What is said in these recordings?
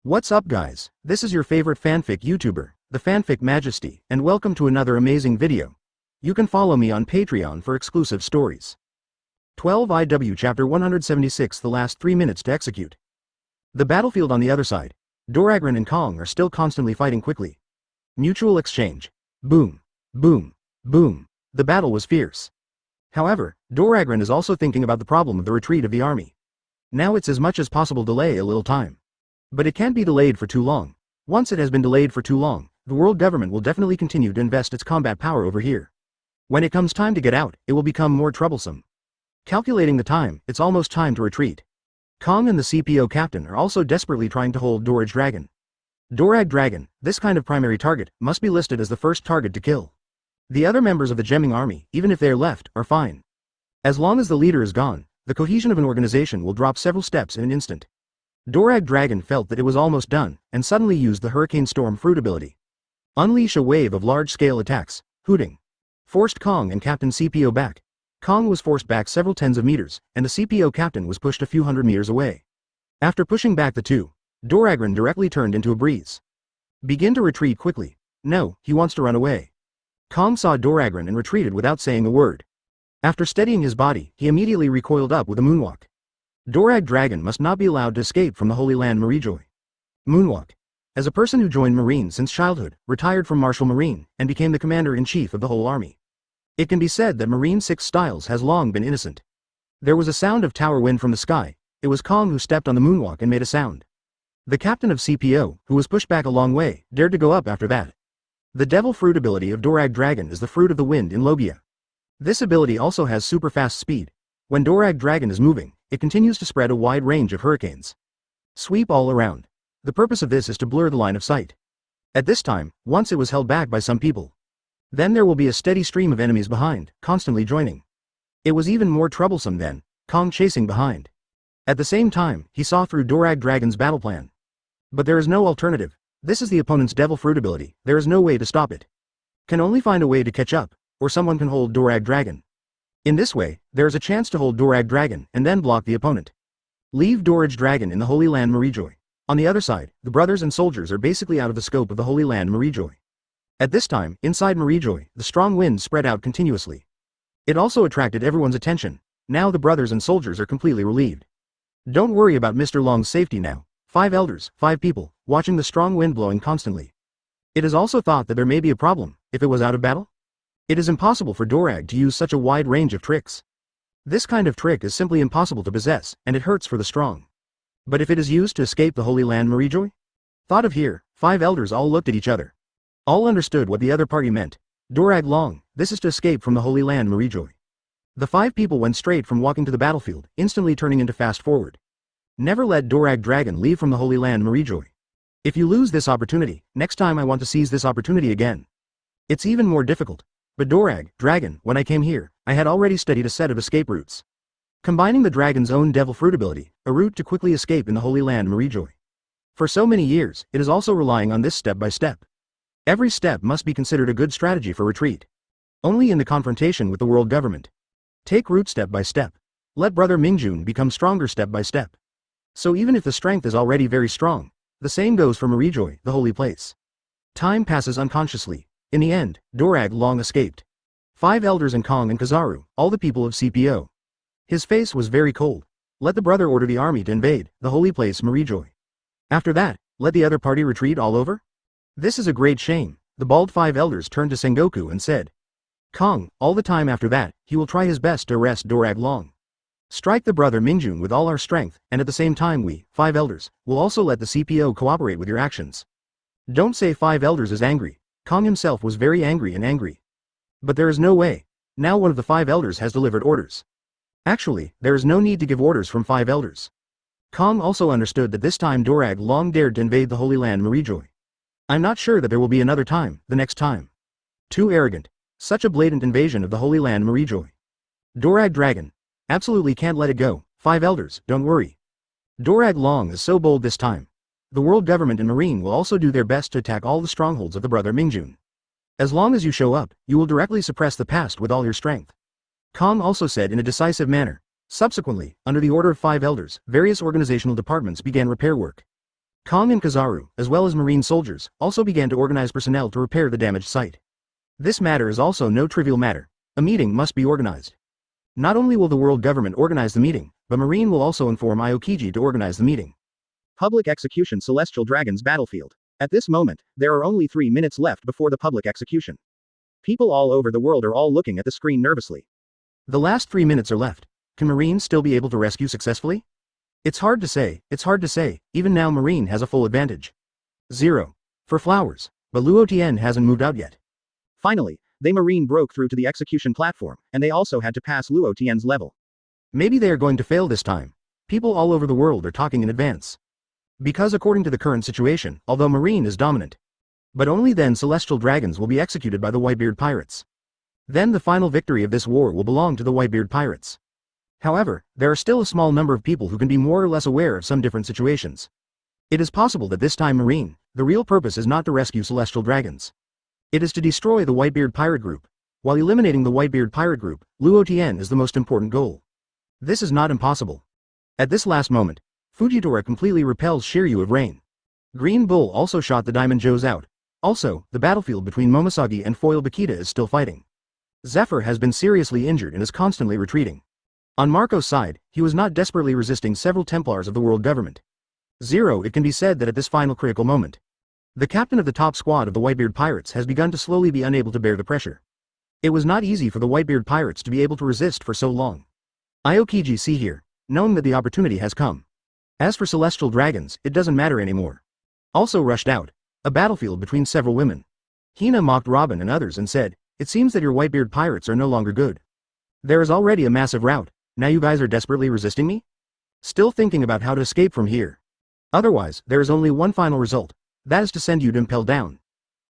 What's up guys, this is your favorite fanfic YouTuber, the Fanfic Majesty, and welcome to another amazing video. You can follow me on Patreon for exclusive stories. 12 IW Chapter 176 The last 3 minutes to execute. The battlefield on the other side. Doragran and Kong are still constantly fighting quickly. Mutual exchange. Boom. Boom. Boom. The battle was fierce. However, Doragran is also thinking about the problem of the retreat of the army. Now it's as much as possible delay a little time. But it can't be delayed for too long. Once it has been delayed for too long, the world government will definitely continue to invest its combat power over here. When it comes time to get out, it will become more troublesome. Calculating the time, it's almost time to retreat. Kong and the CPO captain are also desperately trying to hold Dorag Dragon. Dorag Dragon, this kind of primary target, must be listed as the first target to kill. The other members of the Gemming army, even if they are left, are fine. As long as the leader is gone, the cohesion of an organization will drop several steps in an instant. Dorag Dragon felt that it was almost done, and suddenly used the Hurricane Storm fruit ability. Unleash a wave of large-scale attacks, hooting. Forced Kong and Captain CPO back. Kong was forced back several tens of meters, and the CPO captain was pushed a few hundred meters away. After pushing back the two, Doragran directly turned into a breeze. Begin to retreat quickly. No, he wants to run away. Kong saw Doragran and retreated without saying a word. After steadying his body, he immediately recoiled up with a moonwalk. Dorag Dragon must not be allowed to escape from the Holy Land Marijoy. Moonwalk. As a person who joined Marine since childhood, retired from Martial Marine, and became the commander-in-chief of the whole army. It can be said that Marine 6 styles has long been innocent. There was a sound of tower wind from the sky. It was Kong who stepped on the moonwalk and made a sound. The captain of CPO, who was pushed back a long way, dared to go up after that. The Devil Fruit ability of Dorag Dragon is the Fruit of the Wind in Logia. This ability also has super fast speed. When Dorag Dragon is moving, it continues to spread a wide range of hurricanes. Sweep all around. The purpose of this is to blur the line of sight. At this time, once it was held back by some people. Then there will be a steady stream of enemies behind, constantly joining. It was even more troublesome then, Kong chasing behind. At the same time, he saw through Dorag Dragon's battle plan. But there is no alternative. This is the opponent's Devil Fruit ability, there is no way to stop it. Can only find a way to catch up, or someone can hold Dorag Dragon. In this way, there is a chance to hold Dorag Dragon and then block the opponent. Leave Dorag Dragon in the Holy Land Marijoy. On the other side, the brothers and soldiers are basically out of the scope of the Holy Land Marijoy. At this time, inside Marijoy, the strong wind spread out continuously. It also attracted everyone's attention. Now the brothers and soldiers are completely relieved. Don't worry about Mr. Long's safety now. 5 elders, 5 people, watching the strong wind blowing constantly. It is also thought that there may be a problem, if it was out of battle. It is impossible for Dorag to use such a wide range of tricks. This kind of trick is simply impossible to possess, and it hurts for the strong. But if it is used to escape the Holy Land Marijoy? Thought of here, 5 elders all looked at each other. All understood what the other party meant. Dorag Long, this is to escape from the Holy Land Marijoy. The 5 people went straight from walking to the battlefield, instantly turning into fast forward. Never let Dorag Dragon leave from the Holy Land Marijoy. If you lose this opportunity, next time I want to seize this opportunity again. It's even more difficult. But Dorag Dragon, when I came here, I had already studied a set of escape routes. Combining the dragon's own Devil Fruit ability, a route to quickly escape in the Holy Land Marijoy. For so many years, it is also relying on this step by step. Every step must be considered a good strategy for retreat. Only in the confrontation with the world government. Take route step by step. Let Brother Mingjun become stronger step by step. So even if the strength is already very strong, the same goes for Marijoy, the holy place. Time passes unconsciously. In the end, Dorag Long escaped. 5 elders and Kong and Kazaru, all the people of CPO. His face was very cold. Let the brother order the army to invade the holy place Marijoy. After that, let the other party retreat all over? This is a great shame. The bald 5 elders turned to Sengoku and said. Kong, all the time after that, he will try his best to arrest Dorag Long. Strike the brother Mingjun with all our strength, and at the same time we, 5 elders, will also let the CPO cooperate with your actions. Don't say 5 elders is angry. Kong himself was very angry. But there is no way. Now one of the 5 elders has delivered orders. Actually, there is no need to give orders from 5 elders. Kong also understood that this time Dorag Long dared to invade the Holy Land Marijoy. I'm not sure that there will be another time, the next time. Too arrogant. Such a blatant invasion of the Holy Land Marijoy. Dorag Dragon. Absolutely can't let it go. 5 elders, don't worry. Dorag Long is so bold this time. The world government and Marine will also do their best to attack all the strongholds of the brother Mingjun. As long as you show up, you will directly suppress the past with all your strength. Kong also said in a decisive manner. Subsequently, under the order of 5 elders, various organizational departments began repair work. Kong and Kizaru, as well as marine soldiers, also began to organize personnel to repair the damaged site. This matter is also no trivial matter. A meeting must be organized. Not only will the world government organize the meeting, but Marine will also inform Aokiji to organize the meeting. Public execution Celestial Dragons Battlefield. At this moment, there are only 3 minutes left before the public execution. People all over the world are all looking at the screen nervously. The last 3 minutes are left. Can Marine still be able to rescue successfully? It's hard to say, even now Marine has a full advantage. 0. For flowers, but Luo Tian hasn't moved out yet. Finally, they Marine broke through to the execution platform, and they also had to pass Luo Tian's level. Maybe they are going to fail this time. People all over the world are talking in advance. Because according to the current situation, although Marine is dominant, but only then Celestial Dragons will be executed by the Whitebeard pirates. Then the final victory of this war will belong to the Whitebeard pirates. However, there are still a small number of people who can be more or less aware of some different situations. It is possible that this time Marine, the real purpose is not to rescue Celestial Dragons. It is to destroy the Whitebeard pirate group. While eliminating the Whitebeard pirate group, Luo Tian is the most important goal. This is not impossible. At this last moment, Fujitora completely repels Shiryu of Rain. Green Bull also shot the Diamond Joes out. Also, the battlefield between Momosagi and Foil Bakita is still fighting. Zephyr has been seriously injured and is constantly retreating. On Marco's side, he was not desperately resisting several Templars of the world government. 0. It can be said that at this final critical moment, the captain of the top squad of the Whitebeard pirates has begun to slowly be unable to bear the pressure. It was not easy for the Whitebeard pirates to be able to resist for so long. Aokiji see here, knowing that the opportunity has come. As for Celestial Dragons, it doesn't matter anymore. Also rushed out, a battlefield between several women. Hina mocked Robin and others and said, "It seems that your Whitebeard pirates are no longer good. There is already a massive rout. Now you guys are desperately resisting me? Still thinking about how to escape from here. Otherwise, there is only one final result. That is to send you to Impel down."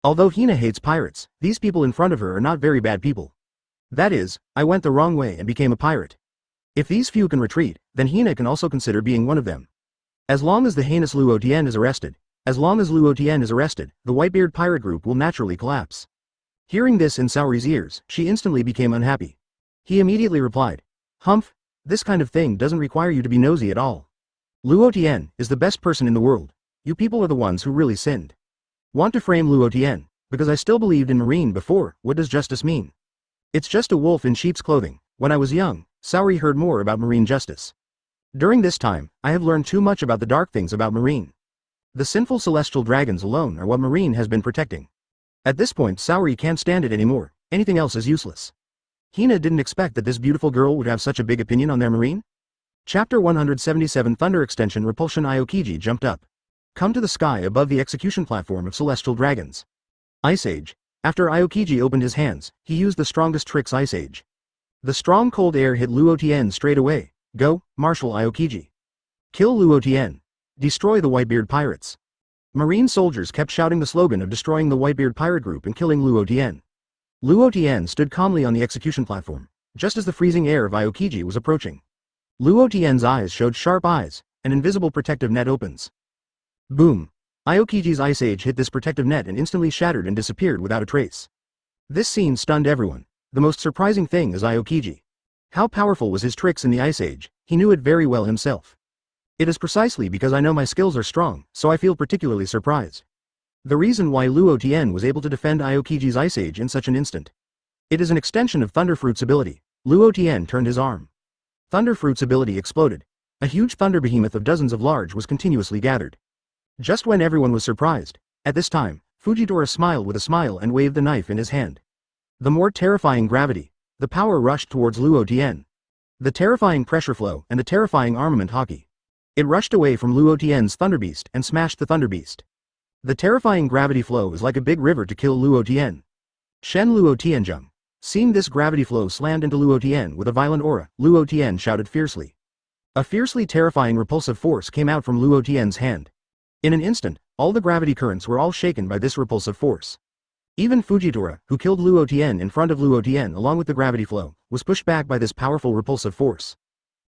Although Hina hates pirates, these people in front of her are not very bad people. That is, I went the wrong way and became a pirate. If these few can retreat, then Hina can also consider being one of them. As long as the heinous Luo Tian is arrested, the Whitebeard pirate group will naturally collapse. Hearing this in Saori's ears, she instantly became unhappy. He immediately replied, "Humph, this kind of thing doesn't require you to be nosy at all. Luo Tian is the best person in the world. You people are the ones who really sinned. Want to frame Luo Tian, because I still believed in Marine before. What does justice mean? It's just a wolf in sheep's clothing. When I was young, Saori heard more about Marine justice. During this time, I have learned too much about the dark things about Marine. The sinful Celestial Dragons alone are what Marine has been protecting. At this point Saori can't stand it anymore, anything else is useless." Hina didn't expect that this beautiful girl would have such a big opinion on their Marine. Chapter 177 Thunder Extension Repulsion. Aokiji jumped up. Come to the sky above the execution platform of Celestial Dragons. Ice Age. After Aokiji opened his hands, he used the strongest tricks Ice Age. The strong cold air hit Luo Tian straight away. Go, Marshal Aokiji. Kill Luo Tian. Destroy the Whitebeard pirates. Marine soldiers kept shouting the slogan of destroying the Whitebeard pirate group and killing Luo Tian. Luo Tian stood calmly on the execution platform, just as the freezing air of Aokiji was approaching. Luo Tian's eyes showed sharp eyes, an invisible protective net opens. Boom! Aokiji's Ice Age hit this protective net and instantly shattered and disappeared without a trace. This scene stunned everyone. The most surprising thing is Aokiji. How powerful was his tricks in the Ice Age? He knew it very well himself. It is precisely because I know my skills are strong, so I feel particularly surprised. The reason why Luo Tian was able to defend Aokiji's Ice Age in such an instant. It is an extension of Thunderfruit's ability. Luo Tian turned his arm. Thunderfruit's ability exploded. A huge thunder behemoth of dozens of large was continuously gathered. Just when everyone was surprised, at this time, Fujitora smiled with a smile and waved the knife in his hand. The more terrifying gravity, the power rushed towards Luo Tian. The terrifying pressure flow and the terrifying armament Haki. It rushed away from Luo Tian's Thunderbeast and smashed the Thunderbeast. The terrifying gravity flow is like a big river to kill Luo Tian. Shen Luo Tianzheng. Seeing this gravity flow slammed into Luo Tian with a violent aura, Luo Tian shouted fiercely. A fiercely terrifying repulsive force came out from Luo Tian's hand. In an instant, all the gravity currents were all shaken by this repulsive force. Even Fujitora, who killed Luo Tian in front of Luo Tian along with the gravity flow, was pushed back by this powerful repulsive force.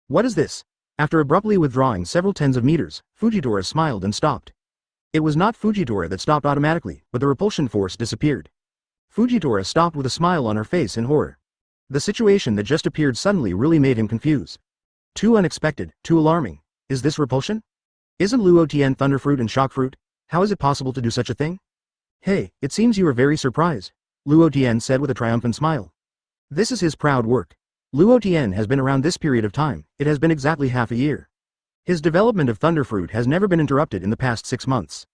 What is this? After abruptly withdrawing several tens of meters, Fujitora smiled and stopped. It was not Fujitora that stopped automatically, but the repulsion force disappeared. Fujitora stopped with a smile on her face in horror. The situation that just appeared suddenly really made him confused. Too unexpected, too alarming. Is this repulsion? Isn't Luo Tian thunderfruit and shockfruit? How is it possible to do such a thing? Hey, it seems you are very surprised, Luo Tian said with a triumphant smile. This is his proud work. Luo Tian has been around this period of time, it has been exactly half a year. His development of thunderfruit has never been interrupted in the past 6 months.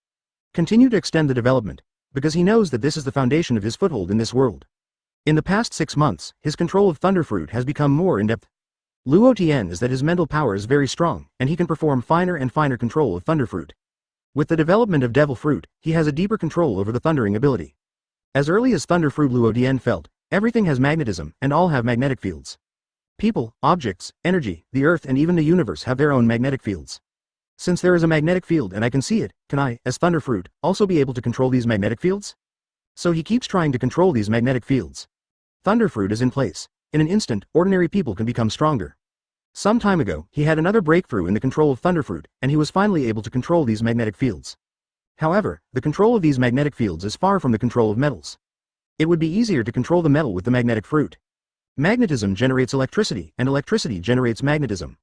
Continue to extend the development, because he knows that this is the foundation of his foothold in this world. In the past 6 months, his control of thunderfruit has become more in-depth. Luo Tian is that his mental power is very strong, and he can perform finer and finer control of thunderfruit. With the development of devil fruit, he has a deeper control over the thundering ability. As early as thunderfruit Luo Tian felt, everything has magnetism, and all have magnetic fields. People, objects, energy, the earth and even the universe have their own magnetic fields. Since there is a magnetic field and I can see it, can I, as thunderfruit, also be able to control these magnetic fields? So he keeps trying to control these magnetic fields. Thunderfruit is in place. In an instant, ordinary people can become stronger. Some time ago, he had another breakthrough in the control of thunderfruit, and he was finally able to control these magnetic fields. However, the control of these magnetic fields is far from the control of metals. It would be easier to control the metal with the magnetic fruit. Magnetism generates electricity, and electricity generates magnetism.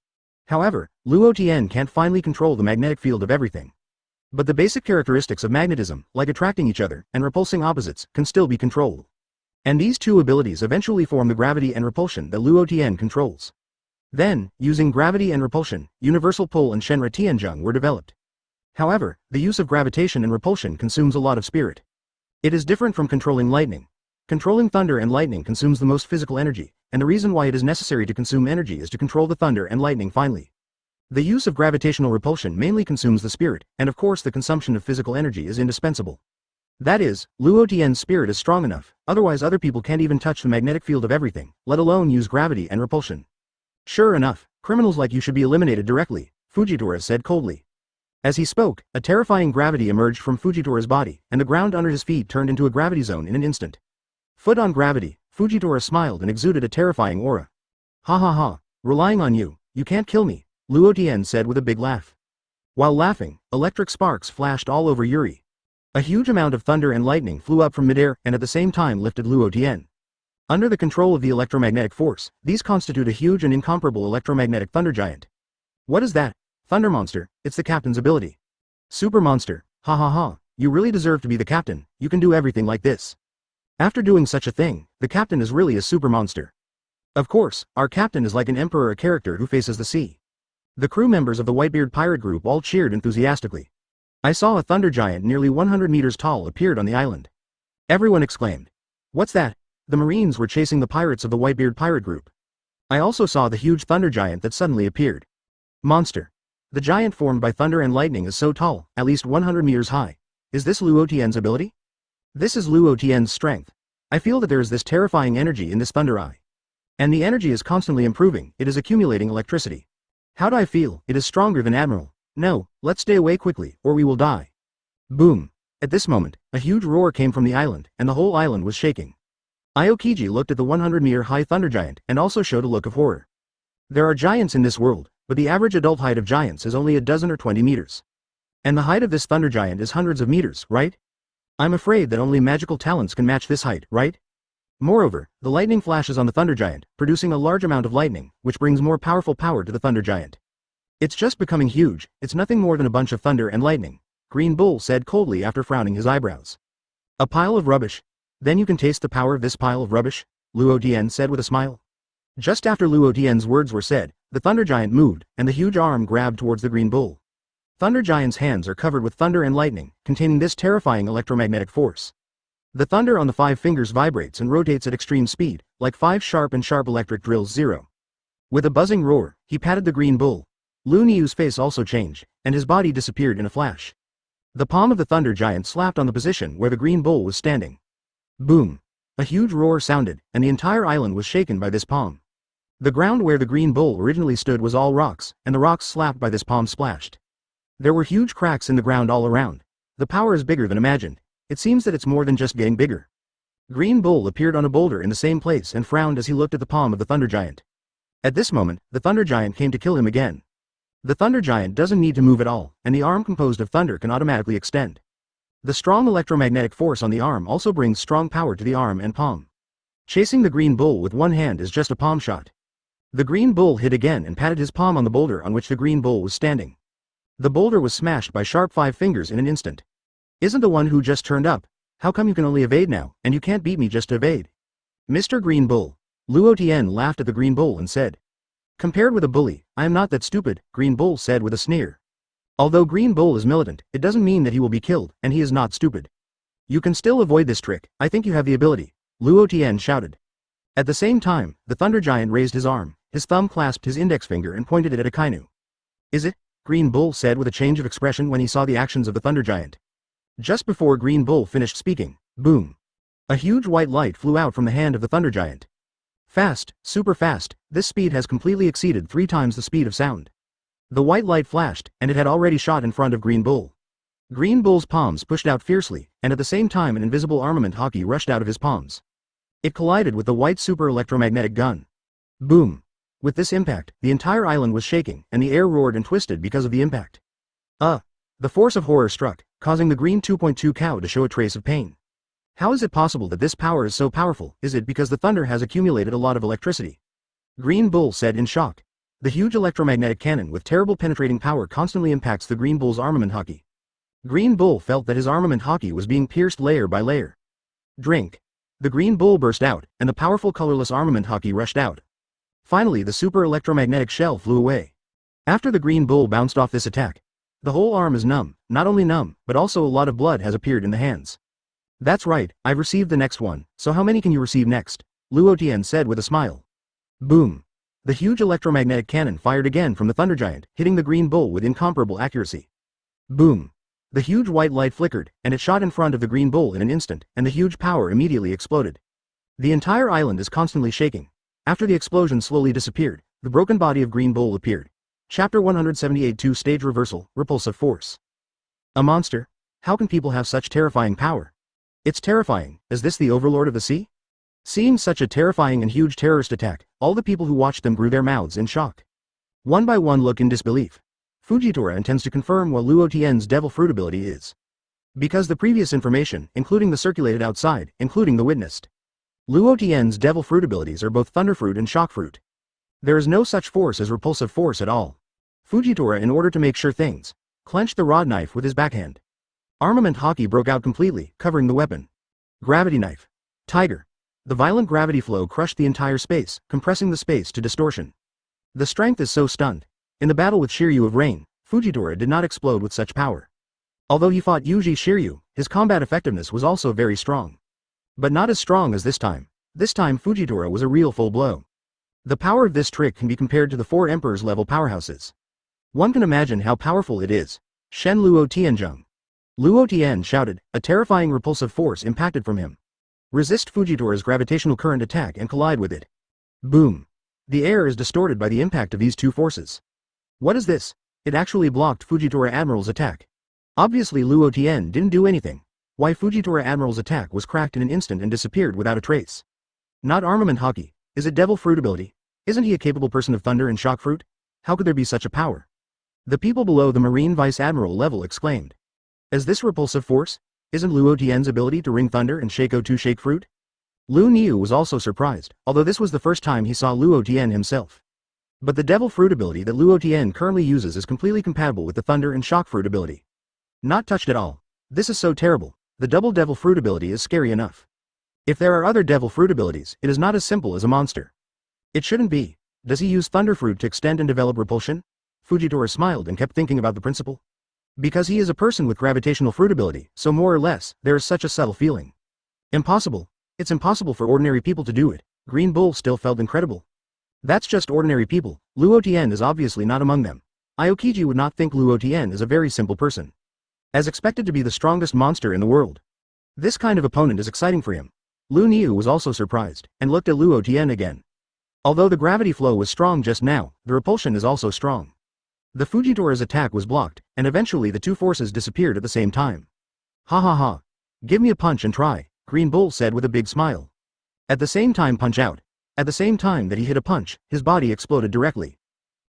However, Luo Tian can't finally control the magnetic field of everything. But the basic characteristics of magnetism, like attracting each other and repulsing opposites, can still be controlled. And these two abilities eventually form the gravity and repulsion that Luo Tian controls. Then, using gravity and repulsion, universal pull and Shenra Tianzheng were developed. However, the use of gravitation and repulsion consumes a lot of spirit. It is different from controlling lightning. Controlling thunder and lightning consumes the most physical energy, and the reason why it is necessary to consume energy is to control the thunder and lightning finely. The use of gravitational repulsion mainly consumes the spirit, and of course the consumption of physical energy is indispensable. That is, Luo Tian's spirit is strong enough, otherwise other people can't even touch the magnetic field of everything, let alone use gravity and repulsion. Sure enough, criminals like you should be eliminated directly, Fujitora said coldly. As he spoke, a terrifying gravity emerged from Fujitora's body, and the ground under his feet turned into a gravity zone in an instant. Foot on gravity, Fujitora smiled and exuded a terrifying aura. Ha ha ha, relying on you, you can't kill me, Luo Tian said with a big laugh. While laughing, electric sparks flashed all over Yuri. A huge amount of thunder and lightning flew up from midair and at the same time lifted Luo Tian. Under the control of the electromagnetic force, these constitute a huge and incomparable electromagnetic thunder giant. What is that? Thunder monster, it's the captain's ability. Super monster, ha ha ha, you really deserve to be the captain, you can do everything like this. After doing such a thing, the captain is really a super monster. Of course, our captain is like an emperor, a character who faces the sea. The crew members of the Whitebeard pirate group all cheered enthusiastically. I saw a thunder giant nearly 100 meters tall appeared on the island. Everyone exclaimed. What's that? The Marines were chasing the pirates of the Whitebeard pirate group. I also saw the huge thunder giant that suddenly appeared. Monster. The giant formed by thunder and lightning is so tall, at least 100 meters high. Is this Luo Tian's ability? This is Luo Tian's strength. I feel that there is this terrifying energy in this thunder eye. And the energy is constantly improving, it is accumulating electricity. How do I feel? It is stronger than Admiral. No, let's stay away quickly, or we will die. Boom. At this moment, a huge roar came from the island, and the whole island was shaking. Aokiji looked at the 100-meter-high thunder giant, and also showed a look of horror. There are giants in this world, but the average adult height of giants is only a dozen or 20 meters. And the height of this thunder giant is hundreds of meters, right? I'm afraid that only magical talents can match this height, right? Moreover, the lightning flashes on the thunder giant, producing a large amount of lightning, which brings more powerful power to the thunder giant. It's just becoming huge, it's nothing more than a bunch of thunder and lightning, Green Bull said coldly after frowning his eyebrows. A pile of rubbish. Then you can taste the power of this pile of rubbish, Luo Tian said with a smile. Just after Luo Tian's words were said, the thunder giant moved, and the huge arm grabbed towards the Green Bull. Thunder giant's hands are covered with thunder and lightning, containing this terrifying electromagnetic force. The thunder on the 5 fingers vibrates and rotates at extreme speed, like 5 sharp electric drills 0. With a buzzing roar, he patted the Green Bull. Lu Niu's face also changed, and his body disappeared in a flash. The palm of the thunder giant slapped on the position where the Green Bull was standing. Boom! A huge roar sounded, and the entire island was shaken by this palm. The ground where the Green Bull originally stood was all rocks, and the rocks slapped by this palm splashed. There were huge cracks in the ground all around. The power is bigger than imagined. It seems that it's more than just getting bigger. Green Bull appeared on a boulder in the same place and frowned as he looked at the palm of the thunder giant. At this moment, the thunder giant came to kill him again. The thunder giant doesn't need to move at all, and the arm composed of thunder can automatically extend. The strong electromagnetic force on the arm also brings strong power to the arm and palm. Chasing the Green Bull with one hand is just a palm shot. The Green Bull hit again and patted his palm on the boulder on which the Green Bull was standing. The boulder was smashed by sharp 5 fingers in an instant. Isn't the one who just turned up? How come you can only evade now, and you can't beat me just to evade? Mr. Green Bull. Luo Tian laughed at the Green Bull and said. Compared with a bully, I am not that stupid, Green Bull said with a sneer. Although Green Bull is militant, it doesn't mean that he will be killed, and he is not stupid. You can still avoid this trick, I think you have the ability, Luo Tian shouted. At the same time, the Thunder Giant raised his arm, his thumb clasped his index finger and pointed it at Akainu. Is it? Green Bull said with a change of expression when he saw the actions of the Thunder Giant. Just before Green Bull finished speaking, boom! A huge white light flew out from the hand of the Thunder Giant. Fast, super fast, this speed has completely exceeded 3 times the speed of sound. The white light flashed, and it had already shot in front of Green Bull. Green Bull's palms pushed out fiercely, and at the same time an invisible armament Haki rushed out of his palms. It collided with the white super electromagnetic gun. Boom! With this impact, the entire island was shaking, and the air roared and twisted because of the impact. The force of horror struck, causing the green 2.2 cow to show a trace of pain. How is it possible that this power is so powerful? Is it because the thunder has accumulated a lot of electricity? Green Bull said in shock. The huge electromagnetic cannon with terrible penetrating power constantly impacts the Green Bull's armament Haki. Green Bull felt that his armament Haki was being pierced layer by layer. Drink. The Green Bull burst out, and the powerful colorless armament Haki rushed out. Finally the super electromagnetic shell flew away. After the Green Bull bounced off this attack, the whole arm is numb, not only numb, but also a lot of blood has appeared in the hands. That's right, I've received the next one, so how many can you receive next? Luo Tian said with a smile. Boom! The huge electromagnetic cannon fired again from the Thunder Giant, hitting the Green Bull with incomparable accuracy. Boom! The huge white light flickered, and it shot in front of the Green Bull in an instant, and the huge power immediately exploded. The entire island is constantly shaking. After the explosion slowly disappeared, the broken body of Green Bull appeared. Chapter 178 2-Stage Reversal, Repulsive Force. A monster? How can people have such terrifying power? It's terrifying. Is this the overlord of the sea? Seeing such a terrifying and huge terrorist attack, all the people who watched them grew their mouths in shock. One by one look in disbelief. Fujitora intends to confirm what Luo Tian's devil fruit ability is. Because the previous information, including the circulated outside, including the witnessed. Luo Tian's devil fruit abilities are both thunder fruit and shock fruit. There is no such force as repulsive force at all. Fujitora, in order to make sure things, clenched the rod knife with his backhand. Armament Haki broke out completely, covering the weapon. Gravity knife. Tiger. The violent gravity flow crushed the entire space, compressing the space to distortion. The strength is so stunned. In the battle with Shiryu of Rain, Fujitora did not explode with such power. Although he fought Yuji Shiryu, his combat effectiveness was also very strong. But not as strong as this time. This time Fujitora was a real full blow. The power of this trick can be compared to the 4 Emperors level powerhouses. One can imagine how powerful it is. Shen Luo Tianzheng. Luo Tian shouted, a terrifying repulsive force impacted from him. Resist Fujitora's gravitational current attack and collide with it. Boom. The air is distorted by the impact of these two forces. What is this? It actually blocked Fujitora Admiral's attack. Obviously Luo Tian didn't do anything. Why Fujitora Admiral's attack was cracked in an instant and disappeared without a trace. Not armament Haki. Is it devil fruit ability? Isn't he a capable person of thunder and shock fruit? How could there be such a power? The people below the Marine Vice Admiral level exclaimed. Is this repulsive force? Isn't Luo Tian's ability to ring thunder and Shaco to shake fruit? Lu Niu was also surprised, although this was the first time he saw Luo Tian himself. But the devil fruit ability that Luo Tian currently uses is completely compatible with the thunder and shock fruit ability. Not touched at all. This is so terrible. The double devil fruit ability is scary enough. If there are other devil fruit abilities, it is not as simple as a monster. It shouldn't be. Does he use thunder fruit to extend and develop repulsion? Fujitora smiled and kept thinking about the principle. Because he is a person with gravitational fruit ability, so more or less, there is such a subtle feeling. Impossible. It's impossible for ordinary people to do it. Green Bull still felt incredible. That's just ordinary people. Luo Tian is obviously not among them. Aokiji would not think Luo Tian is a very simple person. As expected to be the strongest monster in the world. This kind of opponent is exciting for him. Lu Niu was also surprised, and looked at Luo Tian again. Although the gravity flow was strong just now, the repulsion is also strong. The Fujitora's attack was blocked, and eventually the two forces disappeared at the same time. Ha ha ha. Give me a punch and try, Green Bull said with a big smile. At the same time punch out. At the same time that he hit a punch, his body exploded directly.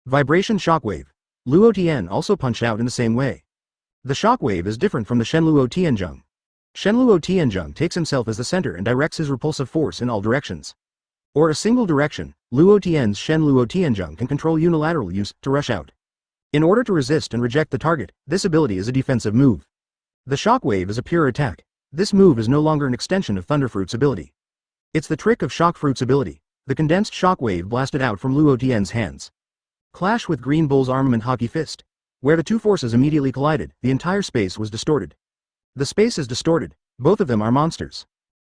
Vibration shockwave. Luo Tian also punched out in the same way. The shockwave is different from the Shenluo Tianzheng. Shenluo Tianzheng takes himself as the center and directs his repulsive force in all directions. Or a single direction, Luo Tian's Shenluo Tianzheng can control unilateral use to rush out. In order to resist and reject the target, this ability is a defensive move. The shockwave is a pure attack. This move is no longer an extension of Thunderfruit's ability. It's the trick of Shockfruit's ability. The condensed shockwave blasted out from Luo Tian's hands. Clash with Green Bull's armament Haki fist. Where the two forces immediately collided, the entire space was distorted. The space is distorted. Both of them are monsters.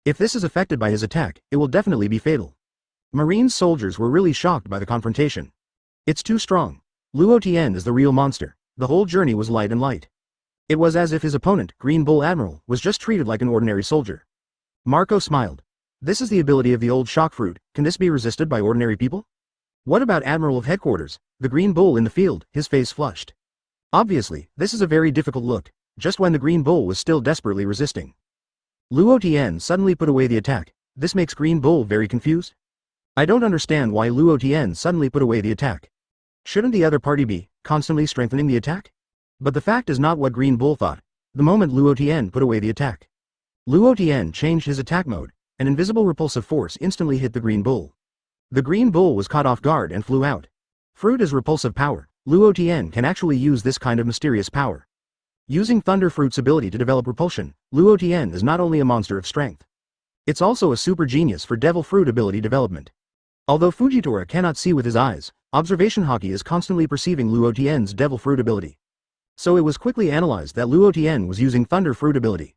If this is affected by his attack, it will definitely be fatal. Marine's soldiers were really shocked by the confrontation. It's too strong. Luo Tian is the real monster. The whole journey was light and light. It was as if his opponent, Green Bull Admiral, was just treated like an ordinary soldier. Marco smiled. This is the ability of the old Shockfruit. Can this be resisted by ordinary people? What about Admiral of Headquarters, the Green Bull in the field? His face flushed. Obviously, this is a very difficult look, just when the Green Bull was still desperately resisting. Luo Tian suddenly put away the attack. This makes Green Bull very confused. I don't understand why Luo Tian suddenly put away the attack. Shouldn't the other party be constantly strengthening the attack? But the fact is not what Green Bull thought. The moment Luo Tian put away the attack, Luo Tian changed his attack mode. An invisible repulsive force instantly hit the Green Bull. The Green Bull was caught off guard and flew out. Fruit is repulsive power. Luo Tian can actually use this kind of mysterious power. Using Thunderfruit's ability to develop repulsion, Luo Tian is not only a monster of strength. It's also a super genius for Devil Fruit ability development. Although Fujitora cannot see with his eyes, Observation Haki is constantly perceiving Luo Tian's Devil Fruit ability. So it was quickly analyzed that Luo Tian was using Thunder Fruit ability.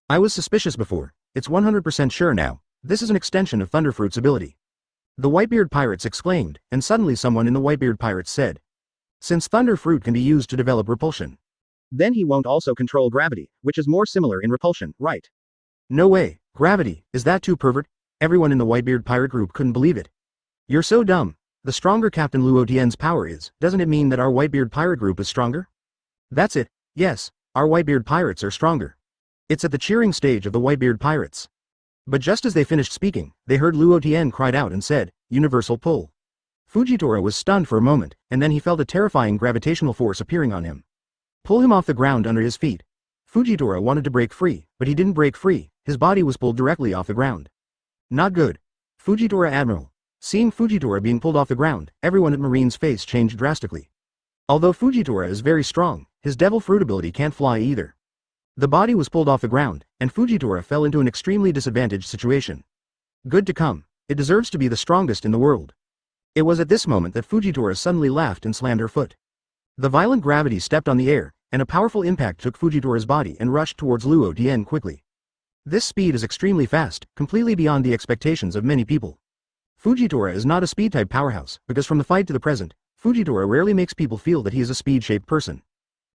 I was suspicious before. It's 100% sure now. This is an extension of Thunderfruit's ability. The Whitebeard pirates exclaimed, and suddenly someone in the Whitebeard pirates said, since Thunderfruit can be used to develop repulsion, then he won't also control gravity, which is more similar in repulsion, right? No way. Gravity, is that too pervert? Everyone in the Whitebeard pirate group couldn't believe it. You're so dumb. The stronger Captain Luo Tian's power is, doesn't it mean that our Whitebeard pirate group is stronger? That's it. Yes, our Whitebeard pirates are stronger. It's at the cheering stage of the Whitebeard pirates. But just as they finished speaking, they heard Luo Tian cried out and said, universal pull. Fujitora was stunned for a moment, and then he felt a terrifying gravitational force appearing on him. Pull him off the ground under his feet. Fujitora wanted to break free, but he didn't break free. His body was pulled directly off the ground. Not good. Fujitora Admiral. Seeing Fujitora being pulled off the ground, everyone at Marine's face changed drastically. Although Fujitora is very strong, his Devil Fruit ability can't fly either. The body was pulled off the ground, and Fujitora fell into an extremely disadvantaged situation. Good to come. It deserves to be the strongest in the world. It was at this moment that Fujitora suddenly laughed and slammed her foot. The violent gravity stepped on the air, and a powerful impact took Fujitora's body and rushed towards Luo Tian quickly. This speed is extremely fast, completely beyond the expectations of many people. Fujitora is not a speed-type powerhouse, because from the fight to the present, Fujitora rarely makes people feel that he is a speed-shaped person.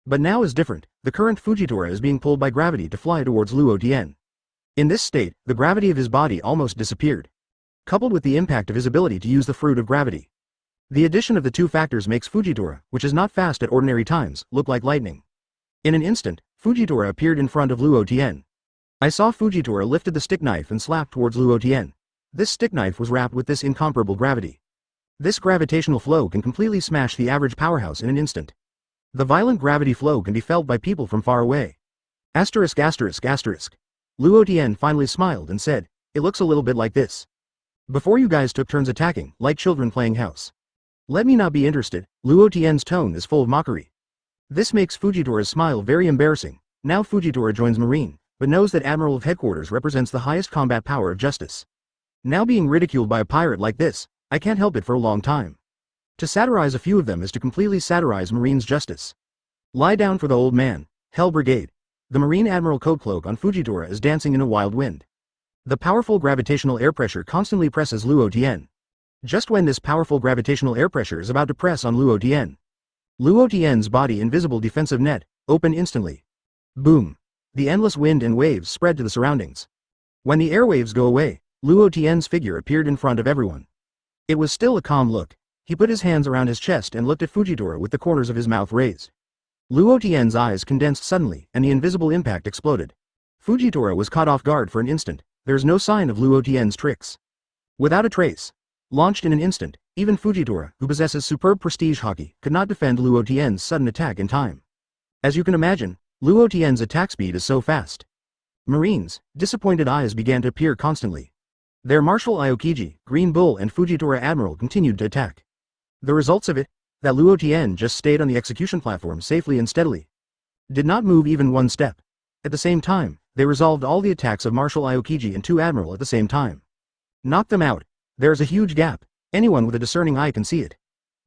But now is different. The current Fujitora is being pulled by gravity to fly towards Luo Tian. In this state, the gravity of his body almost disappeared. Coupled with the impact of his ability to use the fruit of gravity. The addition of the two factors makes Fujitora, which is not fast at ordinary times, look like lightning. In an instant, Fujitora appeared in front of Luo Tian. I saw Fujitora lifted the stick knife and slapped towards Luo Tian. This stick knife was wrapped with this incomparable gravity. This gravitational flow can completely smash the average powerhouse in an instant. The violent gravity flow can be felt by people from far away. Asterisk asterisk asterisk. Luo Tian finally smiled and said, it looks a little bit like this. Before you guys took turns attacking, like children playing house. Let me not be interested. Luo Tian's tone is full of mockery. This makes Fujitora's smile very embarrassing. Now Fujitora joins Marine, but knows that Admiral of Headquarters represents the highest combat power of justice. Now being ridiculed by a pirate like this, I can't help it for a long time. To satirize a few of them is to completely satirize Marine's justice. Lie down for the old man. Hell Brigade. The Marine Admiral coat cloak on Fujitora is dancing in a wild wind. The powerful gravitational air pressure constantly presses Luo Tian. Just when this powerful gravitational air pressure is about to press on Luo Tian's body invisible defensive net, open instantly. Boom. The endless wind and waves spread to the surroundings. When the airwaves go away, Luo Tian's figure appeared in front of everyone. It was still a calm look. He put his hands around his chest and looked at Fujitora with the corners of his mouth raised. Luo Tian's eyes condensed suddenly, and the invisible impact exploded. Fujitora was caught off guard for an instant. There's no sign of Luo Tian's tricks. Without a trace. Launched in an instant, even Fujitora, who possesses superb prestige Haki, could not defend Luo Tian's sudden attack in time. As you can imagine, Luo Tian's attack speed is so fast. Marines' disappointed eyes began to appear constantly. Their Marshal Aokiji, Green Bull and Fujitora Admiral continued to attack. The results of it? that Luo Tian just stayed on the execution platform safely and steadily. Did not move even one step. At the same time, they resolved all the attacks of Marshal Aokiji and 2 Admiral at the same time. Knocked them out. There is a huge gap. Anyone with a discerning eye can see it.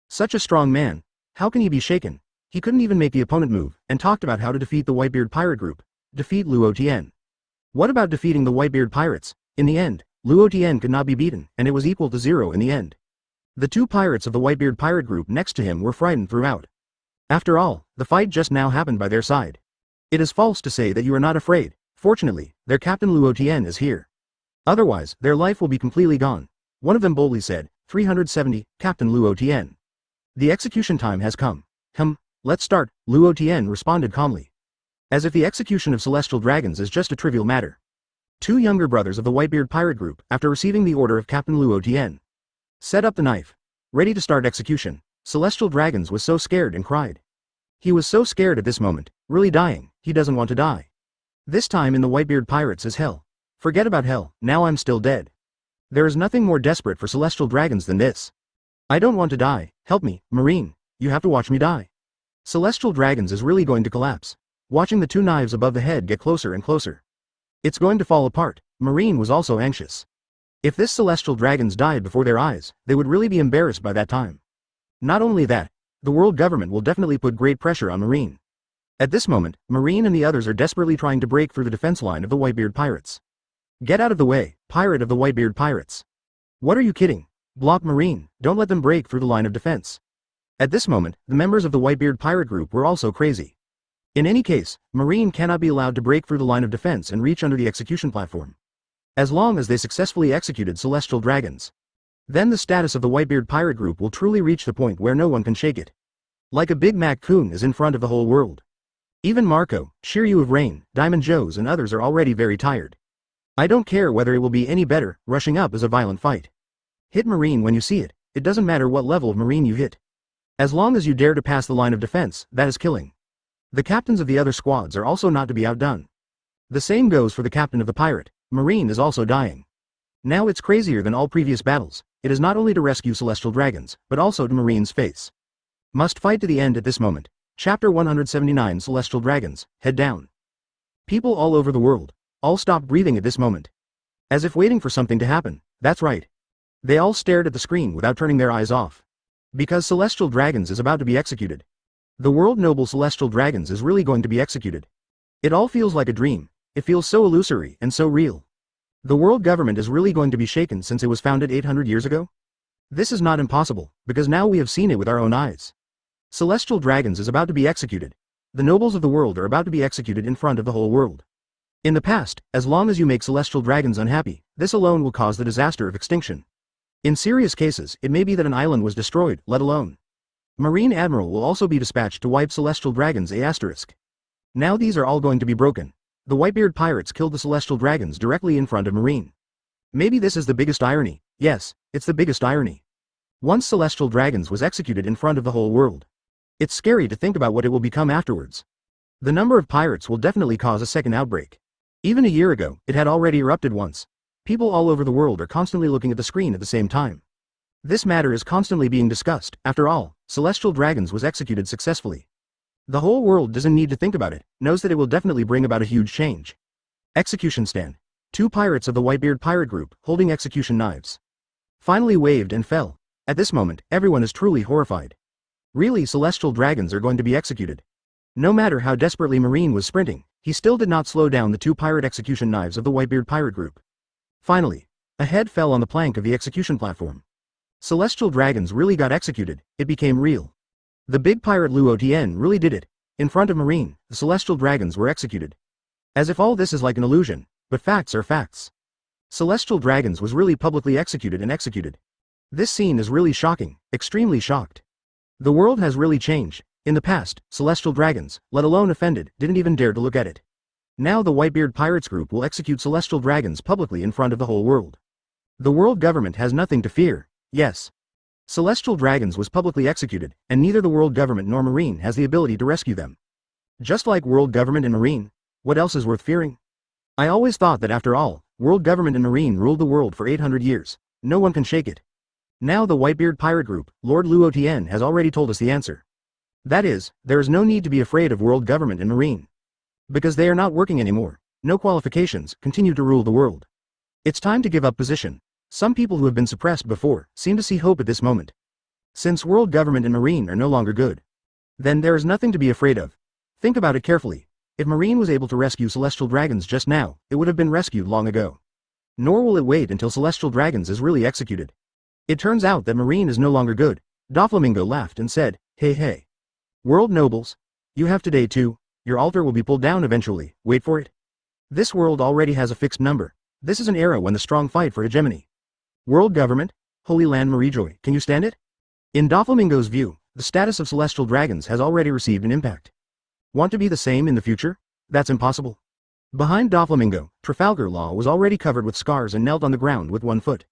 Such a strong man. How can he be shaken? He couldn't even make the opponent move, and talked about how to defeat the Whitebeard pirate group. Defeat Luo Tian. What about defeating the Whitebeard pirates? In the end, Luo Tian could not be beaten, and it was equal to 0 in the end. The 2 pirates of the Whitebeard pirate group next to him were frightened throughout. After all, the fight just now happened by their side. It is false to say that you are not afraid. Fortunately, their captain Luo Tian is here. Otherwise, their life will be completely gone. One of them boldly said, 370, Captain Luo Tian. The execution time has come. Let's start, Luo Tian responded calmly. As if the execution of celestial dragons is just a trivial matter. 2 younger brothers of the Whitebeard pirate group, after receiving the order of Captain Luo Tian, set up the knife. Ready to start execution. Celestial Dragons was so scared and cried. He was so scared at this moment, really dying, he doesn't want to die. This time in the Whitebeard pirates is hell. Forget about hell, now I'm still dead. There is nothing more desperate for celestial dragons than this. I don't want to die, help me, Marine, you have to watch me die. Celestial Dragons is really going to collapse. Watching the 2 knives above the head get closer and closer. It's going to fall apart. Marine was also anxious. If this celestial dragons died before their eyes, they would really be embarrassed by that time. Not only that, the world government will definitely put great pressure on Marine. At this moment, Marine and the others are desperately trying to break through the defense line of the Whitebeard pirates. Get out of the way, pirate of the Whitebeard pirates. What are you kidding? Block Marine, don't let them break through the line of defense. At this moment, the members of the Whitebeard pirate group were also crazy. In any case, Marine cannot be allowed to break through the line of defense and reach under the execution platform. As long as they successfully executed celestial dragons. Then the status of the Whitebeard pirate group will truly reach the point where no one can shake it. Like a Big Mac coon is in front of the whole world. Even Marco, Shiryu of Rain, Diamond Joes and others are already very tired. I don't care whether it will be any better, rushing up is a violent fight. Hit Marine when you see it, it doesn't matter what level of Marine you hit. As long as you dare to pass the line of defense, that is killing. The captains of the other squads are also not to be outdone. The same goes for the captain of the pirate. Marine is also dying. Now it's crazier than all previous battles. It is not only to rescue celestial dragons, but also to Marine's face. Must fight to the end at this moment. Chapter 179 Celestial Dragons, head down. People all over the world, all stopped breathing at this moment. As if waiting for something to happen, that's right. They all stared at the screen without turning their eyes off. Because Celestial Dragons is about to be executed. The world noble Celestial Dragons is really going to be executed. It all feels like a dream, it feels so illusory and so real. The world government is really going to be shaken since it was founded 800 years ago? This is not impossible, because now we have seen it with our own eyes. Celestial Dragons is about to be executed. The nobles of the world are about to be executed in front of the whole world. In the past, as long as you make Celestial Dragons unhappy, this alone will cause the disaster of extinction. In serious cases, it may be that an island was destroyed, let alone. Marine Admiral will also be dispatched to wipe Celestial Dragons A*. Now these are all going to be broken. The Whitebeard pirates killed the Celestial Dragons directly in front of Marine. Maybe this is the biggest irony. Yes, it's the biggest irony. Once Celestial Dragons was executed in front of the whole world. It's scary to think about what it will become afterwards. The number of pirates will definitely cause a second outbreak. Even a year ago, it had already erupted once. People all over the world are constantly looking at the screen at the same time. This matter is constantly being discussed. After all, Celestial Dragons was executed successfully. The whole world doesn't need to think about it, knows that it will definitely bring about a huge change. Execution stand. 2 pirates of the Whitebeard pirate group, holding execution knives. Finally waved and fell. At this moment, everyone is truly horrified. Really, Celestial Dragons are going to be executed. No matter how desperately Marine was sprinting, he still did not slow down the 2 pirate execution knives of the Whitebeard pirate group. Finally, a head fell on the plank of the execution platform. Celestial Dragons really got executed, it became real. The big pirate Luo Tian really did it. In front of Marine, the Celestial Dragons were executed. As if all this is like an illusion, but facts are facts. Celestial Dragons was really publicly executed and executed. This scene is really shocking, extremely shocked. The world has really changed. In the past, Celestial Dragons, let alone offended, didn't even dare to look at it. Now the Whitebeard Pirates group will execute Celestial Dragons publicly in front of the whole world. The world government has nothing to fear. Yes. Celestial Dragons was publicly executed, and neither the world government nor Marine has the ability to rescue them. Just like world government and Marine, what else is worth fearing? I always thought that after all, world government and Marine ruled the world for 800 years. No one can shake it. Now the Whitebeard pirate group, Lord Luo Tian, has already told us the answer. That is, there is no need to be afraid of world government and marine. Because they are not working anymore, no qualifications, continue to rule the world. It's time to give up position. Some people who have been suppressed before seem to see hope at this moment. Since world government and marine are no longer good, then there is nothing to be afraid of. Think about it carefully. If marine was able to rescue celestial dragons just now, it would have been rescued long ago. Nor will it wait until celestial dragons is really executed. It turns out that marine is no longer good. Doflamingo laughed and said, "Hey hey. World nobles. You have today too. Your altar will be pulled down eventually, wait for it. This world already has a fixed number. This is an era when the strong fight for hegemony. World government? Holy Land Marijoy, can you stand it?" In Doflamingo's view, the status of celestial dragons has already received an impact. Want to be the same in the future? That's impossible. Behind Doflamingo, Trafalgar Law was already covered with scars and knelt on the ground with one foot,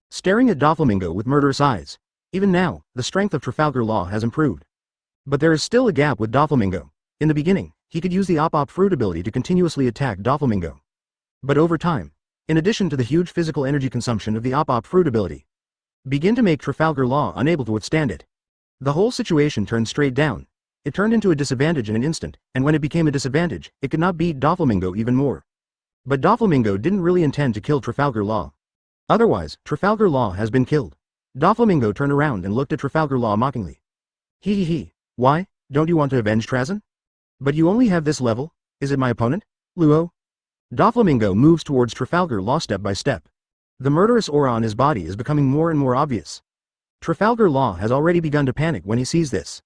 staring at Doflamingo with murderous eyes. Even now, the strength of Trafalgar Law has improved. But there is still a gap with Doflamingo. In the beginning, he could use the op fruit ability to continuously attack Doflamingo. But over time, in addition to the huge physical energy consumption of the op fruit ability, begin to make Trafalgar Law unable to withstand it. The whole situation turned straight down. It turned into a disadvantage in an instant, and when it became a disadvantage, it could not beat Doflamingo even more. But Doflamingo didn't really intend to kill Trafalgar Law. Otherwise, Trafalgar Law has been killed. Doflamingo turned around and looked at Trafalgar Law mockingly. He. Why, don't you want to avenge Trazyn? But you only have this level? Is it my opponent, Luo? Doflamingo moves towards Trafalgar Law step by step. The murderous aura on his body is becoming more and more obvious. Trafalgar Law has already begun to panic when he sees this.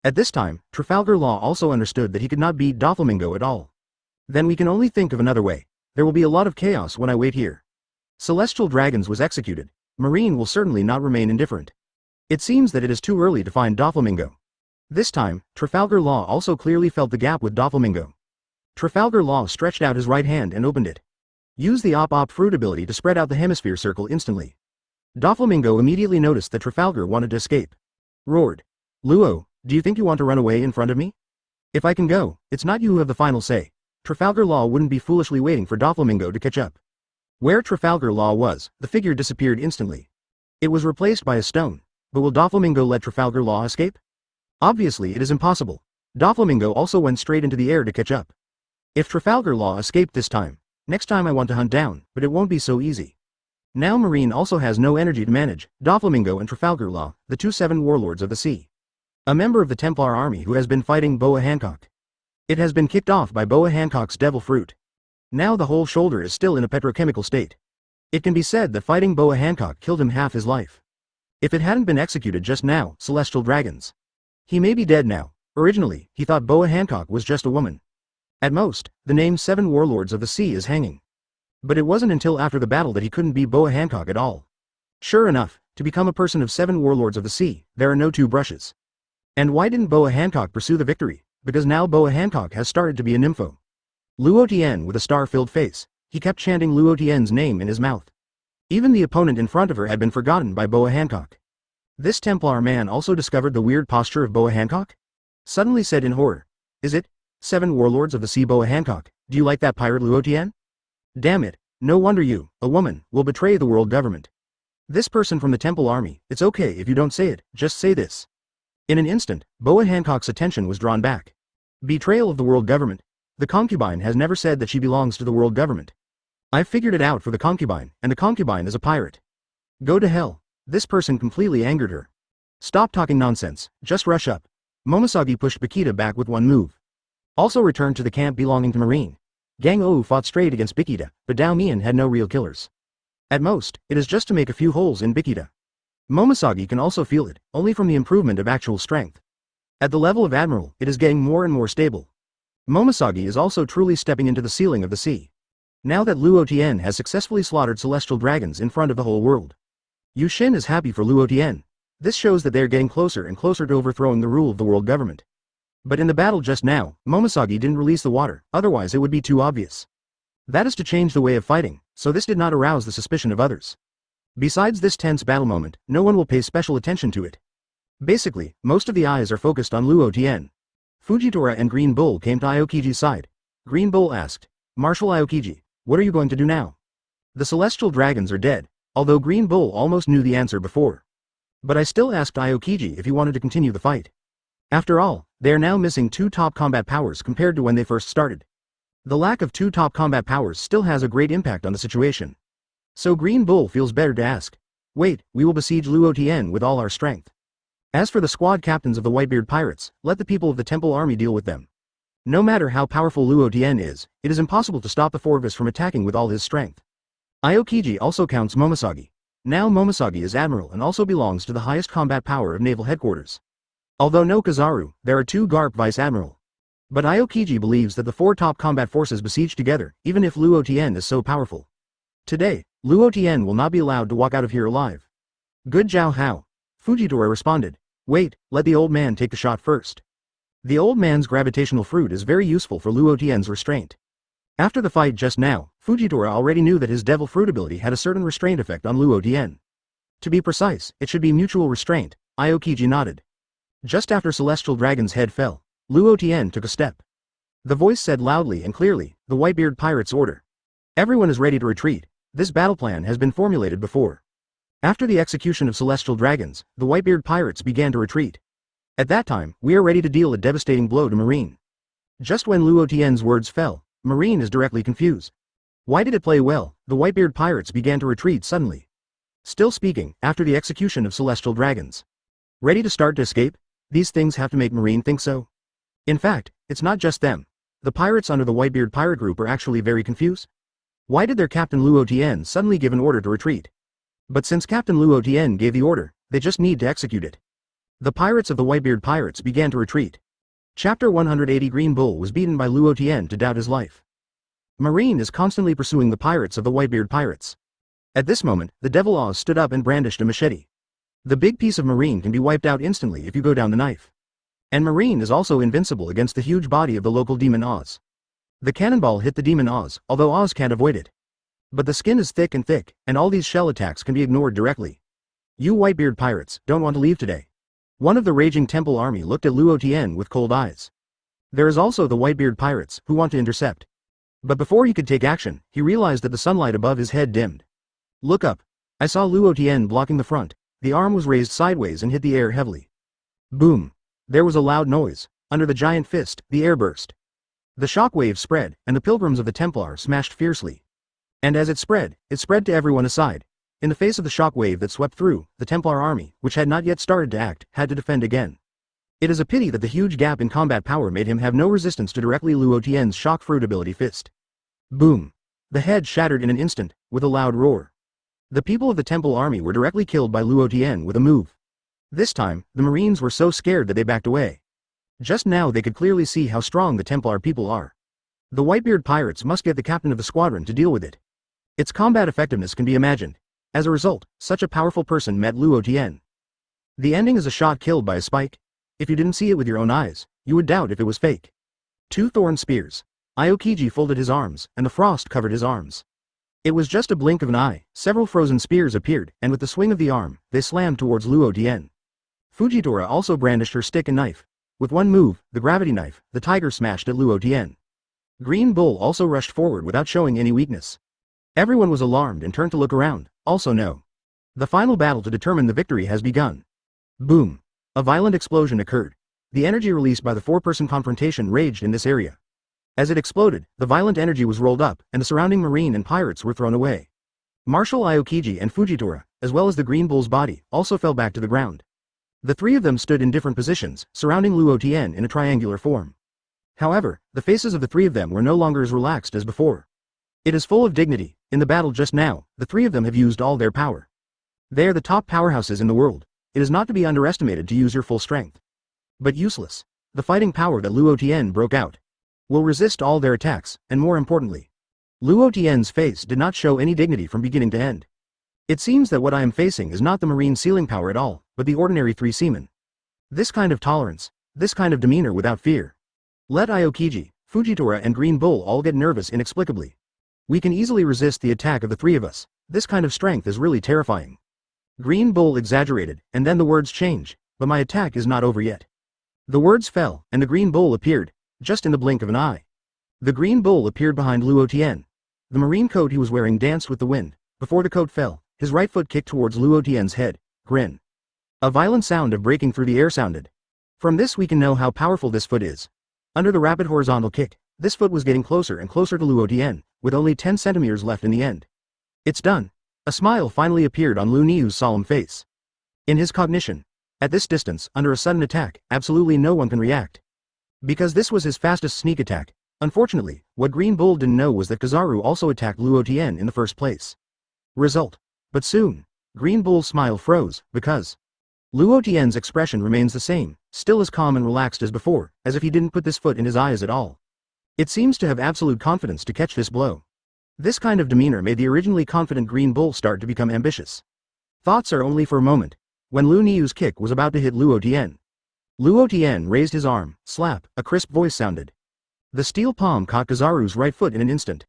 At this time, Trafalgar Law also understood that he could not beat Doflamingo at all. Then we can only think of another way. There will be a lot of chaos when I wait here. Celestial Dragons was executed. Marine will certainly not remain indifferent. It seems that it is too early to find Doflamingo. This time, Trafalgar Law also clearly felt the gap with Doflamingo. Trafalgar Law stretched out his right hand and opened it. Use the op fruit ability to spread out the hemisphere circle instantly. Doflamingo immediately noticed that Trafalgar wanted to escape. Roared. Luo, do you think you want to run away in front of me? If I can go, it's not you who have the final say. Trafalgar Law wouldn't be foolishly waiting for Doflamingo to catch up. Where Trafalgar Law was, the figure disappeared instantly. It was replaced by a stone. But will Doflamingo let Trafalgar Law escape? Obviously it is impossible. Doflamingo also went straight into the air to catch up. If Trafalgar Law escaped this time, next time I want to hunt down, but it won't be so easy. Now Marine also has no energy to manage, Doflamingo and Trafalgar Law, the 2-7 warlords of the sea. A member of the Templar army who has been fighting Boa Hancock. It has been kicked off by Boa Hancock's devil fruit. Now the whole shoulder is still in a petrochemical state. It can be said that fighting Boa Hancock killed him half his life. If it hadn't been executed just now, celestial dragons. He may be dead now. Originally, he thought Boa Hancock was just a woman. At most, the name 7 warlords of the sea is hanging. But it wasn't until after the battle that he couldn't be Boa Hancock at all. Sure enough, to become a person of 7 warlords of the sea, there are no two brushes. And why didn't Boa Hancock pursue the victory? Because now Boa Hancock has started to be a nympho. Luo Tian with a star-filled face, he kept chanting Luo Tian's name in his mouth. Even the opponent in front of her had been forgotten by Boa Hancock. This Templar man also discovered the weird posture of Boa Hancock? Suddenly said in horror, "Is it? 7 warlords of the sea Boa Hancock, do you like that pirate Luo Tian? Damn it, no wonder you, a woman, will betray the world government. This person from the temple army, it's okay if you don't say it, just say this." In an instant, Boa Hancock's attention was drawn back. Betrayal of the world government. The concubine has never said that she belongs to the world government. I've figured it out for the concubine, and the concubine is a pirate. Go to hell. This person completely angered her. Stop talking nonsense, just rush up. Momoshagi pushed Bikita back with one move. Also returned to the camp belonging to Marine. Gang Ou fought straight against Bikita, but Dao Mian had no real killers. At most, it is just to make a few holes in Bikita. Momoshagi can also feel it, only from the improvement of actual strength. At the level of Admiral, it is getting more and more stable. Momoshagi is also truly stepping into the ceiling of the sea. Now that Luo Tian has successfully slaughtered celestial dragons in front of the whole world. Yu Xin is happy for Luo Tian. This shows that they are getting closer and closer to overthrowing the rule of the world government. But in the battle just now, Momoshagi didn't release the water, otherwise it would be too obvious. That is to change the way of fighting, so this did not arouse the suspicion of others. Besides this tense battle moment, no one will pay special attention to it. Basically, most of the eyes are focused on Luo Tian. Fujitora and Green Bull came to Aokiji's side. Green Bull asked, "Marshal Aokiji, what are you going to do now?" The celestial dragons are dead, although Green Bull almost knew the answer before. But I still asked Aokiji if he wanted to continue the fight. After all, they are now missing 2 top combat powers compared to when they first started. The lack of 2 top combat powers still has a great impact on the situation. So Green Bull feels better to ask. Wait, we will besiege Luo Tian with all our strength. As for the squad captains of the Whitebeard pirates, let the people of the temple army deal with them. No matter how powerful Luo Tian is, it is impossible to stop the 4 of us from attacking with all his strength. Aokiji also counts Momosagi. Now Momosagi is admiral and also belongs to the highest combat power of naval headquarters. Although no Kizaru, there are 2 Garp vice-admiral. But Aokiji believes that the 4 top combat forces besiege together, even if Luo Tian is so powerful. Today, Luo Tian will not be allowed to walk out of here alive. Good Zhao Hao. Fujitora responded. Wait, let the old man take the shot first. The old man's gravitational fruit is very useful for Luo Tian's restraint. After the fight just now, Fujitora already knew that his devil fruit ability had a certain restraint effect on Luo Tian. To be precise, it should be mutual restraint. Aokiji nodded. Just after Celestial Dragon's head fell, Luo Tian took a step. The voice said loudly and clearly, the Whitebeard pirates order. Everyone is ready to retreat. This battle plan has been formulated before. After the execution of Celestial Dragons, the Whitebeard pirates began to retreat. At that time, we are ready to deal a devastating blow to Marine. Just when Luo Tian's words fell, Marine is directly confused. Why did it play well? The Whitebeard pirates began to retreat suddenly. Still speaking, after the execution of Celestial Dragons. Ready to start to escape? These things have to make Marine think so. In fact, it's not just them. The pirates under the Whitebeard pirate group are actually very confused. Why did their captain Luo Tian suddenly give an order to retreat? But since Captain Luo Tian gave the order, they just need to execute it. The pirates of the Whitebeard pirates began to retreat. Chapter 180 Green Bull was beaten by Luo Tian to doubt his life. Marine is constantly pursuing the pirates of the Whitebeard pirates. At this moment, the Devil Oz stood up and brandished a machete. The big piece of Marine can be wiped out instantly if you go down the knife. And Marine is also invincible against the huge body of the local demon Oz. The cannonball hit the demon Oz, although Oz can't avoid it. But the skin is thick, and all these shell attacks can be ignored directly. You Whitebeard pirates don't want to leave today. One of the raging temple army looked at Luo Tian with cold eyes. There is also the Whitebeard pirates, who want to intercept. But before he could take action, he realized that the sunlight above his head dimmed. Look up. I saw Luo Tian blocking the front. The arm was raised sideways and hit the air heavily. Boom. There was a loud noise. Under the giant fist, the air burst. The shock wave spread, and the pilgrims of the Templar smashed fiercely. And as it spread to everyone aside. In the face of the shock wave that swept through, the Templar army, which had not yet started to act, had to defend again. It is a pity that the huge gap in combat power made him have no resistance to directly Luo Tian's shock fruit ability fist. Boom. The head shattered in an instant, with a loud roar. The people of the temple army were directly killed by Luo Tian with a move. This time, the Marines were so scared that they backed away. Just now they could clearly see how strong the Templar people are. The Whitebeard pirates must get the captain of the squadron to deal with it. Its combat effectiveness can be imagined. As a result, such a powerful person met Luo Tian. The ending is a shot killed by a spike. If you didn't see it with your own eyes, you would doubt if it was fake. 2 thorn spears. Aokiji folded his arms, and the frost covered his arms. It was just a blink of an eye, several frozen spears appeared, and with the swing of the arm, they slammed towards Luo Tian. Fujitora also brandished her stick and knife. With one move, the gravity knife, the tiger smashed at Luo Tian. Green Bull also rushed forward without showing any weakness. Everyone was alarmed and turned to look around. Also no. The final battle to determine the victory has begun. Boom. A violent explosion occurred. The energy released by the 4-person confrontation raged in this area. As it exploded, the violent energy was rolled up, and the surrounding Marine and pirates were thrown away. Marshal Aokiji and Fujitora, as well as the Green Bull's body, also fell back to the ground. The 3 of them stood in different positions, surrounding Luo Tian in a triangular form. However, the faces of the 3 of them were no longer as relaxed as before. It is full of dignity. In the battle just now, the 3 of them have used all their power. They are the top powerhouses in the world. It is not to be underestimated to use your full strength. But useless. The fighting power that Luo Tian broke out will resist all their attacks, and more importantly, Luo Tian's face did not show any dignity from beginning to end. It seems that what I am facing is not the Marine sealing power at all, but the ordinary 3 seamen. This kind of tolerance, this kind of demeanor without fear. Let Aokiji, Fujitora and Green Bull all get nervous inexplicably. We can easily resist the attack of the 3 of us. This kind of strength is really terrifying. Green Bull exaggerated, and then the words change, but my attack is not over yet. The words fell, and the Green Bull appeared, just in the blink of an eye. The Green Bull appeared behind Luo Tian. The marine coat he was wearing danced with the wind. Before the coat fell, his right foot kicked towards Luo Tian's head. Grin. A violent sound of breaking through the air sounded. From this we can know how powerful this foot is. Under the rapid horizontal kick, this foot was getting closer and closer to Luo Tian, with only 10 centimeters left in the end. It's done. A smile finally appeared on Lu Niu's solemn face. In his cognition, at this distance, under a sudden attack, absolutely no one can react. Because this was his fastest sneak attack. Unfortunately, what Green Bull didn't know was that Kizaru also attacked Luo Tian in the first place. Result. But soon, Green Bull's smile froze, because Luo Tian's expression remains the same, still as calm and relaxed as before, as if he didn't put this foot in his eyes at all. It seems to have absolute confidence to catch this blow. This kind of demeanor made the originally confident Green Bull start to become ambitious. Thoughts are only for a moment. When Lu Niu's kick was about to hit Luo Tian raised his arm, slap, a crisp voice sounded. The steel palm caught Kizaru's right foot in an instant.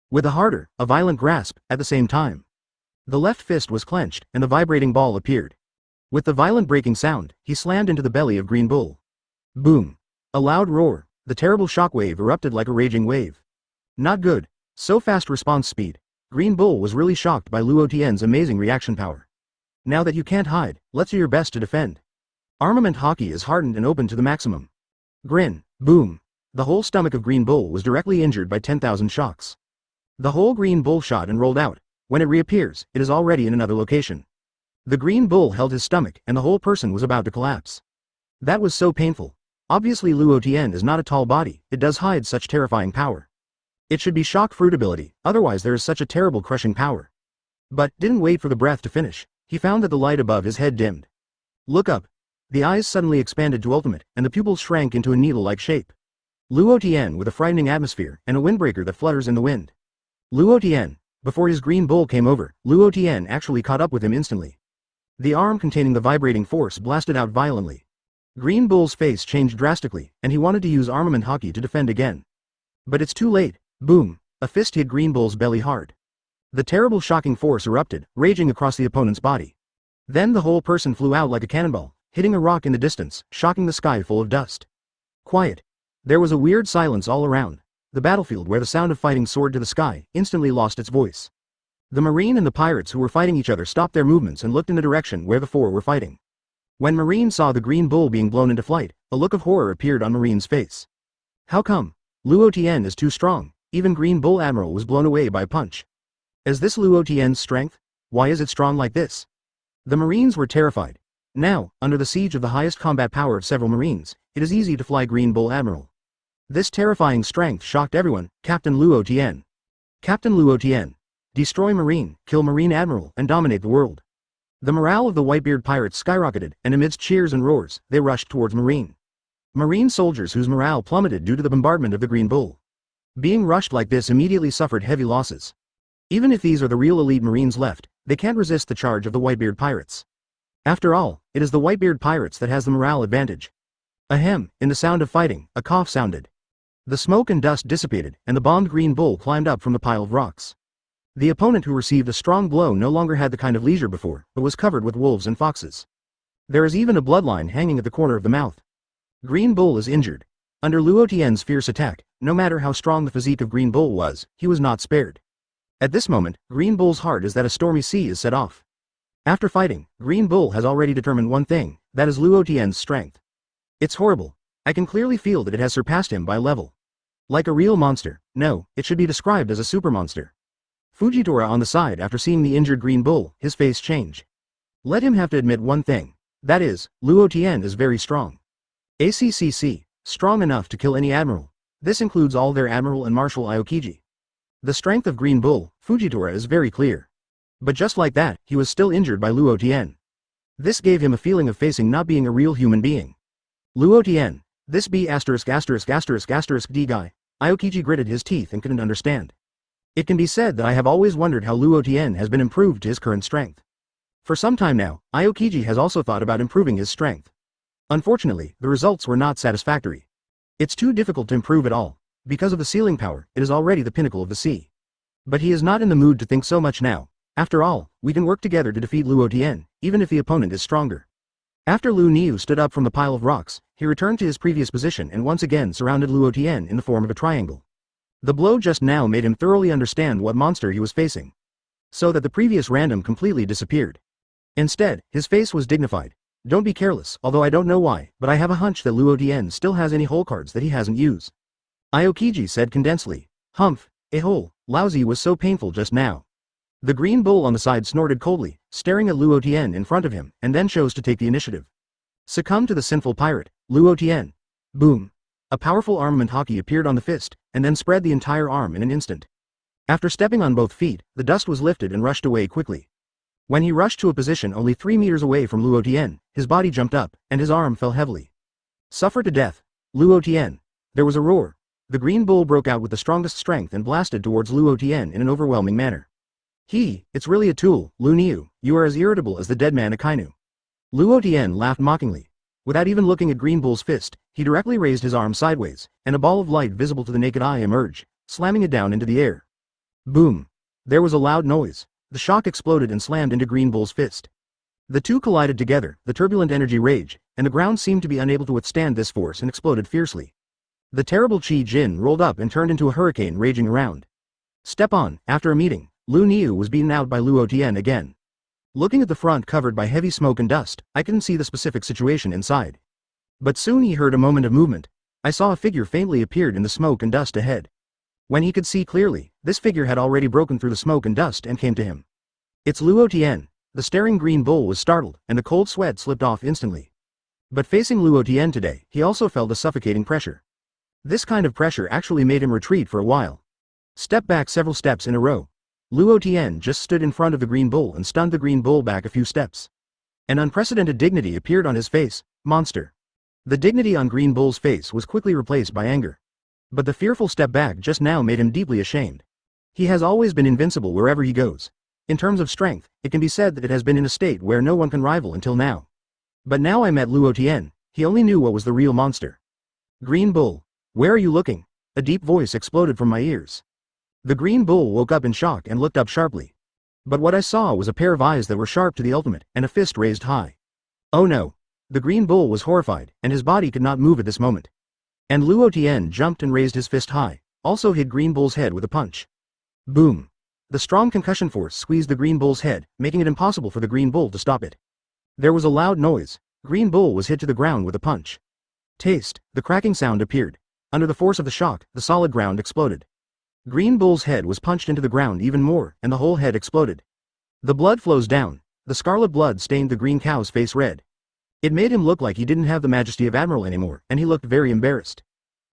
With a harder, a violent grasp, at the same time. The left fist was clenched, and the vibrating ball appeared. With the violent breaking sound, he slammed into the belly of Green Bull. Boom! A loud roar, the terrible shockwave erupted like a raging wave. Not good. So fast response speed. Green Bull was really shocked by Luo Tian's amazing reaction power. Now that you can't hide, let's do your best to defend. Armament Haki is hardened and open to the maximum. Grin, boom. The whole stomach of Green Bull was directly injured by 10,000 shocks. The whole Green Bull shot and rolled out. When it reappears, it is already in another location. The Green Bull held his stomach and the whole person was about to collapse. That was so painful. Obviously Luo Tian is not a tall body, it does hide such terrifying power. It should be shock fruit ability, otherwise there is such a terrible crushing power. But, didn't wait for the breath to finish. He found that the light above his head dimmed. Look up. The eyes suddenly expanded to ultimate, and the pupils shrank into a needle-like shape. Luo Tian with a frightening atmosphere, and a windbreaker that flutters in the wind. Luo Tian. Before his Green Bull came over, Luo Tian actually caught up with him instantly. The arm containing the vibrating force blasted out violently. Green Bull's face changed drastically, and he wanted to use Armament Haki to defend again. But it's too late. Boom! A fist hit Green Bull's belly hard. The terrible shocking force erupted, raging across the opponent's body. Then the whole person flew out like a cannonball, hitting a rock in the distance, shocking the sky full of dust. Quiet. There was a weird silence all around. The battlefield where the sound of fighting soared to the sky, instantly lost its voice. The Marine and the pirates who were fighting each other stopped their movements and looked in the direction where the four were fighting. When Marine saw the Green Bull being blown into flight, a look of horror appeared on Marine's face. How come? Luo Tian is too strong. Even Green Bull Admiral was blown away by a punch. Is this Luo Tian's strength? Why is it strong like this? The Marines were terrified. Now, under the siege of the highest combat power of several Marines, it is easy to fly Green Bull Admiral. This terrifying strength shocked everyone. Captain Luo Tian. Captain Luo Tian. Destroy Marine, kill Marine Admiral, and dominate the world. The morale of the Whitebeard pirates skyrocketed, and amidst cheers and roars, they rushed towards Marine. Marine soldiers whose morale plummeted due to the bombardment of the Green Bull. Being rushed like this immediately suffered heavy losses. Even if these are the real elite Marines left, they can't resist the charge of the Whitebeard pirates. After all, it is the Whitebeard pirates that has the morale advantage. Ahem, in the sound of fighting, a cough sounded. The smoke and dust dissipated, and the bombed Green Bull climbed up from the pile of rocks. The opponent who received a strong blow no longer had the kind of leisure before, but was covered with wolves and foxes. There is even a bloodline hanging at the corner of the mouth. Green Bull is injured. Under Luo Tian's fierce attack, no matter how strong the physique of Green Bull was, he was not spared. At this moment, Green Bull's heart is that a stormy sea is set off. After fighting, Green Bull has already determined one thing, that is Luo Tian's strength. It's horrible. I can clearly feel that it has surpassed him by a level. Like a real monster. No, it should be described as a super monster. Fujitora on the side after seeing the injured Green Bull, his face changed. Let him have to admit one thing. That is, Luo Tian is very strong. ACCC, strong enough to kill any admiral. This includes all their admiral and marshal Aokiji. The strength of Green Bull, Fujitora is very clear. But just like that, he was still injured by Luo Tian. This gave him a feeling of facing not being a real human being. Luo Tian, this B********* D guy. Aokiji gritted his teeth and couldn't understand. It can be said that I have always wondered how Luo Tian has been improved to his current strength. For some time now, Aokiji has also thought about improving his strength. Unfortunately, the results were not satisfactory. It's too difficult to improve at all. Because of the sealing power, it is already the pinnacle of the sea. But he is not in the mood to think so much now. After all, we can work together to defeat Luo Tian, even if the opponent is stronger. After Lu Niu stood up from the pile of rocks, he returned to his previous position and once again surrounded Luo Tian in the form of a triangle. The blow just now made him thoroughly understand what monster he was facing. So that the previous random completely disappeared. Instead, his face was dignified. Don't be careless, although I don't know why, but I have a hunch that Luo Tian still has any hole cards that he hasn't used. Aokiji said condensely. Humph, a hole, lousy was so painful just now. The green bull on the side snorted coldly, staring at Luo Tian in front of him, and then chose to take the initiative. Succumb to the sinful pirate, Luo Tian. Boom. A powerful armament Haki appeared on the fist, and then spread the entire arm in an instant. After stepping on both feet, the dust was lifted and rushed away quickly. When he rushed to a position only 3 meters away from Luo Tian, his body jumped up, and his arm fell heavily. Suffer to death, Luo Tian. There was a roar. The green bull broke out with the strongest strength and blasted towards Luo Tian in an overwhelming manner. It's really a tool, Lu Niu, you are as irritable as the dead man Akainu. Luo Tian laughed mockingly. Without even looking at Green Bull's fist, he directly raised his arm sideways, and a ball of light visible to the naked eye emerged, slamming it down into the air. Boom! There was a loud noise. The shock exploded and slammed into Green Bull's fist. The two collided together, the turbulent energy raged, and the ground seemed to be unable to withstand this force and exploded fiercely. The terrible Qi Jin rolled up and turned into a hurricane raging around. Step on, after a meeting, Lu Niu was beaten out by Luo Tian again. Looking at the front covered by heavy smoke and dust, I couldn't see the specific situation inside. But soon he heard a moment of movement. I saw a figure faintly appeared in the smoke and dust ahead. When he could see clearly, this figure had already broken through the smoke and dust and came to him. It's Luo Tian. The staring green bull was startled, and the cold sweat slipped off instantly. But facing Luo Tian today, he also felt a suffocating pressure. This kind of pressure actually made him retreat for a while. Step back several steps in a row. Luo Tian just stood in front of the green bull and stunned the green bull back a few steps. An unprecedented dignity appeared on his face. Monster. The dignity on Green Bull's face was quickly replaced by anger. But the fearful step back just now made him deeply ashamed. He has always been invincible wherever he goes. In terms of strength, it can be said that it has been in a state where no one can rival until now. But now I met Luo Tian, he only knew what was the real monster. Green Bull. Where are you looking? A deep voice exploded from my ears. The green bull woke up in shock and looked up sharply. But what I saw was a pair of eyes that were sharp to the ultimate, and a fist raised high. Oh no! The green bull was horrified, and his body could not move at this moment. And Luo Tian jumped and raised his fist high, also hit Green Bull's head with a punch. Boom! The strong concussion force squeezed the green bull's head, making it impossible for the green bull to stop it. There was a loud noise. Green Bull was hit to the ground with a punch. Taste! The cracking sound appeared. Under the force of the shock, the solid ground exploded. Green Bull's head was punched into the ground even more, and the whole head exploded. The blood flows down. The scarlet blood stained the green cow's face red. It made him look like he didn't have the majesty of Admiral anymore, and he looked very embarrassed.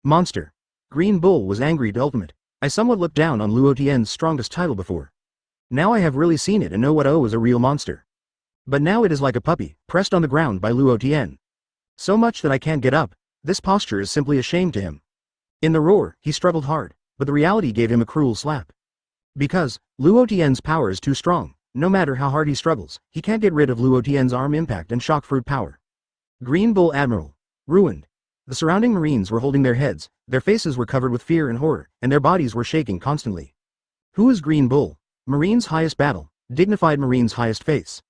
Monster. Green Bull was angry to ultimate. I somewhat looked down on Luo Tian's strongest title before. Now I have really seen it and know what O is a real monster. But now it is like a puppy, pressed on the ground by Luo Tian. So much that I can't get up. This posture is simply a shame to him. In the roar, he struggled hard, but the reality gave him a cruel slap. Because, Luo Tian's power is too strong, no matter how hard he struggles, he can't get rid of Luo Tian's arm impact and shock fruit power. Green Bull Admiral. Ruined. The surrounding Marines were holding their heads, their faces were covered with fear and horror, and their bodies were shaking constantly. Who is Green Bull? Marine's highest battle, dignified Marine's highest face.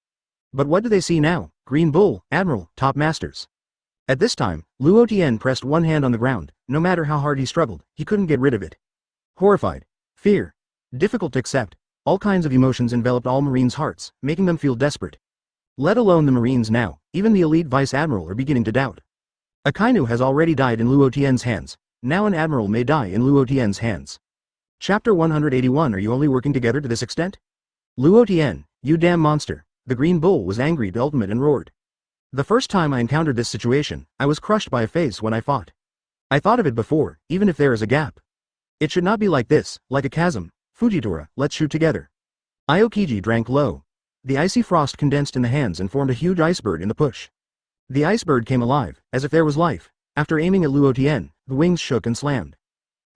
But what do they see now? Green Bull, Admiral, top masters. At this time, Luo Tian pressed one hand on the ground. No matter how hard he struggled, he couldn't get rid of it. Horrified. Fear. Difficult to accept. All kinds of emotions enveloped all Marines' hearts, making them feel desperate. Let alone the Marines now, even the elite Vice Admiral are beginning to doubt. Akainu has already died in Luo Tian's hands. Now an Admiral may die in Luo Tian's hands. Chapter 181. Are you only working together to this extent? Luo Tian, you damn monster. The Green Bull was angry to ultimate and roared. The first time I encountered this situation, I was crushed by a face when I fought. I thought of it before, even if there is a gap. It should not be like this, like a chasm. Fujitora, let's shoot together. Aokiji drank low. The icy frost condensed in the hands and formed a huge icebird in the push. The icebird came alive, as if there was life. After aiming at Luo Tian, the wings shook and slammed.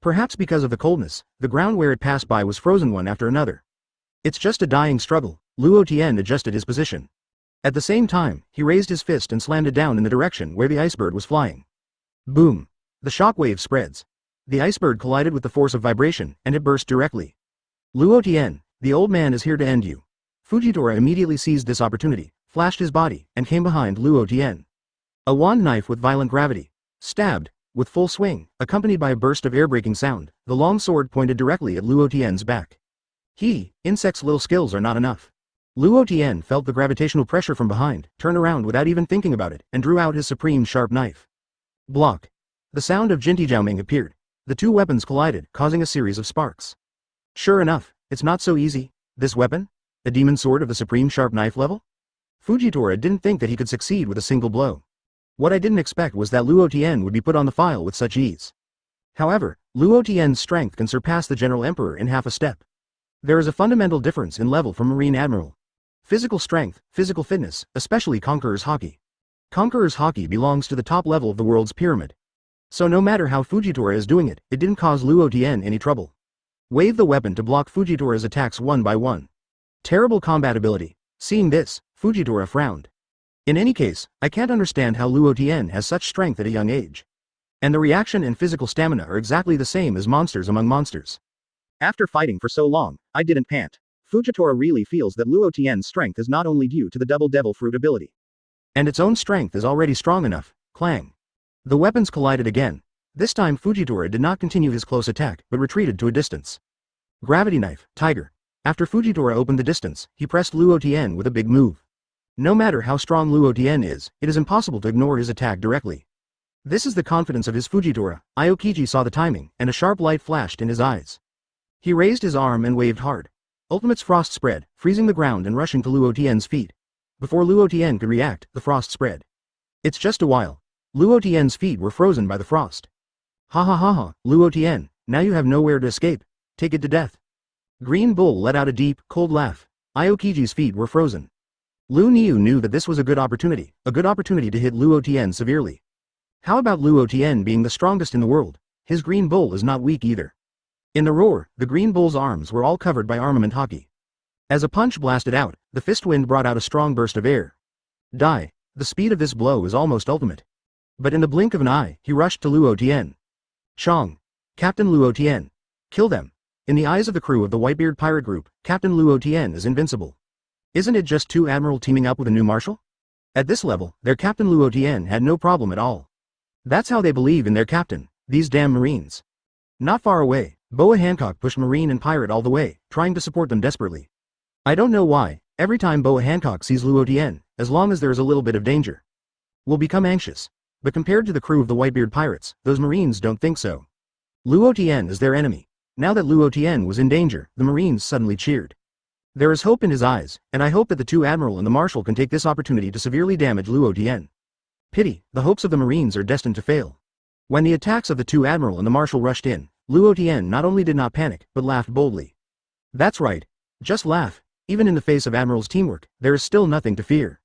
Perhaps because of the coldness, the ground where it passed by was frozen one after another. It's just a dying struggle. Luo Tian adjusted his position. At the same time, he raised his fist and slammed it down in the direction where the icebird was flying. Boom! The shockwave spreads. The icebird collided with the force of vibration, and it burst directly. Luo Tian, the old man is here to end you. Fujitora immediately seized this opportunity, flashed his body, and came behind Luo Tian. A wand knife with violent gravity. Stabbed, with full swing, accompanied by a burst of air-breaking sound, the long sword pointed directly at Luo Tian's back. Insect's little skills are not enough. Luo Tian felt the gravitational pressure from behind, turned around without even thinking about it, and drew out his supreme sharp knife. Block. The sound of Jinti Jiaoming appeared. The two weapons collided, causing a series of sparks. Sure enough, it's not so easy. This weapon? A demon sword of the supreme sharp knife level? Fujitora didn't think that he could succeed with a single blow. What I didn't expect was that Luo Tian would be put on the file with such ease. However, Luo Tian's strength can surpass the General Emperor in half a step. There is a fundamental difference in level from Marine Admiral. Physical strength, physical fitness, especially Conqueror's Haki. Conqueror's Haki belongs to the top level of the world's pyramid. So no matter how Fujitora is doing it, it didn't cause Luo Tian any trouble. Wave the weapon to block Fujitora's attacks one by one. Terrible combat ability. Seeing this, Fujitora frowned. In any case, I can't understand how Luo Tian has such strength at a young age. And the reaction and physical stamina are exactly the same as monsters among monsters. After fighting for so long, I didn't pant. Fujitora really feels that Luo Tian's strength is not only due to the double devil fruit ability. And its own strength is already strong enough. Clang. The weapons collided again. This time Fujitora did not continue his close attack, but retreated to a distance. Gravity knife, tiger. After Fujitora opened the distance, he pressed Luo Tian with a big move. No matter how strong Luo Tian is, it is impossible to ignore his attack directly. This is the confidence of his Fujitora. Aokiji saw the timing, and a sharp light flashed in his eyes. He raised his arm and waved hard. Ultimate's frost spread, freezing the ground and rushing to Luo Tian's feet. Before Luo Tian could react, the frost spread. It's just a while. Luo Tian's feet were frozen by the frost. Ha ha ha ha, Luo Tian, now you have nowhere to escape. Take it to death. Green Bull let out a deep, cold laugh. Aokiji's feet were frozen. Lu Niu knew that this was a good opportunity to hit Luo Tian severely. How about Luo Tian being the strongest in the world? His Green Bull is not weak either. In the roar, the Green Bull's arms were all covered by armament Haki. As a punch blasted out, the fist wind brought out a strong burst of air. Die. The speed of this blow is almost ultimate. But in the blink of an eye, he rushed to Luo Tian. Chong. Captain Luo Tian. Kill them. In the eyes of the crew of the Whitebeard pirate group, Captain Luo Tian is invincible. Isn't it just two admiral teaming up with a new marshal? At this level, their Captain Luo Tian had no problem at all. That's how they believe in their captain, these damn Marines. Not far away, Boa Hancock pushed Marine and pirate all the way, trying to support them desperately. I don't know why, every time Boa Hancock sees Luo Tian, as long as there is a little bit of danger, will become anxious. But compared to the crew of the Whitebeard pirates, those Marines don't think so. Luo Tian is their enemy. Now that Luo Tian was in danger, the Marines suddenly cheered. There is hope in his eyes, and I hope that the two admiral and the marshal can take this opportunity to severely damage Luo Tian. Pity, the hopes of the Marines are destined to fail. When the attacks of the two admiral and the marshal rushed in, Luo Tian not only did not panic, but laughed boldly. That's right. Just laugh. Even in the face of Admiral's teamwork, there is still nothing to fear.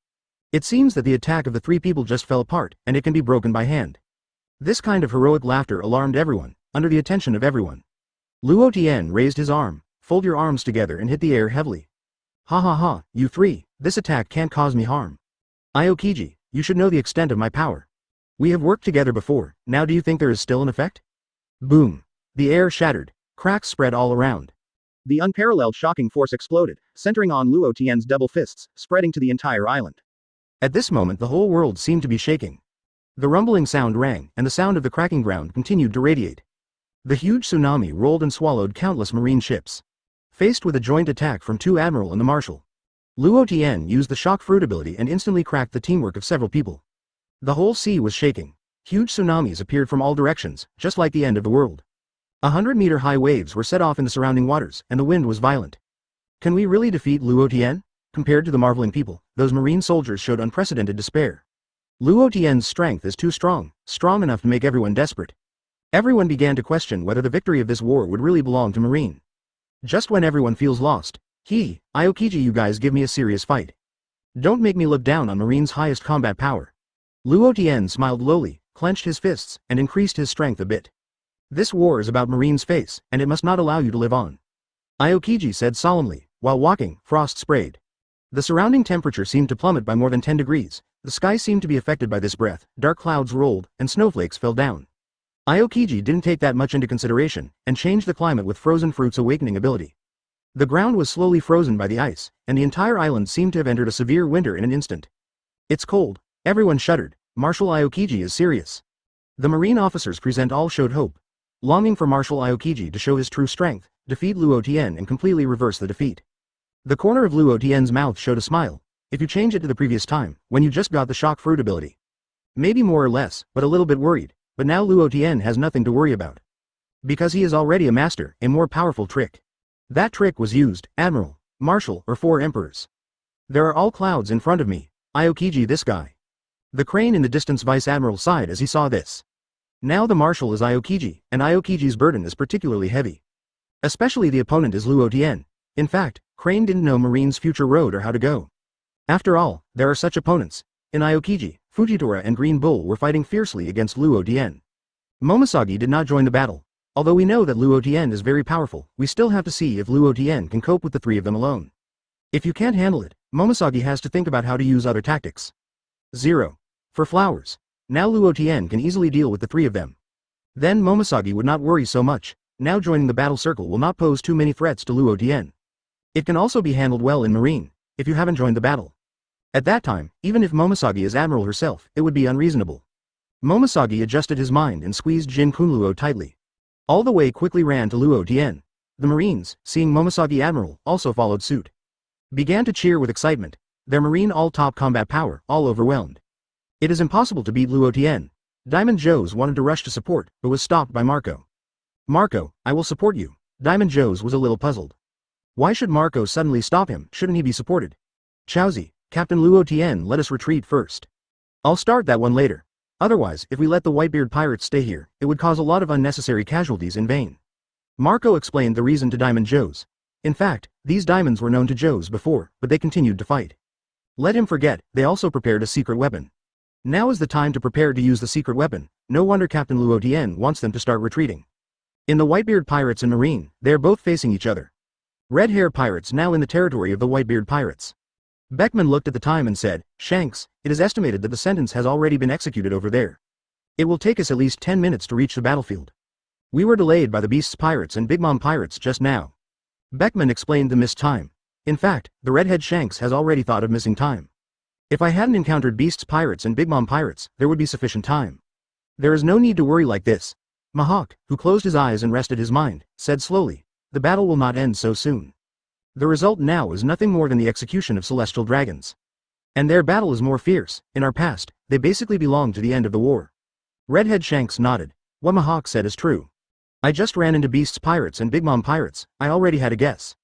It seems that the attack of the three people just fell apart, and it can be broken by hand. This kind of heroic laughter alarmed everyone, under the attention of everyone. Luo Tian raised his arm. Fold your arms together and hit the air heavily. Ha ha ha, you three, this attack can't cause me harm. Aokiji, you should know the extent of my power. We have worked together before, now do you think there is still an effect? Boom. The air shattered. Cracks spread all around. The unparalleled shocking force exploded, centering on Luo Tian's double fists, spreading to the entire island. At this moment the whole world seemed to be shaking. The rumbling sound rang, and the sound of the cracking ground continued to radiate. The huge tsunami rolled and swallowed countless marine ships. Faced with a joint attack from two admiral and the marshal, Luo Tian used the shock fruit ability and instantly cracked the teamwork of several people. The whole sea was shaking. Huge tsunamis appeared from all directions, just like the end of the world. 100-meter-high waves were set off in the surrounding waters, and the wind was violent. Can we really defeat Luo Tian? Compared to the marveling people, those marine soldiers showed unprecedented despair. Luo Tian's strength is too strong enough to make everyone desperate. Everyone began to question whether the victory of this war would really belong to Marine. Just when everyone feels lost, Aokiji, you guys give me a serious fight. Don't make me look down on Marine's highest combat power. Luo Tian smiled lowly, clenched his fists, and increased his strength a bit. This war is about Marine's face, and it must not allow you to live on. Aokiji said solemnly. While walking, frost sprayed. The surrounding temperature seemed to plummet by more than 10 degrees. The sky seemed to be affected by this breath, dark clouds rolled, and snowflakes fell down. Aokiji didn't take that much into consideration, and changed the climate with frozen fruit's awakening ability. The ground was slowly frozen by the ice, and the entire island seemed to have entered a severe winter in an instant. It's cold. Everyone shuddered. Marshal Aokiji is serious. The marine officers present all showed hope, longing for Marshal Aokiji to show his true strength, defeat Luo Tian and completely reverse the defeat. The corner of Luo Tian's mouth showed a smile. If you change it to the previous time, when you just got the shock fruit ability. Maybe more or less, but a little bit worried, but now Luo Tian has nothing to worry about. Because he is already a master, a more powerful trick. That trick was used, Admiral, Marshal or 4 Emperors. There are all clouds in front of me, Aokiji this guy. The crane in the distance Vice Admiral sighed as he saw this. Now the Marshal is Aokiji, and Aokiji's burden is particularly heavy. Especially the opponent is Luo Tian. In fact, Crane didn't know Marine's future road or how to go. After all, there are such opponents. In Aokiji, Fujitora and Green Bull were fighting fiercely against Luo Tian. Momosagi did not join the battle. Although we know that Luo Tian is very powerful, we still have to see if Luo Tian can cope with the 3 of them alone. If you can't handle it, Momosagi has to think about how to use other tactics. 0. For flowers. Now Luo Tian can easily deal with the 3 of them. Then Momosagi would not worry so much. Now joining the battle circle will not pose too many threats to Luo Tian. It can also be handled well in Marine, if you haven't joined the battle. At that time, even if Momosagi is Admiral herself, it would be unreasonable. Momosagi adjusted his mind and squeezed Jin Kunluo tightly. All the way quickly ran to Luo Tian. The Marines, seeing Momosagi Admiral, also followed suit. Began to cheer with excitement, their Marine all-top combat power, all overwhelmed. It is impossible to beat Luo Tian. Diamond Joe's wanted to rush to support, but was stopped by Marco. Marco, I will support you. Diamond Joe's was a little puzzled. Why should Marco suddenly stop him, shouldn't he be supported? Chaozi, Captain Luo Tian let us retreat first. I'll start that one later. Otherwise, if we let the Whitebeard pirates stay here, it would cause a lot of unnecessary casualties in vain. Marco explained the reason to Diamond Joe's. In fact, these diamonds were known to Joe's before, but they continued to fight. Let him forget, they also prepared a secret weapon. Now is the time to prepare to use the secret weapon. No wonder Captain Luo Tian wants them to start retreating. In the Whitebeard pirates and Marine, they are both facing each other. Red Hair pirates now in the territory of the Whitebeard pirates. Beckman looked at the time and said, Shanks, it is estimated that the sentence has already been executed over there. It will take us at least 10 minutes to reach the battlefield. We were delayed by the Beast's pirates and Big Mom pirates just now. Beckman explained the missed time. In fact, the redhead Shanks has already thought of missing time. If I hadn't encountered Beast's pirates and Big Mom pirates, there would be sufficient time. There is no need to worry like this. Mahawk, who closed his eyes and rested his mind, said slowly, the battle will not end so soon. The result now is nothing more than the execution of celestial dragons. And their battle is more fierce. In our past, they basically belonged to the end of the war. Redhead Shanks nodded. What Mahawk said is true. I just ran into Beast's pirates and Big Mom pirates, I already had a guess.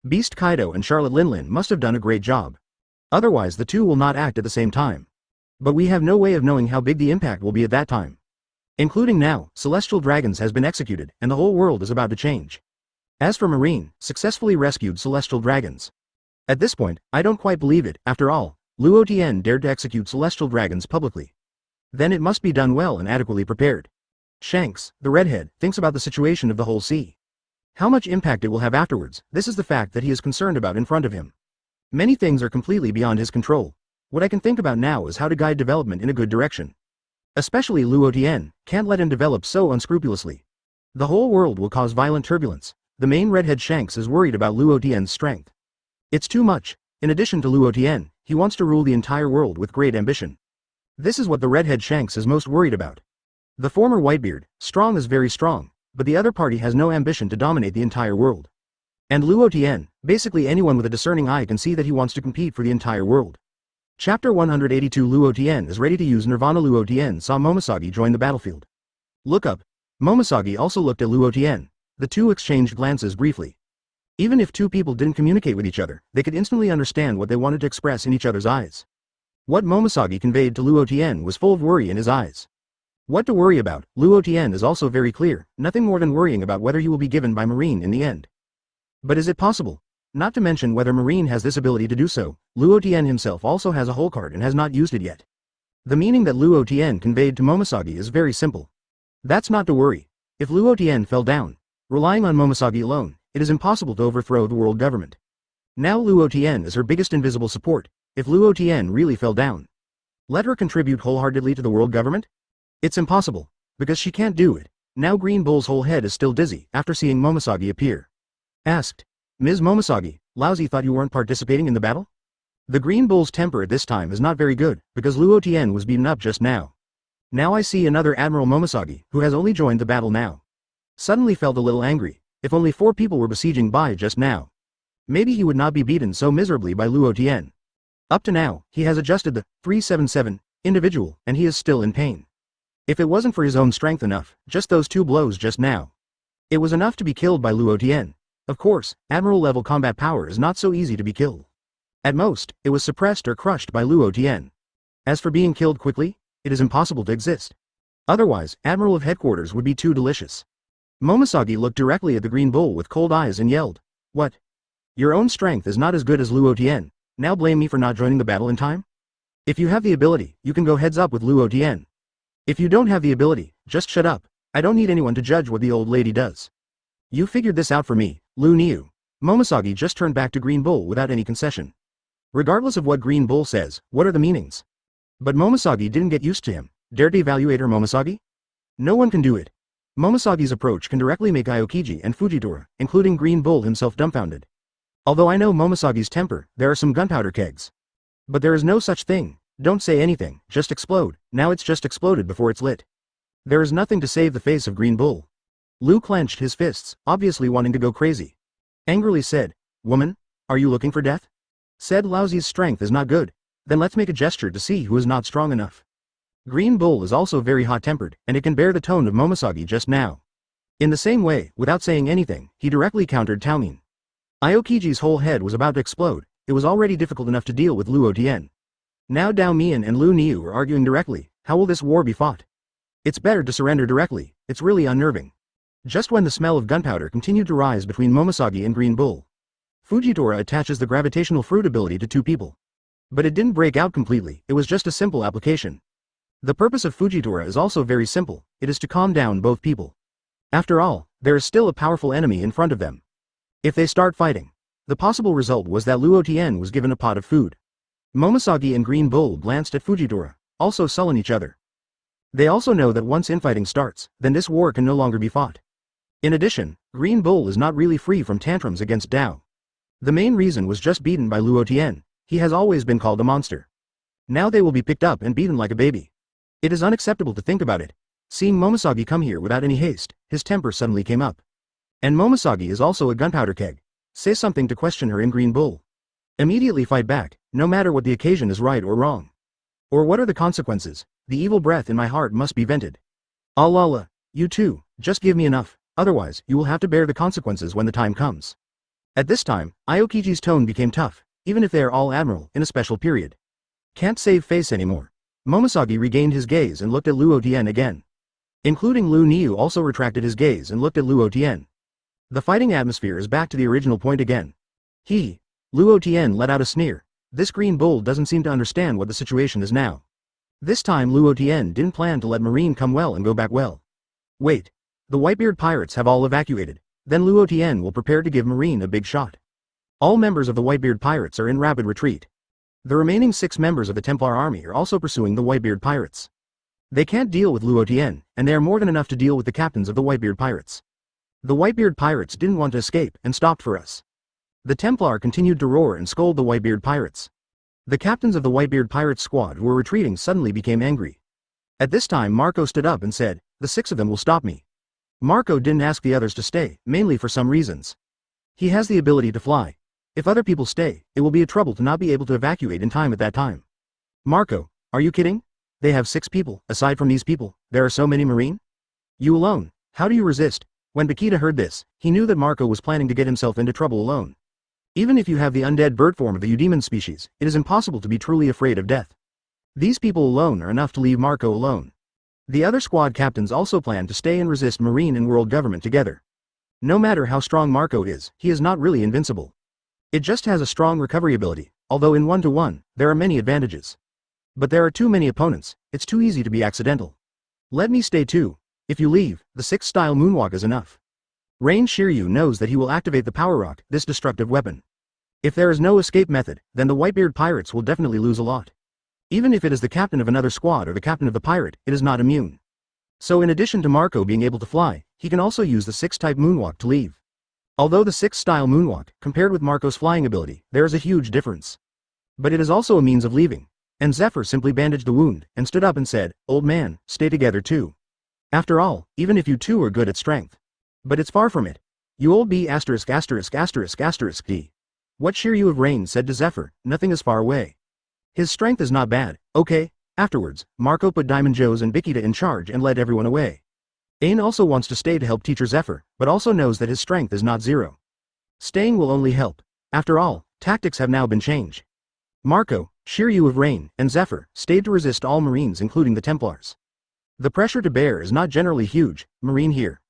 Beast Kaido and Charlotte Linlin must have done a great job. Otherwise the two will not act at the same time. But we have no way of knowing how big the impact will be at that time. Including now, Celestial Dragons has been executed, and the whole world is about to change. As for Marine, successfully rescued Celestial Dragons. At this point, I don't quite believe it, after all, Luo Tian dared to execute Celestial Dragons publicly. Then it must be done well and adequately prepared. Shanks, the redhead, thinks about the situation of the whole sea. How much impact it will have afterwards, this is the fact that he is concerned about in front of him. Many things are completely beyond his control. What I can think about now is how to guide development in a good direction. Especially Luo Tian, can't let him develop so unscrupulously. The whole world will cause violent turbulence. The main redhead Shanks is worried about Luo Tian's strength. It's too much. In addition to Luo Tian, he wants to rule the entire world with great ambition. This is what the redhead Shanks is most worried about. The former Whitebeard, strong is very strong, but the other party has no ambition to dominate the entire world. And Luo Tian, basically anyone with a discerning eye can see that he wants to compete for the entire world. Chapter 182 Luo Tian is ready to use Nirvana. Luo Tian saw Momosagi join the battlefield. Look up. Momosagi also looked at Luo Tian. The two exchanged glances briefly. Even if two people didn't communicate with each other, they could instantly understand what they wanted to express in each other's eyes. What Momosagi conveyed to Luo Tian was full of worry in his eyes. What to worry about, Luo Tian is also very clear, nothing more than worrying about whether he will be given by Marine in the end. But is it possible? Not to mention whether Marine has this ability to do so, Luo Tian himself also has a whole card and has not used it yet. The meaning that Luo Tian conveyed to Momosagi is very simple. That's not to worry. If Luo Tian fell down, relying on Momosagi alone, it is impossible to overthrow the world government. Now Luo Tian is her biggest invisible support. If Luo Tian really fell down, let her contribute wholeheartedly to the world government? It's impossible, because she can't do it. Now Green Bull's whole head is still dizzy after seeing Momosagi appear. Asked, Ms. Momosagi, Lousy thought you weren't participating in the battle? The Green Bull's temper at this time is not very good, because Luo Tian was beaten up just now. Now I see another Admiral Momosagi, who has only joined the battle now. Suddenly felt a little angry. If only 4 people were besieging Bai just now. maybe he would not be beaten so miserably by Luo Tian. Up to now, he has adjusted the 377 individual, and he is still in pain. If it wasn't for his own strength enough, just those 2 blows just now, it was enough to be killed by Luo Tian. Of course, Admiral-level combat power is not so easy to be killed. At most, it was suppressed or crushed by Luo Tian. As for being killed quickly, it is impossible to exist. Otherwise, Admiral of Headquarters would be too delicious. Momoshiki looked directly at the Green Bull with cold eyes and yelled, "What? Your own strength is not as good as Luo Tian, now blame me for not joining the battle in time? If you have the ability, you can go heads up with Luo Tian. If you don't have the ability, just shut up. I don't need anyone to judge what the old lady does. You figured this out for me, Lu Niu." Momoshiki just turned back to Green Bull without any concession. Regardless of what Green Bull says, what are the meanings? But Momoshiki didn't get used to him. Dare to evaluate her, Momoshiki? No one can do it. Momoshiki's approach can directly make Aokiji and Fujitora, including Green Bull himself, dumbfounded. Although I know Momoshiki's temper, there are some gunpowder kegs. But there is no such thing. Don't say anything, just explode. Now it's just exploded before it's lit. There is nothing to save the face of Green Bull. Lu clenched his fists, obviously wanting to go crazy. Angrily said, "Woman, are you looking for death? Said Laozi's strength is not good. Then let's make a gesture to see who is not strong enough." Green Bull is also very hot-tempered, and it can bear the tone of Momoshiki just now. In the same way, without saying anything, he directly countered Taomin. Aokiji's whole head was about to explode. It was already difficult enough to deal with Luo Tian. Now Dao Mian and Lu Niu are arguing directly. How will this war be fought? It's better to surrender directly. It's really unnerving. Just when the smell of gunpowder continued to rise between Momoshiki and Green Bull, Fujitora attaches the gravitational fruit ability to 2 people. But it didn't break out completely, it was just a simple application. The purpose of Fujitora is also very simple, it is to calm down both people. After all, there is still a powerful enemy in front of them. If they start fighting, the possible result was that Luo Tian was given a pot of food. Momoshiki and Green Bull glanced at Fujitora, also sullen each other. They also know that once infighting starts, then this war can no longer be fought. In addition, Green Bull is not really free from tantrums against Dao. The main reason was just beaten by Luo Tian. He has always been called a monster. Now they will be picked up and beaten like a baby. It is unacceptable to think about it. Seeing Momoshiki come here without any haste, his temper suddenly came up. And Momoshiki is also a gunpowder keg. Say something to question her in Green Bull. Immediately fight back, no matter what the occasion is, right or wrong. Or what are the consequences? The evil breath in my heart must be vented. Allah, you too, just give me enough, otherwise you will have to bear the consequences when the time comes. At this time, Aokiji's tone became tough, even if they are all admiral in a special period. Can't save face anymore. Momoshiki regained his gaze and looked at Luo Tian again. Including Lu Niu also retracted his gaze and looked at Luo Tian. The fighting atmosphere is back to the original point again. Luo Tian let out a sneer. This Green Bull doesn't seem to understand what the situation is now. This time Luo Tian didn't plan to let Marine come well and go back well. Wait. The Whitebeard pirates have all evacuated. Then Luo Tian will prepare to give Marine a big shot. All members of the Whitebeard pirates are in rapid retreat. The remaining 6 members of the Templar army are also pursuing the Whitebeard pirates. They can't deal with Luo Tian, and they are more than enough to deal with the captains of the Whitebeard pirates. The Whitebeard pirates didn't want to escape and stopped for us. The Templar continued to roar and scold the Whitebeard pirates. The captains of the Whitebeard pirates squad who were retreating suddenly became angry. At this time Marco stood up and said, "The 6 of them will stop me." Marco didn't ask the others to stay, mainly for some reasons. He has the ability to fly. If other people stay, it will be a trouble to not be able to evacuate in time at that time. Marco, are you kidding? They have 6 people, aside from these people, there are so many Marine? You alone, how do you resist? When Bakita heard this, he knew that Marco was planning to get himself into trouble alone. Even if you have the undead bird form of the Eudemon species, it is impossible to be truly afraid of death. These people alone are enough to leave Marco alone. The other squad captains also plan to stay and resist Marine and world government together. No matter how strong Marco is, he is not really invincible. It just has a strong recovery ability, although in 1-to-1, there are many advantages. But there are too many opponents, it's too easy to be accidental. Let me stay too. If you leave, the 6th-style moonwalk is enough. Rain Shiryu knows that he will activate the Power Rock, this destructive weapon. If there is no escape method, then the Whitebeard pirates will definitely lose a lot. Even if it is the captain of another squad or the captain of the pirate, it is not immune. So in addition to Marco being able to fly, he can also use the 6th-type moonwalk to leave. Although the 6th-style moonwalk, compared with Marco's flying ability, there is a huge difference. But it is also a means of leaving. And Zephyr simply bandaged the wound, and stood up and said, "Old man, stay together too. After all, even if you two are good at strength. But it's far from it. You old B**************. What cheer you of rain, said to Zephyr, nothing is far away. His strength is not bad, okay. Afterwards, Marco put Diamond Joe's and Bikita in charge and led everyone away. Ain also wants to stay to help teacher Zephyr, but also knows that his strength is not zero. Staying will only help. After all, tactics have now been changed. Marco, Shiryu of Rain, and Zephyr stayed to resist all Marines including the Templars. The pressure to bear is not generally huge, Marine here.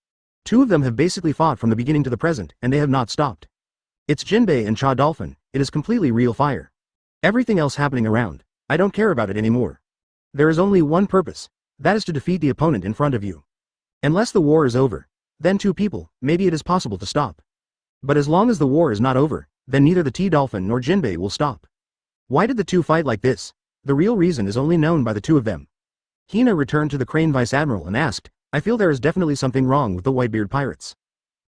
Two of them have basically fought from the beginning to the present, and they have not stopped. It's Jinbei and Cha Dolphin, it is completely real fire. Everything else happening around, I don't care about it anymore. There is only one purpose, that is to defeat the opponent in front of you. Unless the war is over, then two people, maybe it is possible to stop. But as long as the war is not over, then neither the T-Dolphin nor Jinbei will stop. Why did the two fight like this? The real reason is only known by the two of them. Hina returned to the Crane Vice Admiral and asked, I feel there is definitely something wrong with the Whitebeard pirates.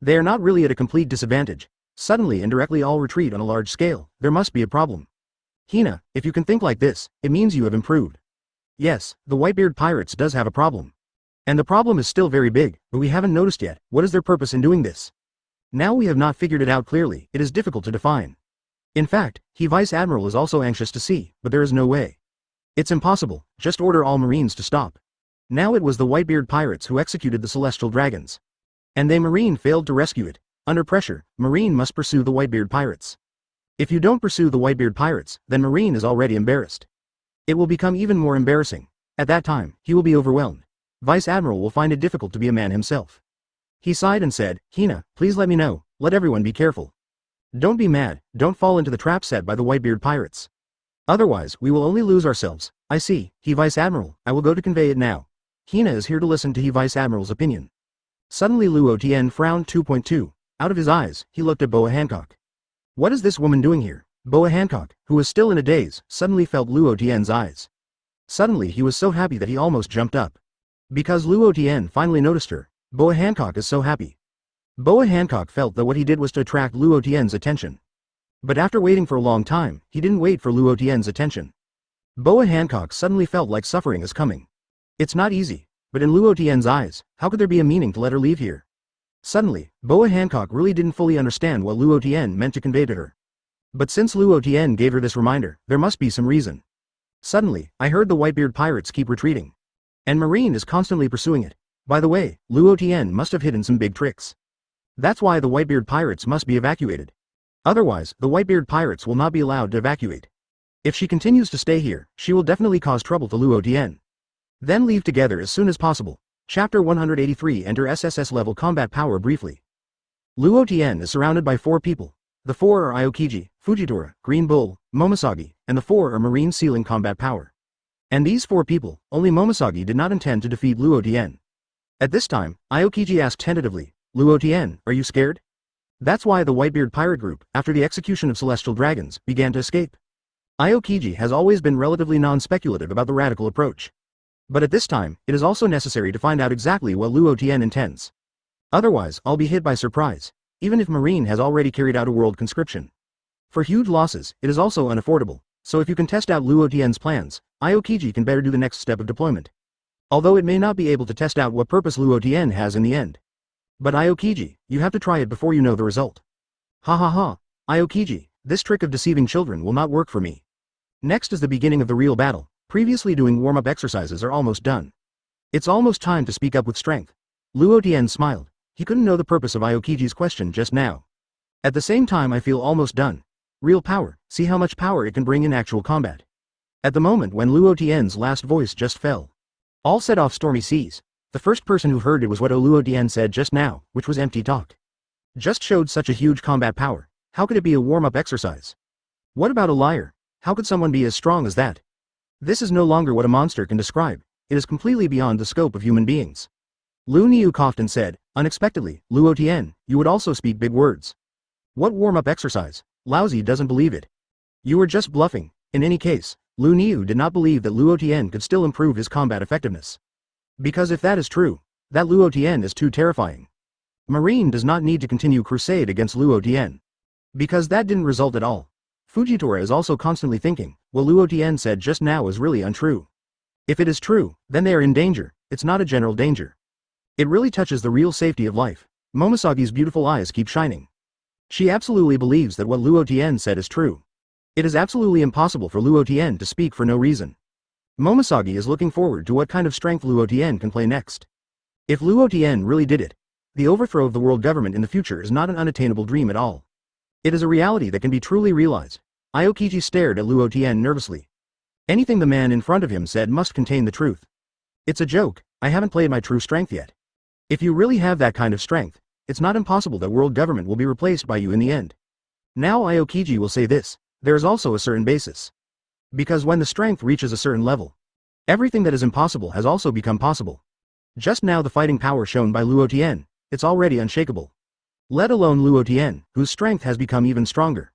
They are not really at a complete disadvantage. Suddenly and directly all retreat on a large scale, there must be a problem. Hina, if you can think like this, it means you have improved. Yes, the Whitebeard pirates does have a problem. And the problem is still very big, but we haven't noticed yet, what is their purpose in doing this? Now we have not figured it out clearly, it is difficult to define. In fact, he Vice Admiral is also anxious to see, but there is no way. It's impossible, just order all Marines to stop. Now it was the Whitebeard pirates who executed the Celestial Dragons. And they Marine failed to rescue it. Under pressure, Marine must pursue the Whitebeard pirates. If you don't pursue the Whitebeard pirates, then Marine is already embarrassed. It will become even more embarrassing. At that time, he will be overwhelmed. Vice Admiral will find it difficult to be a man himself. He sighed and said, Hina, please let me know, let everyone be careful. Don't be mad, don't fall into the trap set by the Whitebeard pirates. Otherwise, we will only lose ourselves. I see, he Vice Admiral, I will go to convey it now. Hina is here to listen to he Vice Admiral's opinion. Suddenly Luo Tian frowned 2.2. Out of his eyes, he looked at Boa Hancock. What is this woman doing here? Boa Hancock, who was still in a daze, suddenly felt Luo Tian's eyes. Suddenly he was so happy that he almost jumped up. Because Luo Tian finally noticed her, Boa Hancock is so happy. Boa Hancock felt that what he did was to attract Luo Tian's attention. But after waiting for a long time, he didn't wait for Luo Tian's attention. Boa Hancock suddenly felt like suffering is coming. It's not easy, but in Luo Tian's eyes, how could there be a meaning to let her leave here? Suddenly, Boa Hancock really didn't fully understand what Luo Tian meant to convey to her. But since Luo Tian gave her this reminder, there must be some reason. Suddenly, I heard the Whitebeard pirates keep retreating. And Marine is constantly pursuing it. By the way, Luo Tian must have hidden some big tricks. That's why the Whitebeard pirates must be evacuated. Otherwise, the Whitebeard pirates will not be allowed to evacuate. If she continues to stay here, she will definitely cause trouble to Luo Tian. Then leave together as soon as possible. Chapter 183 Enter SSS level combat power briefly. Luo Tian is surrounded by 4 people. The 4 are Aokiji, Fujitora, Green Bull, Momosagi, and the 4 are Marine Sealing combat power. And these 4 people, only Momosagi did not intend to defeat Luo Tian. At this time, Aokiji asked tentatively, Luo Tian, are you scared? That's why the Whitebeard pirate group, after the execution of Celestial Dragons, began to escape. Aokiji has always been relatively non-speculative about the radical approach. But at this time, it is also necessary to find out exactly what Luo Tian intends. Otherwise, I'll be hit by surprise, even if Marine has already carried out a world conscription. For huge losses, it is also unaffordable, so if you can test out Luo Tian's plans, Aokiji can better do the next step of deployment. Although it may not be able to test out what purpose Luo Tian has in the end. But Aokiji, you have to try it before you know the result. Ha ha ha, Aokiji, this trick of deceiving children will not work for me. Next is the beginning of the real battle. Previously doing warm-up exercises are almost done. It's almost time to speak up with strength. Luo Tian smiled. He couldn't know the purpose of Aokiji's question just now. At the same time I feel almost done. Real power, see how much power it can bring in actual combat. At the moment when Luo Tian's last voice just fell. All set off stormy seas. The first person who heard it was what Luo Tian said just now, which was empty talk. Just showed such a huge combat power. How could it be a warm-up exercise? What about a liar? How could someone be as strong as that? This is no longer what a monster can describe. It is completely beyond the scope of human beings. Lu Niu coughed and said, unexpectedly, Luo Tian, you would also speak big words. What warm-up exercise? Lousy doesn't believe it. You were just bluffing. In any case, Lu Niu did not believe that Luo Tian could still improve his combat effectiveness. Because if that is true, that Luo Tian is too terrifying. Marine does not need to continue crusade against Luo Tian. Because that didn't result at all. Fujitora is also constantly thinking, what Luo Tian said just now is really untrue. If it is true, then they are in danger, it's not a general danger. It really touches the real safety of life. Momosagi's beautiful eyes keep shining. She absolutely believes that what Luo Tian said is true. It is absolutely impossible for Luo Tian to speak for no reason. Momoshagi is looking forward to what kind of strength Luo Tian can play next. If Luo Tian really did it, the overthrow of the world government in the future is not an unattainable dream at all. It is a reality that can be truly realized. Aokiji stared at Luo Tian nervously. Anything the man in front of him said must contain the truth. It's a joke, I haven't played my true strength yet. If you really have that kind of strength, it's not impossible that world government will be replaced by you in the end. Now Aokiji will say this, there is also a certain basis. Because when the strength reaches a certain level, everything that is impossible has also become possible. Just now the fighting power shown by Luo Tian, it's already unshakable. Let alone Luo Tian, whose strength has become even stronger.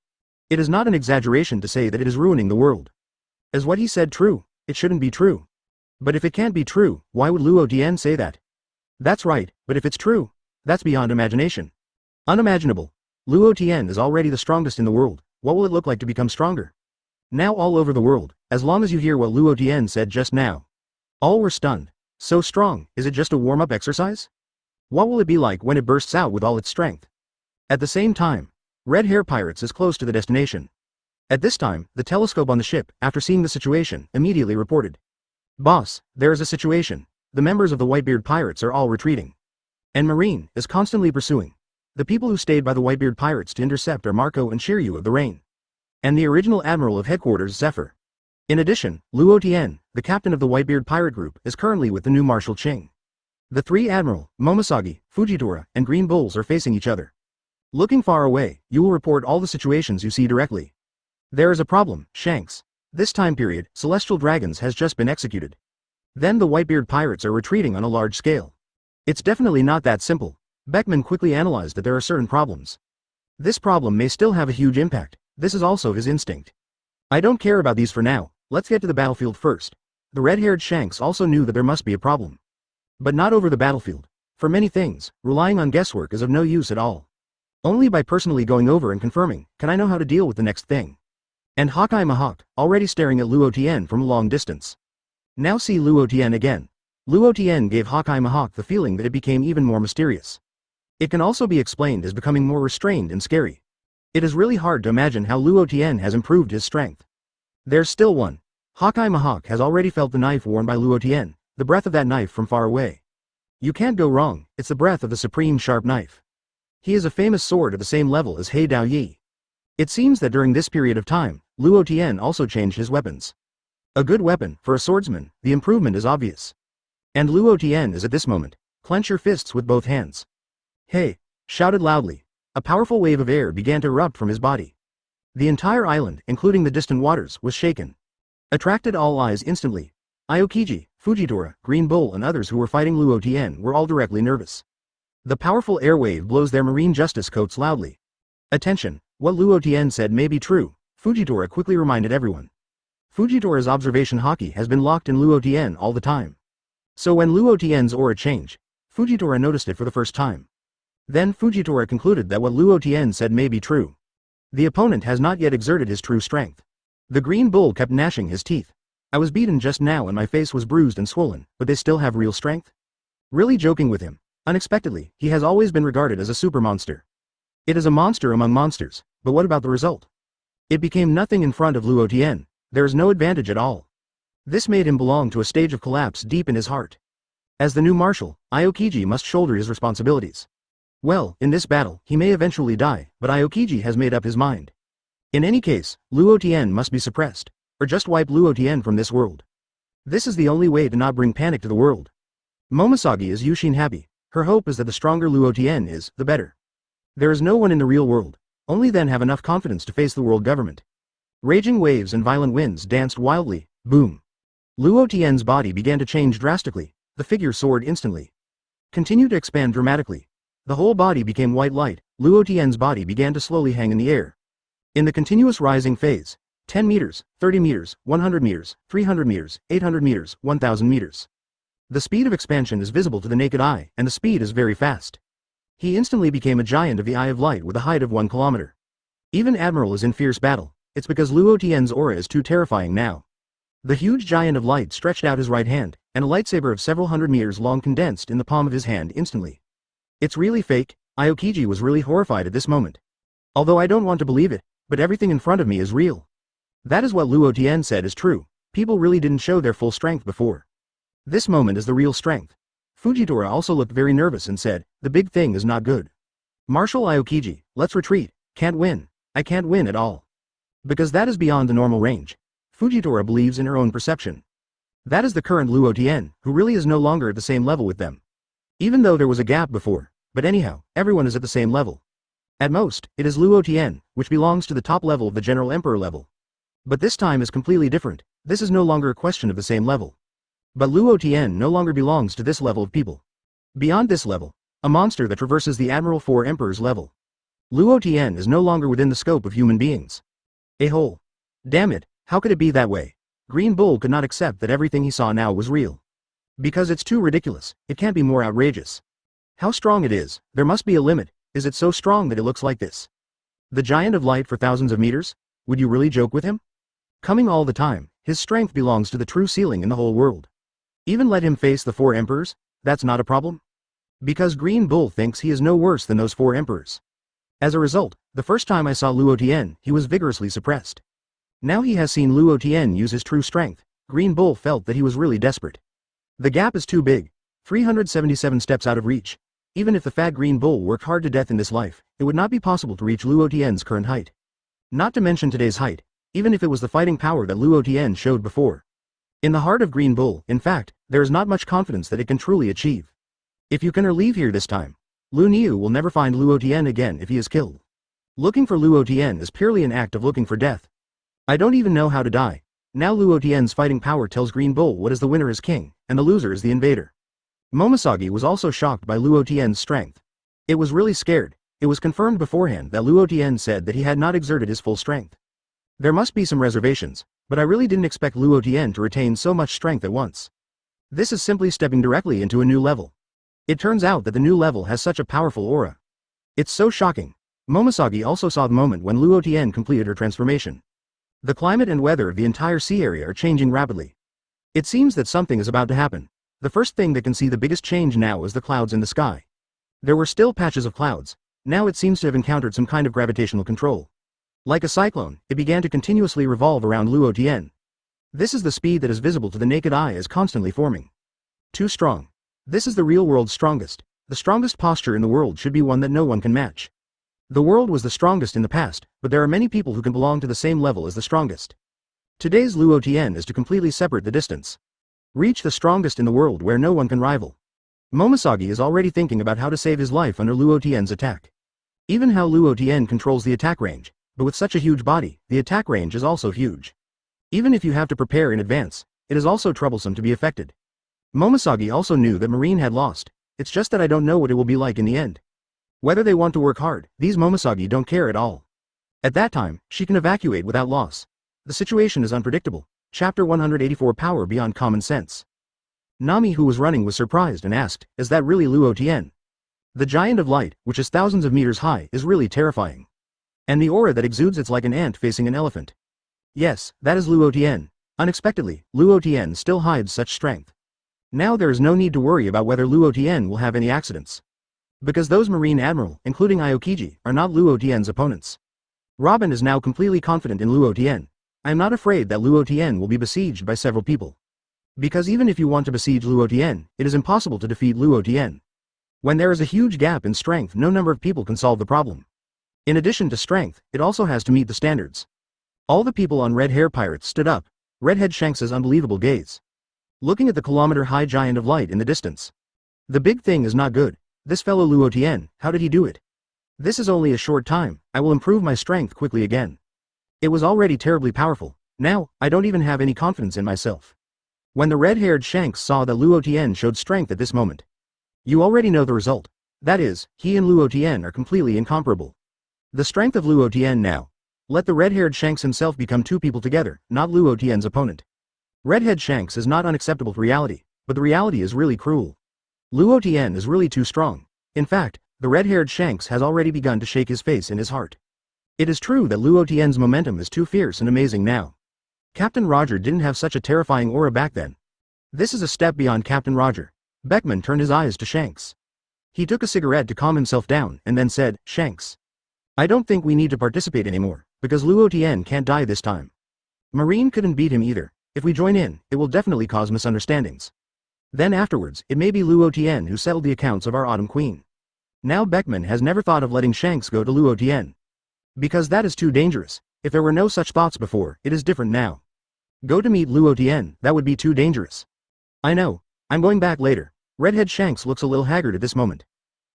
It is not an exaggeration to say that it is ruining the world. Is what he said true? It shouldn't be true. But if it can't be true, why would Luo Tian say that? That's right, but if it's true, that's beyond imagination. Unimaginable. Luo Tian is already the strongest in the world, what will it look like to become stronger? Now all over the world, as long as you hear what Luo Tian said just now. All were stunned. So strong, is it just a warm-up exercise? What will it be like when it bursts out with all its strength? At the same time, Red Hair Pirates is close to the destination. At this time, the telescope on the ship, after seeing the situation, immediately reported. Boss, there is a situation. The members of the Whitebeard Pirates are all retreating. And Marine is constantly pursuing. The people who stayed by the Whitebeard Pirates to intercept are Marco and Shiryu of the Rain. And the original admiral of headquarters Zephyr. In addition, Luo Tian, the captain of the Whitebeard Pirate Group, is currently with the new Marshal Qing. The three Admiral, Momoshagi, Fujitora, and Green Bulls are facing each other. Looking far away, you will report all the situations you see directly. There is a problem, Shanks. This time period, Celestial Dragons has just been executed. Then the Whitebeard Pirates are retreating on a large scale. It's definitely not that simple. Beckman quickly analyzed that there are certain problems. This problem may still have a huge impact, this is also his instinct. I don't care about these for now, let's get to the battlefield first. The red-haired Shanks also knew that there must be a problem. But not over the battlefield. For many things, relying on guesswork is of no use at all. Only by personally going over and confirming, can I know how to deal with the next thing. And Hawkeye Mahawk, already staring at Luo Tian from a long distance. Now see Luo Tian again. Luo Tian gave Hawkeye Mahawk the feeling that it became even more mysterious. It can also be explained as becoming more restrained and scary. It is really hard to imagine how Luo Tian has improved his strength. There's still one. Hawkeye Mahawk has already felt the knife worn by Luo Tian, the breath of that knife from far away. You can't go wrong, it's the breath of the supreme sharp knife. He is a famous sword at the same level as He Dao Yi. It seems that during this period of time, Luo Tian also changed his weapons. A good weapon, for a swordsman, the improvement is obvious. And Luo Tian is at this moment. Clench your fists with both hands. Hey! Shouted loudly. A powerful wave of air began to erupt from his body. The entire island, including the distant waters, was shaken. Attracted all eyes instantly. Aokiji, Fujitora, Green Bull and others who were fighting Luo Tian were all directly nervous. The powerful air wave blows their marine justice coats loudly. Attention, what Luo Tian said may be true, Fujitora quickly reminded everyone. Fujitora's observation Haki has been locked in Luo Tian all the time. So when Luo Tian's aura changed, Fujitora noticed it for the first time. Then Fujitora concluded that what Luo Tian said may be true. The opponent has not yet exerted his true strength. The Green Bull kept gnashing his teeth. I was beaten just now and my face was bruised and swollen, but they still have real strength? Really joking with him. Unexpectedly, he has always been regarded as a super monster. It is a monster among monsters, but what about the result? It became nothing in front of Luo Tian. There is no advantage at all. This made him belong to a stage of collapse deep in his heart. As the new marshal, Aokiji must shoulder his responsibilities. Well, in this battle, he may eventually die, but Aokiji has made up his mind. In any case, Luo Tian must be suppressed, or just wipe Luo Tian from this world. This is the only way to not bring panic to the world. Momoshagi is Yushin happy. Her hope is that the stronger Luo Tian is, the better. There is no one in the real world. Only then have enough confidence to face the world government. Raging waves and violent winds danced wildly. Boom. Luo Tian's body began to change drastically. The figure soared instantly. Continued to expand dramatically. The whole body became white light. Luo Tian's body began to slowly hang in the air. In the continuous rising phase, 10 meters, 30 meters, 100 meters, 300 meters, 800 meters, 1000 meters. The speed of expansion is visible to the naked eye, and the speed is very fast. He instantly became a giant of the Eye of Light with a height of 1 kilometer. Even Admiral is in fierce battle. It's because Luo Tian's aura is too terrifying now. The huge giant of light stretched out his right hand, and a lightsaber of several hundred meters long condensed in the palm of his hand instantly. It's really fake. Aokiji was really horrified at this moment. Although I don't want to believe it, but everything in front of me is real. That is what Luo Tian said is true. People really didn't show their full strength before. This moment is the real strength. Fujitora also looked very nervous and said, the big thing is not good. Marshal Aokiji, let's retreat. Can't win. I can't win at all. Because that is beyond the normal range. Fujitora believes in her own perception. That is the current Luo Tian, who really is no longer at the same level with them. Even though there was a gap before, but anyhow, everyone is at the same level. At most, it is Luo Tian, which belongs to the top level of the General Emperor level. But this time is completely different. This is no longer a question of the same level. But Luo Tian no longer belongs to this level of people. Beyond this level, a monster that traverses the Admiral 4 Emperor's level. Luo Tian is no longer within the scope of human beings. A whole. Damn it, how could it be that way? Green Bull could not accept that everything he saw now was real. Because it's too ridiculous, it can't be more outrageous. How strong it is, there must be a limit. Is it so strong that it looks like this? The giant of light for thousands of meters? Would you really joke with him? Coming all the time, his strength belongs to the true ceiling in the whole world. Even let him face the 4 emperors? That's not a problem? Because Green Bull thinks he is no worse than those 4 emperors. As a result, the first time I saw Luo Tian, he was vigorously suppressed. Now he has seen Luo Tian use his true strength. Green Bull felt that he was really desperate. The gap is too big. 377 steps out of reach. Even if the fat Green Bull worked hard to death in this life, it would not be possible to reach Luo Tian's current height. Not to mention today's height, even if it was the fighting power that Luo Tian showed before. In the heart of Green Bull, in fact, there is not much confidence that it can truly achieve. If you can or leave here this time, Lu Niu will never find Luo Tian again if he is killed. Looking for Luo Tian is purely an act of looking for death. I don't even know how to die. Now Luo Tian's fighting power tells Green Bull what is the winner is king, and the loser is the invader. Momoshiki was also shocked by Luo Tian's strength. It was really scared. It was confirmed beforehand that Luo Tian said that he had not exerted his full strength. There must be some reservations, but I really didn't expect Luo Tian to retain so much strength at once. This is simply stepping directly into a new level. It turns out that the new level has such a powerful aura. It's so shocking. Momoshiki also saw the moment when Luo Tian completed her transformation. The climate and weather of the entire sea area are changing rapidly. It seems that something is about to happen. The first thing that can see the biggest change now is the clouds in the sky. There were still patches of clouds. Now it seems to have encountered some kind of gravitational control. Like a cyclone, it began to continuously revolve around Luo Tian. This is the speed that is visible to the naked eye is constantly forming. Too strong. This is the real world's strongest. The strongest posture in the world should be one that no one can match. The world was the strongest in the past, but there are many people who can belong to the same level as the strongest. Today's Luo Tian is to completely separate the distance. Reach the strongest in the world where no one can rival. Momoshiki is already thinking about how to save his life under Luo Tian's attack. Even how Luo Tian controls the attack range, but with such a huge body, the attack range is also huge. Even if you have to prepare in advance, it is also troublesome to be affected. Momoshiki also knew that Marine had lost. It's just that I don't know what it will be like in the end. Whether they want to work hard, these Momoshiki don't care at all. At that time, she can evacuate without loss. The situation is unpredictable. Chapter 184 Power Beyond Common Sense. Nami, who was running, was surprised and asked, is that really Luo Tian? The giant of light, which is thousands of meters high, is really terrifying. And the aura that exudes, it's like an ant facing an elephant. Yes, that is Luo Tian. Unexpectedly, Luo Tian still hides such strength. Now there is no need to worry about whether Luo Tian will have any accidents. Because those Marine Admiral, including Aokiji, are not Luo Tian's opponents. Robin is now completely confident in Luo Tian. I am not afraid that Luo Tian will be besieged by several people. Because even if you want to besiege Luo Tian, it is impossible to defeat Luo Tian. When there is a huge gap in strength, no number of people can solve the problem. In addition to strength, it also has to meet the standards. All the people on Red Hair Pirates stood up. Redhead Shanks's unbelievable gaze. Looking at the kilometer-high giant of light in the distance. The big thing is not good. This fellow Luo Tian, how did he do it? This is only a short time. I will improve my strength quickly again. It was already terribly powerful. Now, I don't even have any confidence in myself. When the red-haired Shanks saw that Luo Tian showed strength at this moment. You already know the result. That is, he and Luo Tian are completely incomparable. The strength of Luo Tian now. Let the red-haired Shanks himself become two people together, not Luo Tian's opponent. Redhead Shanks is not unacceptable to reality, but the reality is really cruel. Luo Tian is really too strong. In fact, the red-haired Shanks has already begun to shake his face in his heart. It is true that Luo Tian's momentum is too fierce and amazing now. Captain Roger didn't have such a terrifying aura back then. This is a step beyond Captain Roger. Beckman turned his eyes to Shanks. He took a cigarette to calm himself down and then said, Shanks. I don't think we need to participate anymore, because Luo Tian can't die this time. Marine couldn't beat him either. If we join in, it will definitely cause misunderstandings. Then afterwards, it may be Luo Tian who settled the accounts of our Autumn Queen. Now Beckman has never thought of letting Shanks go to Luo Tian. Because that is too dangerous. If there were no such thoughts before, it is different now. Go to meet Luo Tian, that would be too dangerous. I know. I'm going back later. Redhead Shanks looks a little haggard at this moment.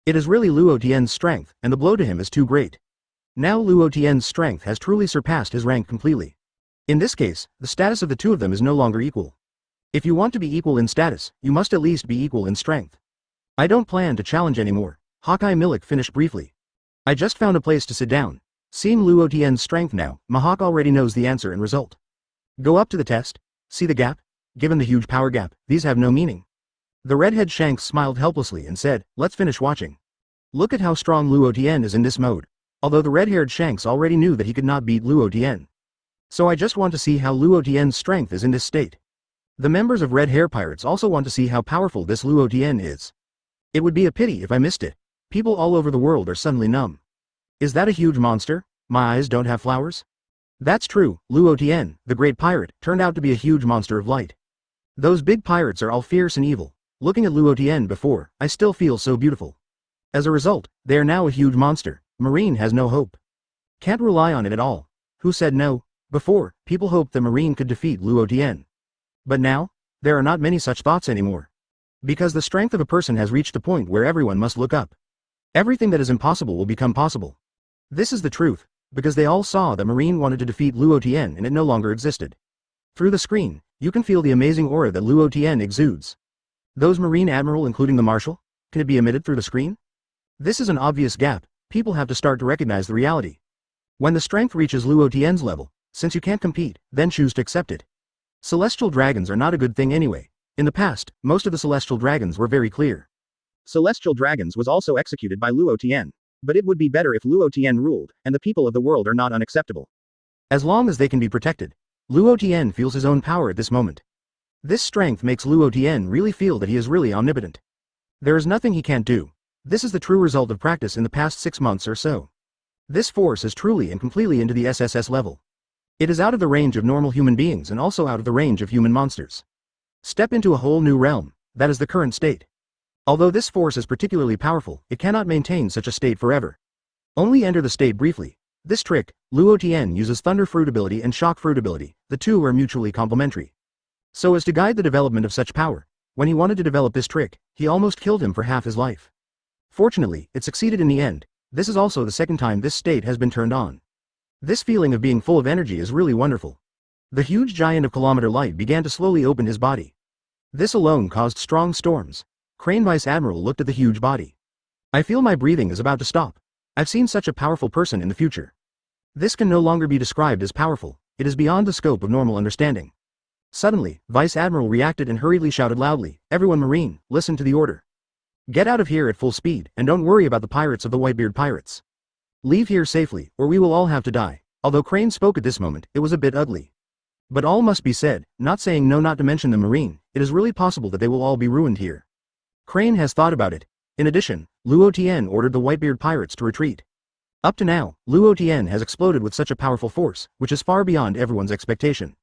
It is really Luo Tian's strength, and the blow to him is too great. Now Luo Tian's strength has truly surpassed his rank completely. In this case, the status of the two of them is no longer equal. If you want to be equal in status, you must at least be equal in strength. I don't plan to challenge anymore, Hawkeye Milik finished briefly. I just found a place to sit down. Seeing Luo Tian's strength now, Mahawk already knows the answer and result. Go up to the test. See the gap? Given the huge power gap, these have no meaning. The redhead Shanks smiled helplessly and said, let's finish watching. Look at how strong Luo Tian is in this mode. Although the red-haired Shanks already knew that he could not beat Luo Tian. So I just want to see how Luo Tian's strength is in this state. The members of Red Hair Pirates also want to see how powerful this Luo Tian is. It would be a pity if I missed it. People all over the world are suddenly numb. Is that a huge monster? My eyes don't have flowers? That's true, Luo Tian, the great pirate, turned out to be a huge monster of light. Those big pirates are all fierce and evil. Looking at Luo Tian before, I still feel so beautiful. As a result, they are now a huge monster. Marine has no hope. Can't rely on it at all. Who said no? Before, people hoped that Marine could defeat Luo Tian. But now, there are not many such thoughts anymore. Because the strength of a person has reached the point where everyone must look up. Everything that is impossible will become possible. This is the truth, because they all saw that Marine wanted to defeat Luo Tian and it no longer existed. Through the screen, you can feel the amazing aura that Luo Tian exudes. Those Marine Admiral including the Marshal? Can it be emitted through the screen? This is an obvious gap. People have to start to recognize the reality. When the strength reaches Luo Tian's level, since you can't compete, then choose to accept it. Celestial dragons are not a good thing anyway. In the past, most of the celestial dragons were very clear. Celestial dragons was also executed by Luo Tian. But it would be better if Luo Tian ruled, and the people of the world are not unacceptable. As long as they can be protected. Luo Tian feels his own power at this moment. This strength makes Luo Tian really feel that he is really omnipotent. There is nothing he can't do. This is the true result of practice in the past 6 months or so. This force is truly and completely into the SSS level. It is out of the range of normal human beings and also out of the range of human monsters. Step into a whole new realm, that is the current state. Although this force is particularly powerful, it cannot maintain such a state forever. Only enter the state briefly. This trick, Luo Tian uses Thunder Fruit ability and Shock Fruit ability, the two are mutually complementary. So as to guide the development of such power, when he wanted to develop this trick, he almost killed him for half his life. Fortunately, it succeeded in the end. This is also the second time this state has been turned on. This feeling of being full of energy is really wonderful. The huge giant of kilometer light began to slowly open his body. This alone caused strong storms. Crane Vice Admiral looked at the huge body. I feel my breathing is about to stop. I've seen such a powerful person in the future. This can no longer be described as powerful, it is beyond the scope of normal understanding. Suddenly, Vice Admiral reacted and hurriedly shouted loudly, everyone Marine, listen to the order. Get out of here at full speed, and don't worry about the pirates of the Whitebeard pirates. Leave here safely, or we will all have to die. Although Crane spoke at this moment, it was a bit ugly. But all must be said, not saying no not to mention the Marine, it is really possible that they will all be ruined here. Crane has thought about it. In addition, Luo Tian ordered the Whitebeard pirates to retreat. Up to now, Luo Tian has exploded with such a powerful force, which is far beyond everyone's expectation.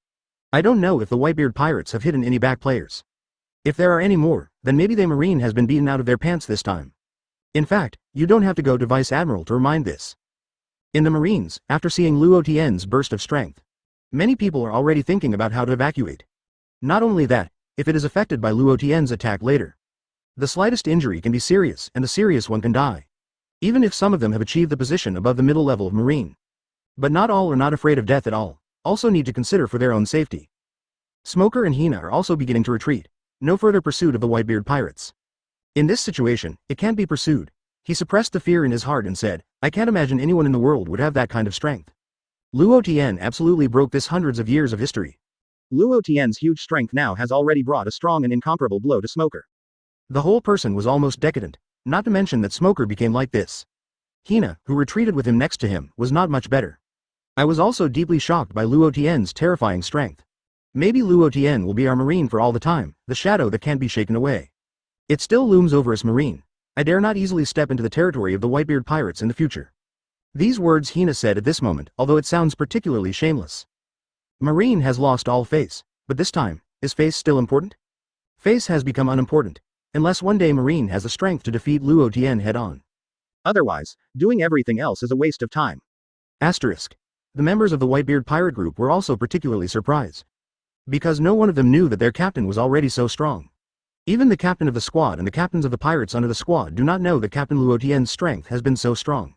I don't know if the Whitebeard pirates have hidden any back players. If there are any more, then maybe the Marine has been beaten out of their pants this time. In fact, you don't have to go to Vice Admiral to remind this. In the Marines, after seeing Luo Tian's burst of strength, many people are already thinking about how to evacuate. Not only that, if it is affected by Luo Tian's attack later, the slightest injury can be serious and the serious one can die. Even if some of them have achieved the position above the middle level of Marine. But not all are not afraid of death at all, also need to consider for their own safety. Smoker and Hina are also beginning to retreat. No further pursuit of the Whitebeard pirates. In this situation, it can't be pursued. He suppressed the fear in his heart and said, I can't imagine anyone in the world would have that kind of strength. Luo Tian absolutely broke this hundreds of years of history. Luo Tian's huge strength now has already brought a strong and incomparable blow to Smoker. The whole person was almost decadent, not to mention that Smoker became like this. Hina, who retreated with him next to him, was not much better. I was also deeply shocked by Luo Tian's terrifying strength. Maybe Luo Tian will be our Marine for all the time, the shadow that can't be shaken away. It still looms over us Marine. I dare not easily step into the territory of the Whitebeard pirates in the future. These words Hina said at this moment, although it sounds particularly shameless. Marine has lost all face, but this time, is face still important? Face has become unimportant, unless one day Marine has the strength to defeat Luo Tian head-on. Otherwise, doing everything else is a waste of time. Asterisk. The members of the Whitebeard pirate group were also particularly surprised. Because no one of them knew that their captain was already so strong. Even the captain of the squad and the captains of the pirates under the squad do not know that Captain Luo Tian's strength has been so strong.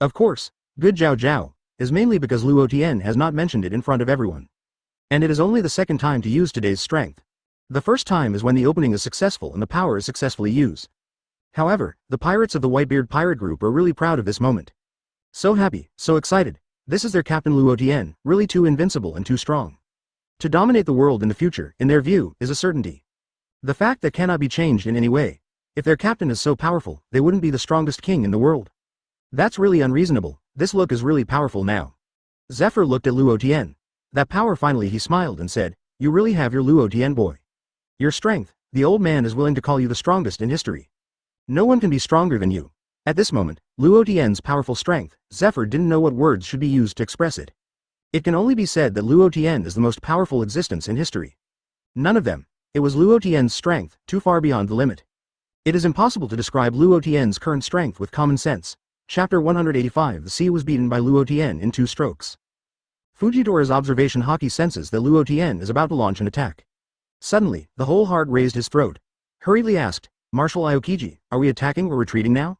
Of course, good Zhao Zhao, is mainly because Luo Tian has not mentioned it in front of everyone. And it is only the second time to use today's strength. The first time is when the opening is successful and the power is successfully used. However, the pirates of the Whitebeard pirate group are really proud of this moment. So happy, so excited. This is their captain Luo Tian, really too invincible and too strong. To dominate the world in the future, in their view, is a certainty. The fact that cannot be changed in any way. If their captain is so powerful, they wouldn't be the strongest king in the world. That's really unreasonable. This look is really powerful now. Zephyr looked at Luo Tian. That power finally he smiled and said, "You really have your Luo Tian boy. Your strength, the old man is willing to call you the strongest in history. No one can be stronger than you." At this moment, Luo Tian's powerful strength, Zephyr didn't know what words should be used to express it. It can only be said that Luo Tian is the most powerful existence in history. None of them. It was Luo Tian's strength, too far beyond the limit. It is impossible to describe Luo Tian's current strength with common sense. Chapter 185. The sea was beaten by Luo Tian in 2 strokes. Fujidora's observation Haki senses that Luo Tian is about to launch an attack. Suddenly, the whole heart raised his throat. Hurriedly asked, "Marshal Aokiji, are we attacking or retreating now?"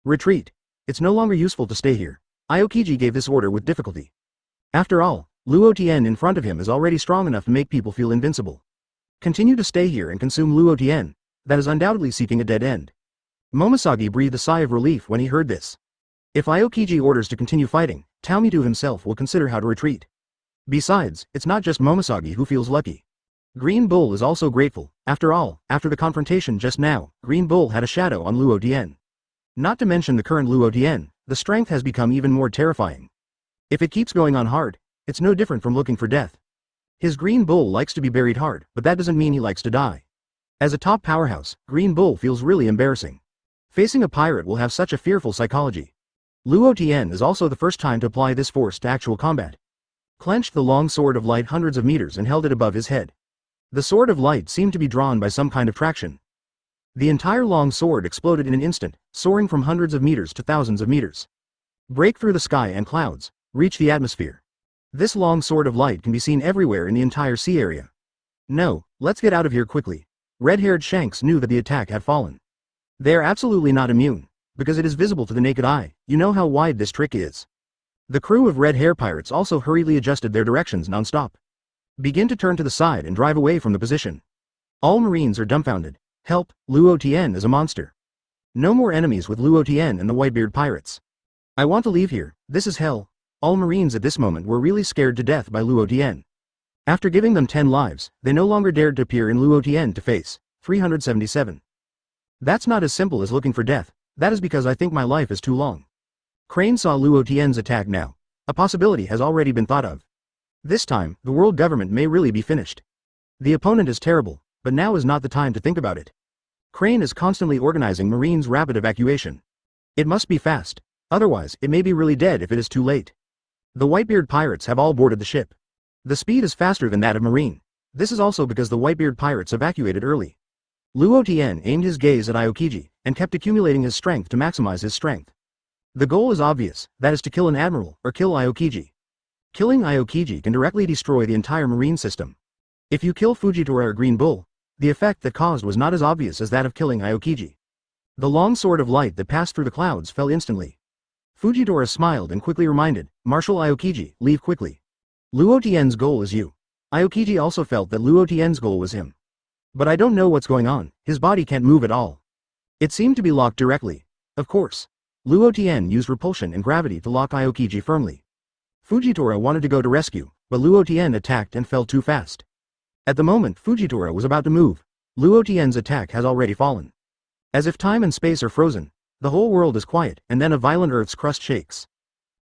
"Retreat. It's no longer useful to stay here." Aokiji gave this order with difficulty. After all, Luo Tian in front of him is already strong enough to make people feel invincible. Continue to stay here and consume Luo Tian. That is undoubtedly seeking a dead end. Momosagi breathed a sigh of relief when he heard this. If Aokiji orders to continue fighting, Taomitu himself will consider how to retreat. Besides, it's not just Momosagi who feels lucky. Green Bull is also grateful. After all, after the confrontation just now, Green Bull had a shadow on Luo Tian. Not to mention the current Luo Tian, the strength has become even more terrifying. If it keeps going on hard, it's no different from looking for death. His Green Bull likes to be buried hard, but that doesn't mean he likes to die. As a top powerhouse, Green Bull feels really embarrassing. Facing a pirate will have such a fearful psychology. Luo Tian is also the first time to apply this force to actual combat. Clenched the long sword of light hundreds of meters and held it above his head. The sword of light seemed to be drawn by some kind of traction. The entire long sword exploded in an instant, soaring from hundreds of meters to thousands of meters. Break through the sky and clouds, reach the atmosphere. This long sword of light can be seen everywhere in the entire sea area. No, let's get out of here quickly. Red-haired Shanks knew that the attack had fallen. They are absolutely not immune, because it is visible to the naked eye. You know how wide this trick is. The crew of red hair pirates also hurriedly adjusted their directions non-stop. Begin to turn to the side and drive away from the position. All Marines are dumbfounded. Help, Luo Tian is a monster. No more enemies with Luo Tian and the Whitebeard pirates. I want to leave here, this is hell. All Marines at this moment were really scared to death by Luo Tian. After giving them 10 lives, they no longer dared to appear in Luo Tian to face. 377. That's not as simple as looking for death. That is because I think my life is too long. Crane saw Luo Tian's attack now. A possibility has already been thought of. This time, the world government may really be finished. The opponent is terrible, but now is not the time to think about it. Crane is constantly organizing Marines' rapid evacuation. It must be fast, otherwise it may be really dead if it is too late. The Whitebeard pirates have all boarded the ship. The speed is faster than that of Marine. This is also because the Whitebeard pirates evacuated early. Luo Tian aimed his gaze at Aokiji, and kept accumulating his strength to maximize his strength. The goal is obvious, that is to kill an admiral, or kill Aokiji. Killing Aokiji can directly destroy the entire marine system. If you kill Fujitora or Green Bull, the effect that caused was not as obvious as that of killing Aokiji. The long sword of light that passed through the clouds fell instantly. Fujitora smiled and quickly reminded, Marshal Aokiji, leave quickly. Luo Tian's goal is you. Aokiji also felt that Luo Tian's goal was him. But I don't know what's going on, his body can't move at all. It seemed to be locked directly. Of course. Luo Tian used repulsion and gravity to lock Aokiji firmly. Fujitora wanted to go to rescue, but Luo Tian attacked and fell too fast. At the moment Fujitora was about to move, Luo Tian's attack has already fallen. As if time and space are frozen, the whole world is quiet, and then a violent earth's crust shakes.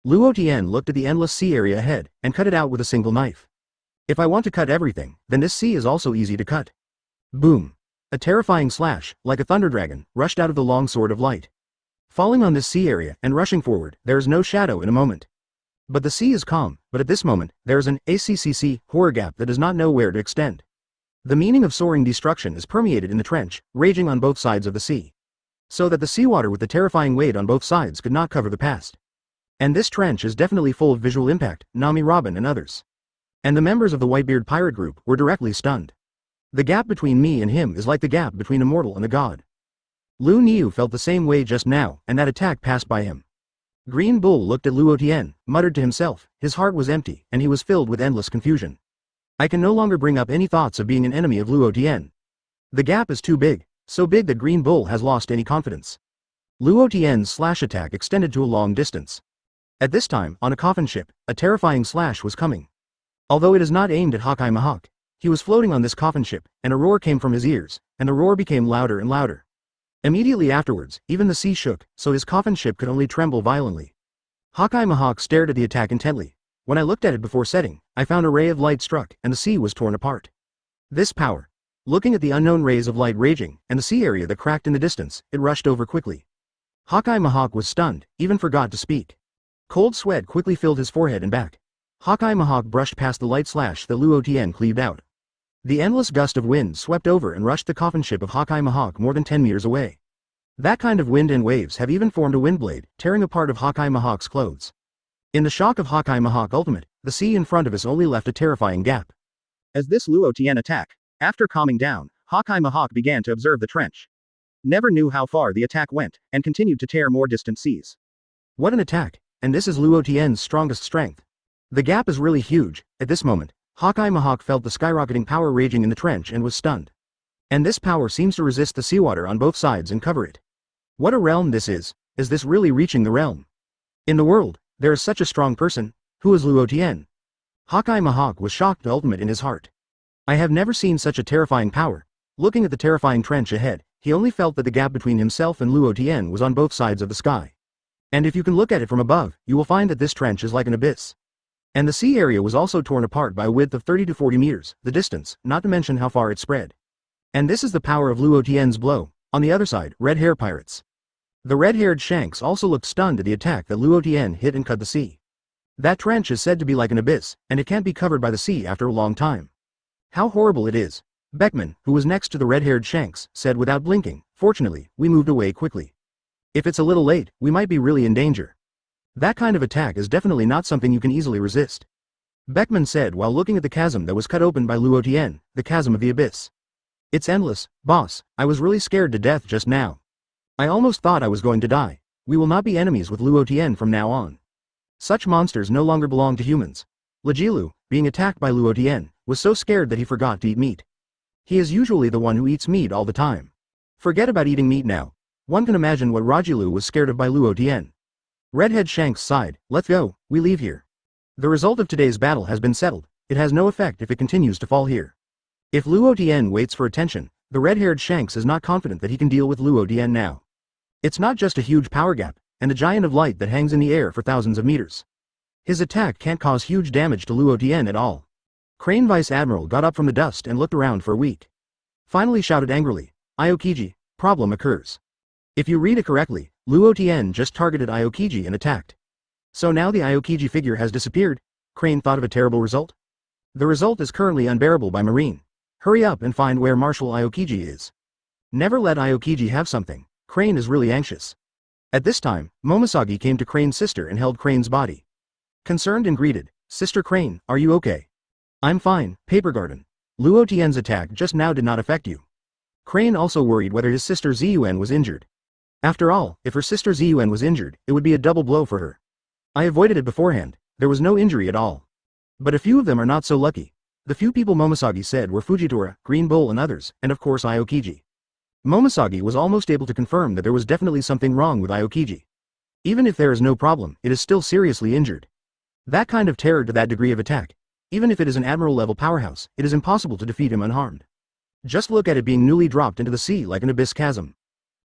Luo Tian looked at the endless sea area ahead, and cut it out with a single knife. If I want to cut everything, then this sea is also easy to cut. Boom. A terrifying slash, like a thunder dragon, rushed out of the long sword of light. falling on this sea area and rushing forward, there is no shadow in a moment. But the sea is calm, but at this moment, there is an ACCC horror gap that does not know where to extend. The meaning of soaring destruction is permeated in the trench, raging on both sides of the sea. So that the seawater with the terrifying weight on both sides could not cover the past. And this trench is definitely full of visual impact, Nami Robin and others. And the members of the Whitebeard pirate group were directly stunned. The gap between me and him is like the gap between a mortal and a god. Lu Niu felt the same way just now, and that attack passed by him. Green Bull looked at Luo Tian, muttered to himself, his heart was empty, and he was filled with endless confusion. I can no longer bring up any thoughts of being an enemy of Luo Tian. The gap is too big, so big that Green Bull has lost any confidence. Luo Tian's slash attack extended to a long distance. At this time, on a coffin ship, a terrifying slash was coming. Although it is not aimed at Haki Mahawk, he was floating on this coffin ship, and a roar came from his ears, and the roar became louder and louder. Immediately afterwards, even the sea shook, so his coffin ship could only tremble violently. Haki Mahawk stared at the attack intently. When I looked at it before setting, I found a ray of light struck, and the sea was torn apart. This power. Looking at the unknown rays of light raging, and the sea area that cracked in the distance, it rushed over quickly. Haki Mahawk was stunned, even forgot to speak. Cold sweat quickly filled his forehead and back. Haki Mahawk brushed past the light slash that Luo Tian cleaved out. The endless gust of wind swept over and rushed the coffin ship of Haki Mahawk more than 10 meters away. That kind of wind and waves have even formed a wind blade, tearing a part of Haki Mahawk's clothes. In the shock of Haki Mahawk Ultimate, the sea in front of us only left a terrifying gap. As this Luo Tian attack, after calming down, Haki Mahawk began to observe the trench. Never knew how far the attack went, and continued to tear more distant seas. What an attack, and this is Luo Tian's strongest strength. The gap is really huge. At this moment, Haki Mahawk felt the skyrocketing power raging in the trench and was stunned. And this power seems to resist the seawater on both sides and cover it. What a realm this is this really reaching the realm? In the world, there is such a strong person, who is Luo Tian? Haki Mahawk was shocked to ultimate in his heart. I have never seen such a terrifying power. Looking at the terrifying trench ahead, he only felt that the gap between himself and Luo Tian was on both sides of the sky. And if you can look at it from above, you will find that this trench is like an abyss. And the sea area was also torn apart by a width of 30 to 40 meters, the distance, not to mention how far it spread. And this is the power of Luo Tian's blow. On the other side, red hair pirates. The red-haired Shanks also looked stunned at the attack that Luo Tian hit and cut the sea. That trench is said to be like an abyss, and it can't be covered by the sea after a long time. How horrible it is. Beckman, who was next to the red-haired Shanks, said without blinking, fortunately, we moved away quickly. If it's a little late, we might be really in danger. That kind of attack is definitely not something you can easily resist. Beckman said while looking at the chasm that was cut open by Luo Tian, the chasm of the abyss. It's endless, boss, I was really scared to death just now. I almost thought I was going to die. We will not be enemies with Luo Tian from now on. Such monsters no longer belong to humans. Lejilu, being attacked by Luo Tian, was so scared that he forgot to eat meat. He is usually the one who eats meat all the time. Forget about eating meat now. One can imagine what Rajilu was scared of by Luo Tian. Redhead Shanks sighed, let's go, we leave here. The result of today's battle has been settled. It has no effect if it continues to fall here. If Luo Tian waits for attention, the red-haired Shanks is not confident that he can deal with Luo Tian now. It's not just a huge power gap, and a giant of light that hangs in the air for thousands of meters. His attack can't cause huge damage to Luo Tian at all. Crane Vice Admiral got up from the dust and looked around for a week. Finally shouted angrily, Aokiji, problem occurs. If you read it correctly, Luo Tian just targeted Aokiji and attacked. So now the Aokiji figure has disappeared? Crane thought of a terrible result. The result is currently unbearable by Marine. Hurry up and find where Marshal Aokiji is. Never let Aokiji have something. Crane is really anxious. At this time, Momosagi came to Crane's sister and held Crane's body. Concerned and greeted, Sister Crane, are you okay? I'm fine, Paper Garden. Luo Tian's attack just now did not affect you. Crane also worried whether his sister Ziyuan was injured. After all, if her sister Ziyuan was injured, it would be a double blow for her. I avoided it beforehand, there was no injury at all. But a few of them are not so lucky. The few people Momosagi said were Fujitora, Green Bull and others, and of course Aokiji. Momosagi was almost able to confirm that there was definitely something wrong with Aokiji. Even if there is no problem, it is still seriously injured. That kind of terror to that degree of attack. Even if it is an admiral-level powerhouse, it is impossible to defeat him unharmed. Just look at it being newly dropped into the sea like an abyss chasm.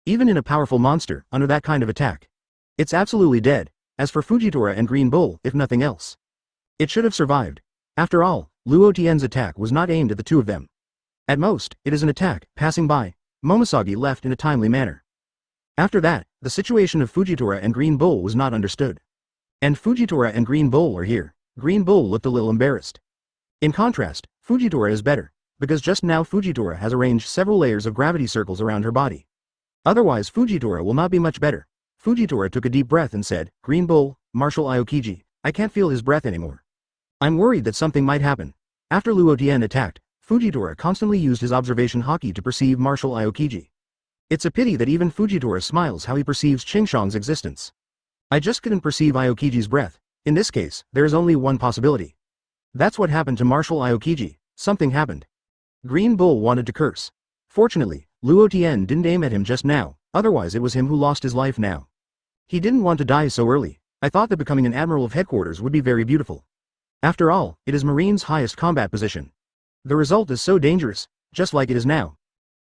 Even in a powerful monster, under that kind of attack. It's absolutely dead, as for Fujitora and Green Bull, if nothing else. It should have survived. After all, Luo Tian's attack was not aimed at the two of them. At most, it is an attack, passing by. Momosagi left in a timely manner. After that, The situation of Fujitora and Green Bull was not understood. And Fujitora and Green Bull are here. Green Bull looked a little embarrassed. In contrast, Fujitora is better, because just now Fujitora has arranged several layers of gravity circles around her body. Otherwise Fujitora will not be much better. Fujitora took a deep breath and said, Green Bull, Marshal Aokiji, I can't feel his breath anymore. I'm worried that something might happen. After Luo Tian attacked, Fujitora constantly used his observation Haki to perceive Marshal Aokiji. It's a pity that even Fujitora smiles how he perceives Qingshang's existence. I just couldn't perceive Aokiji's breath. In this case, there is only one possibility. That's what happened to Marshal Aokiji. Something happened. Green Bull wanted to curse. Fortunately, Luo Tian didn't aim at him just now, otherwise it was him who lost his life now. He didn't want to die so early. I thought that becoming an admiral of headquarters would be very beautiful. After all, it is Marine's highest combat position. The result is so dangerous, just like it is now.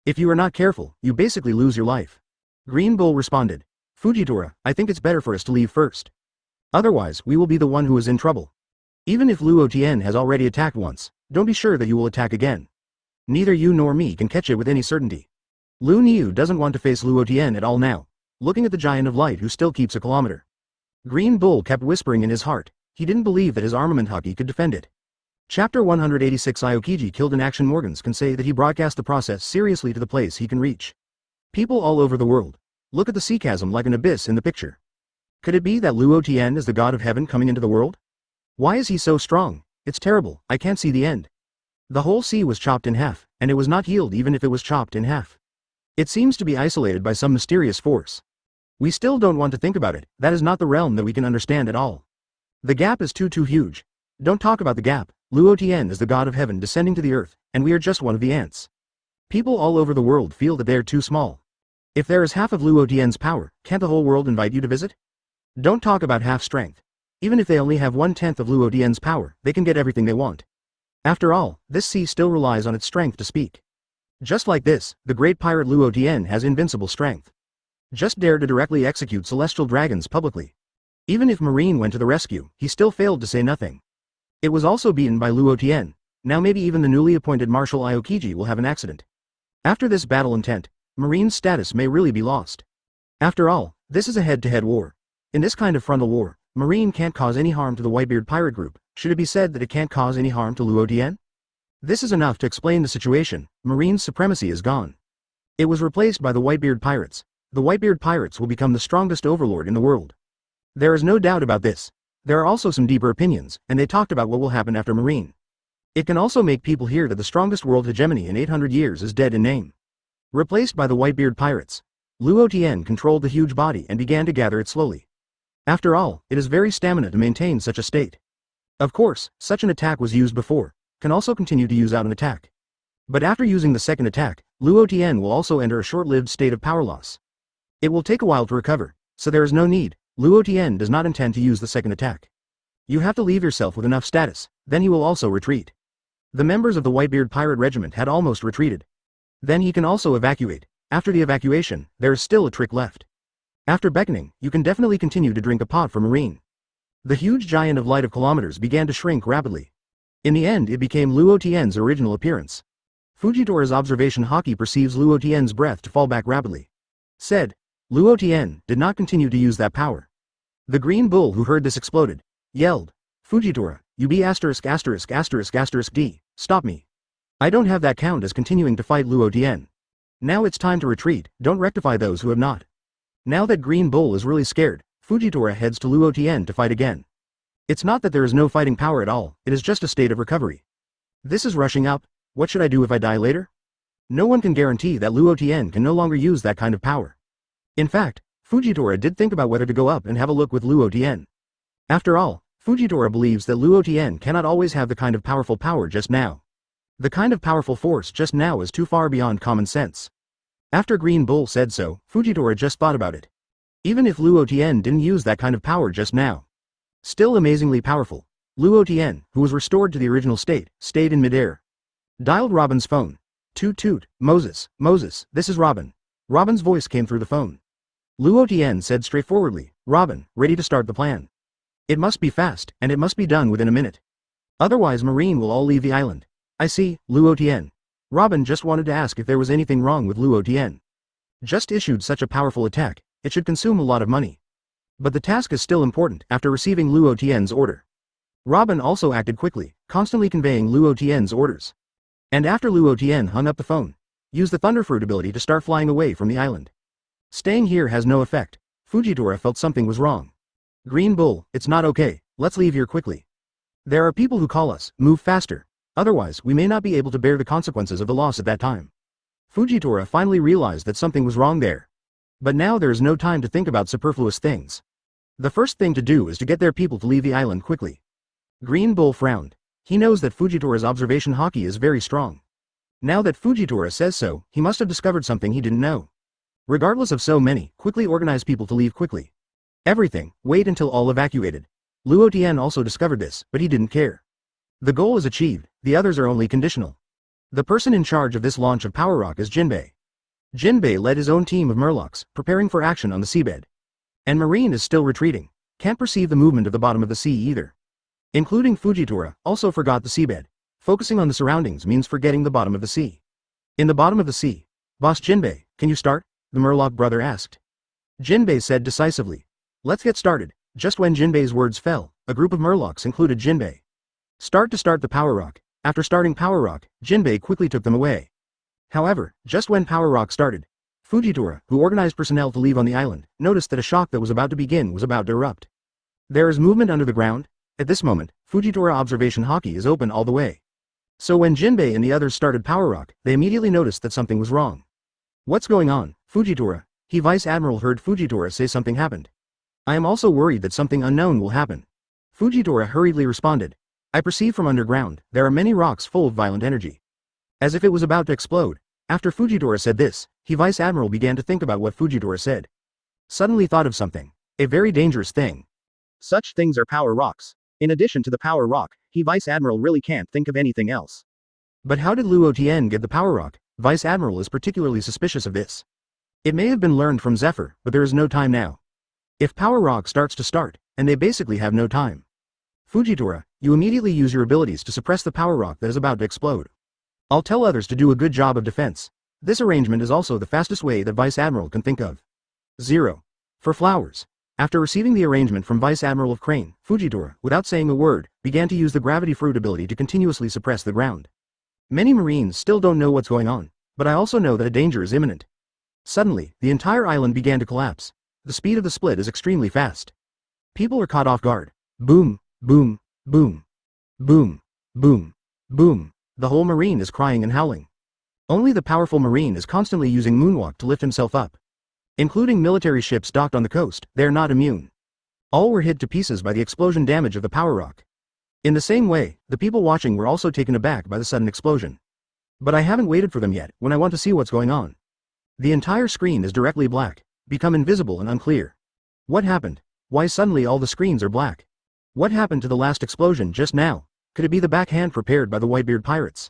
If you are not careful, you basically lose your life. Green Bull responded. Fujitora, I think it's better for us to leave first. Otherwise, we will be the one who is in trouble. Even if Luo Tian has already attacked once, don't be sure that you will attack again. Neither you nor me can catch it with any certainty. Lu Niu doesn't want to face Luo Tian at all now, looking at the giant of light who still keeps a kilometer. Green Bull kept whispering in his heart. He didn't believe that his armament Haki could defend it. Chapter 186 Aokiji killed in action. Morgans can say that he broadcast the process seriously to the place he can reach. People all over the world. Look at the sea chasm like an abyss in the picture. Could it be that Luo Tian is the god of heaven coming into the world? Why is he so strong? It's terrible, I can't see the end. The whole sea was chopped in half, and it was not healed even if it was chopped in half. It seems to be isolated by some mysterious force. We still don't want to think about it, that is not the realm that we can understand at all. The gap is too huge. Don't talk about the gap. Luo Tian is the god of heaven descending to the earth, and we are just one of the ants. People all over the world feel that they are too small. If there is half of Luo Tian's power, can't the whole world invite you to visit? Don't talk about half strength. Even if they only have 1/10 of Luo Tian's power, they can get everything they want. After all, this sea still relies on its strength to speak. Just like this, the great pirate Luo Tian has invincible strength. Just dared to directly execute celestial dragons publicly. Even if Marine went to the rescue, he still failed to say nothing. It was also beaten by Luo Tian. Now maybe even the newly appointed Marshal Aokiji will have an accident. After this battle intent, Marine's status may really be lost. After all, this is a head-to-head war. In this kind of frontal war, Marine can't cause any harm to the Whitebeard pirate group. Should it be said that it can't cause any harm to Luo Tian? This is enough to explain the situation. Marine's supremacy is gone. It was replaced by the Whitebeard pirates. The Whitebeard pirates will become the strongest overlord in the world. There is no doubt about this. There are also some deeper opinions, and they talked about what will happen after Marine. It can also make people hear that the strongest world hegemony in 800 years is dead in name. Replaced by the Whitebeard pirates. Luo Tian controlled the huge body and began to gather it slowly. After all, it is very stamina to maintain such a state. Of course, such an attack was used before, can also continue to use out an attack. But after using the second attack, Luo Tian will also enter a short-lived state of power loss. It will take a while to recover, so there is no need. Luo Tian does not intend to use the second attack. You have to leave yourself with enough status, then he will also retreat. The members of the Whitebeard pirate regiment had almost retreated. Then he can also evacuate. After the evacuation, there is still a trick left. After beckoning, you can definitely continue to drink a pot for Marine. The huge giant of light of kilometers began to shrink rapidly. In the end it became Luo Tian's original appearance. Fujitora's observation Haki perceives Luo Tian's breath to fall back rapidly. Said. Luo Tian did not continue to use that power. The green bull who heard this exploded. Yelled. Fujitora, you be ********D, stop me. I don't have that count as continuing to fight Luo Tian. Now it's time to retreat, don't rectify those who have not. Now that Green Bull is really scared, Fujitora heads to Luo Tian to fight again. It's not that there is no fighting power at all, it is just a state of recovery. This is rushing up. What should I do if I die later? No one can guarantee that Luo Tian can no longer use that kind of power. In fact, Fujitora did think about whether to go up and have a look with Luo Tian. After all, Fujitora believes that Luo Tian cannot always have the kind of powerful power just now. The kind of powerful force just now is too far beyond common sense. After Green Bull said so, Fujitora just thought about it. Even if Luo Tian didn't use that kind of power just now. Still amazingly powerful. Luo Tian, who was restored to the original state, stayed in midair. Dialed Robin's phone. Toot toot, Moses, this is Robin. Robin's voice came through the phone. Luo Tian said straightforwardly, Robin, ready to start the plan. It must be fast, and it must be done within a minute. Otherwise Marine will all leave the island. I see, Luo Tian. Robin just wanted to ask if there was anything wrong with Luo Tian. Just issued such a powerful attack, it should consume a lot of money. But the task is still important after receiving Luo Tian's order. Robin also acted quickly, constantly conveying Luo Tian's orders. And after Luo Tian hung up the phone, used the Thunderfruit ability to start flying away from the island. Staying here has no effect. Fujitora felt something was wrong. Green Bull, it's not okay, let's leave here quickly. There are people who call us, move faster. Otherwise, we may not be able to bear the consequences of the loss at that time. Fujitora finally realized that something was wrong there. But now there is no time to think about superfluous things. The first thing to do is to get their people to leave the island quickly. Green Bull frowned. He knows that Fujitora's observation Haki is very strong. Now that Fujitora says so, he must have discovered something he didn't know. Regardless of so many, quickly organize people to leave quickly. Everything, wait until all evacuated. Luo Tian also discovered this, but he didn't care. The goal is achieved, the others are only conditional. The person in charge of this launch of Power Rock is Jinbei. Jinbei led his own team of Murlocs, preparing for action on the seabed. And Marine is still retreating, can't perceive the movement of the bottom of the sea either. Including Fujitora, also forgot the seabed. Focusing on the surroundings means forgetting the bottom of the sea. In the bottom of the sea, Boss Jinbei, can you start? The Murloc brother asked. Jinbei said decisively. Let's get started. Just when Jinbei's words fell, a group of Murlocs included Jinbei. Start the Power Rock. After starting Power Rock, Jinbei quickly took them away. However, just when Power Rock started, Fujitora, who organized personnel to leave on the island, noticed that a shock that was about to begin was about to erupt. There is movement under the ground. At this moment, Fujitora observation Haki is open all the way. So when Jinbei and the others started Power Rock, they immediately noticed that something was wrong. What's going on, Fujitora? Vice Admiral heard Fujitora say something happened. I am also worried that something unknown will happen. Fujitora hurriedly responded. I perceive from underground, there are many rocks full of violent energy. As if it was about to explode. After Fujitora said this, Vice Admiral began to think about what Fujitora said. Suddenly thought of something. A very dangerous thing. Such things are power rocks. In addition to the power rock, Vice Admiral really can't think of anything else. But how did Luo Tian get the power rock? Vice Admiral is particularly suspicious of this. It may have been learned from Zephyr, but there is no time now. If power rock starts to start, and they basically have no time. Fujitora, you immediately use your abilities to suppress the power rock that is about to explode. I'll tell others to do a good job of defense. This arrangement is also the fastest way that Vice Admiral can think of. 0. For flowers. After receiving the arrangement from Vice Admiral of Crane, Fujitora, without saying a word, began to use the gravity fruit ability to continuously suppress the ground. Many Marines still don't know what's going on, but I also know that a danger is imminent. Suddenly, the entire island began to collapse. The speed of the split is extremely fast. People are caught off guard. Boom, boom, boom, boom, boom, boom. The whole Marine is crying and howling. Only the powerful Marine is constantly using moonwalk to lift himself up. Including military ships docked on the coast, they are not immune. All were hit to pieces by the explosion damage of the power rock. In the same way, the people watching were also taken aback by the sudden explosion. But I haven't waited for them yet, when I want to see what's going on. The entire screen is directly black, become invisible and unclear. What happened? Why suddenly all the screens are black? What happened to the last explosion just now? Could it be the backhand prepared by the Whitebeard pirates?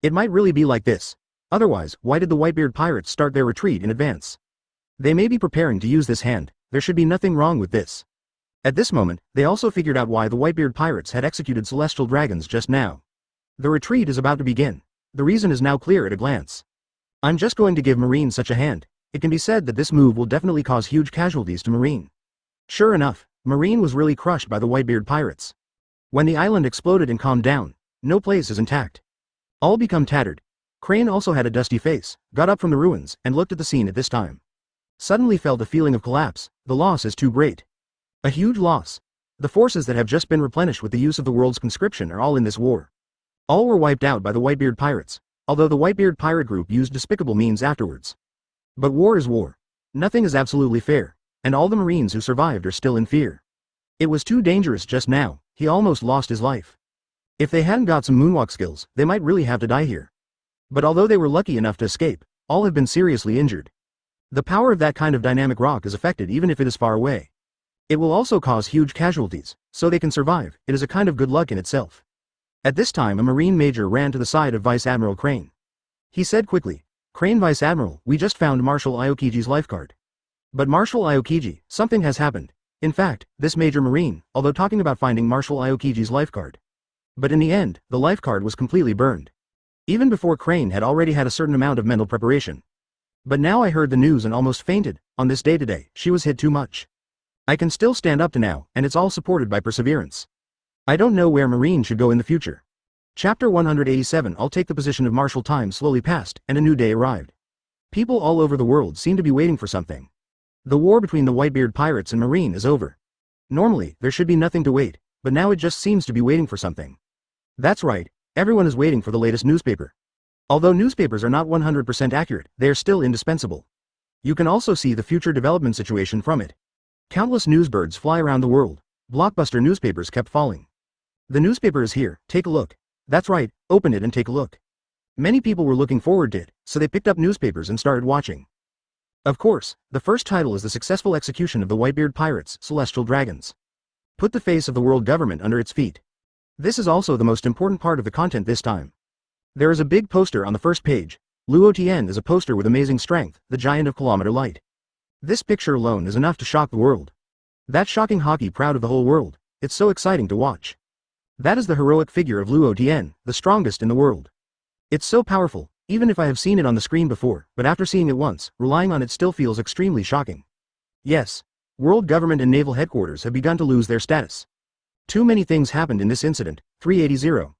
It might really be like this. Otherwise, why did the Whitebeard pirates start their retreat in advance? They may be preparing to use this hand. There should be nothing wrong with this. At this moment, they also figured out why the Whitebeard pirates had executed celestial dragons just now. The retreat is about to begin. The reason is now clear at a glance. I'm just going to give Marine such a hand. It can be said that this move will definitely cause huge casualties to Marine. Sure enough, Marine was really crushed by the Whitebeard pirates. When the island exploded and calmed down, no place is intact. All become tattered. Crane also had a dusty face, got up from the ruins, and looked at the scene at this time. Suddenly felt a feeling of collapse. The loss is too great. A huge loss. The forces that have just been replenished with the use of the world's conscription are all in this war. All were wiped out by the Whitebeard pirates, although the Whitebeard pirate group used despicable means afterwards. But war is war. Nothing is absolutely fair, and all the Marines who survived are still in fear. It was too dangerous just now. He almost lost his life. If they hadn't got some moonwalk skills, they might really have to die here. But although they were lucky enough to escape, all have been seriously injured. The power of that kind of dynamic rock is affected even if it is far away. It will also cause huge casualties, so they can survive. It is a kind of good luck in itself. At this time a Marine major ran to the side of Vice Admiral Crane. He said quickly, Crane Vice Admiral, we just found Marshal Aokiji's lifeguard. But Marshal Aokiji, something has happened. In fact, this Major Marine, although talking about finding Marshal Aokiji's lifeguard. But in the end, the lifeguard was completely burned. Even before Crane had already had a certain amount of mental preparation. But now I heard the news and almost fainted. On this day today, she was hit too much. I can still stand up to now, and it's all supported by perseverance. I don't know where Marine should go in the future. Chapter 187. I'll take the position of martial. Time slowly passed, and a new day arrived. People all over the world seem to be waiting for something. The war between the Whitebeard pirates and Marine is over. Normally, there should be nothing to wait, but now it just seems to be waiting for something. That's right, everyone is waiting for the latest newspaper. Although newspapers are not 100% accurate, they are still indispensable. You can also see the future development situation from it. Countless newsbirds fly around the world. Blockbuster newspapers kept falling. The newspaper is here, take a look. That's right, open it and take a look. Many people were looking forward to it, so they picked up newspapers and started watching. Of course, the first title is the successful execution of the Whitebeard pirates, celestial dragons. Put the face of the world government under its feet. This is also the most important part of the content this time. There is a big poster on the first page. Luo Tian is a poster with amazing strength, the giant of kilometer light. This picture alone is enough to shock the world. That shocking Haki proud of the whole world. It's so exciting to watch. That is the heroic figure of Luo Tian, the strongest in the world. It's so powerful, even if I have seen it on the screen before, but after seeing it once, relying on it still feels extremely shocking. Yes, world government and naval headquarters have begun to lose their status. Too many things happened in this incident. 380.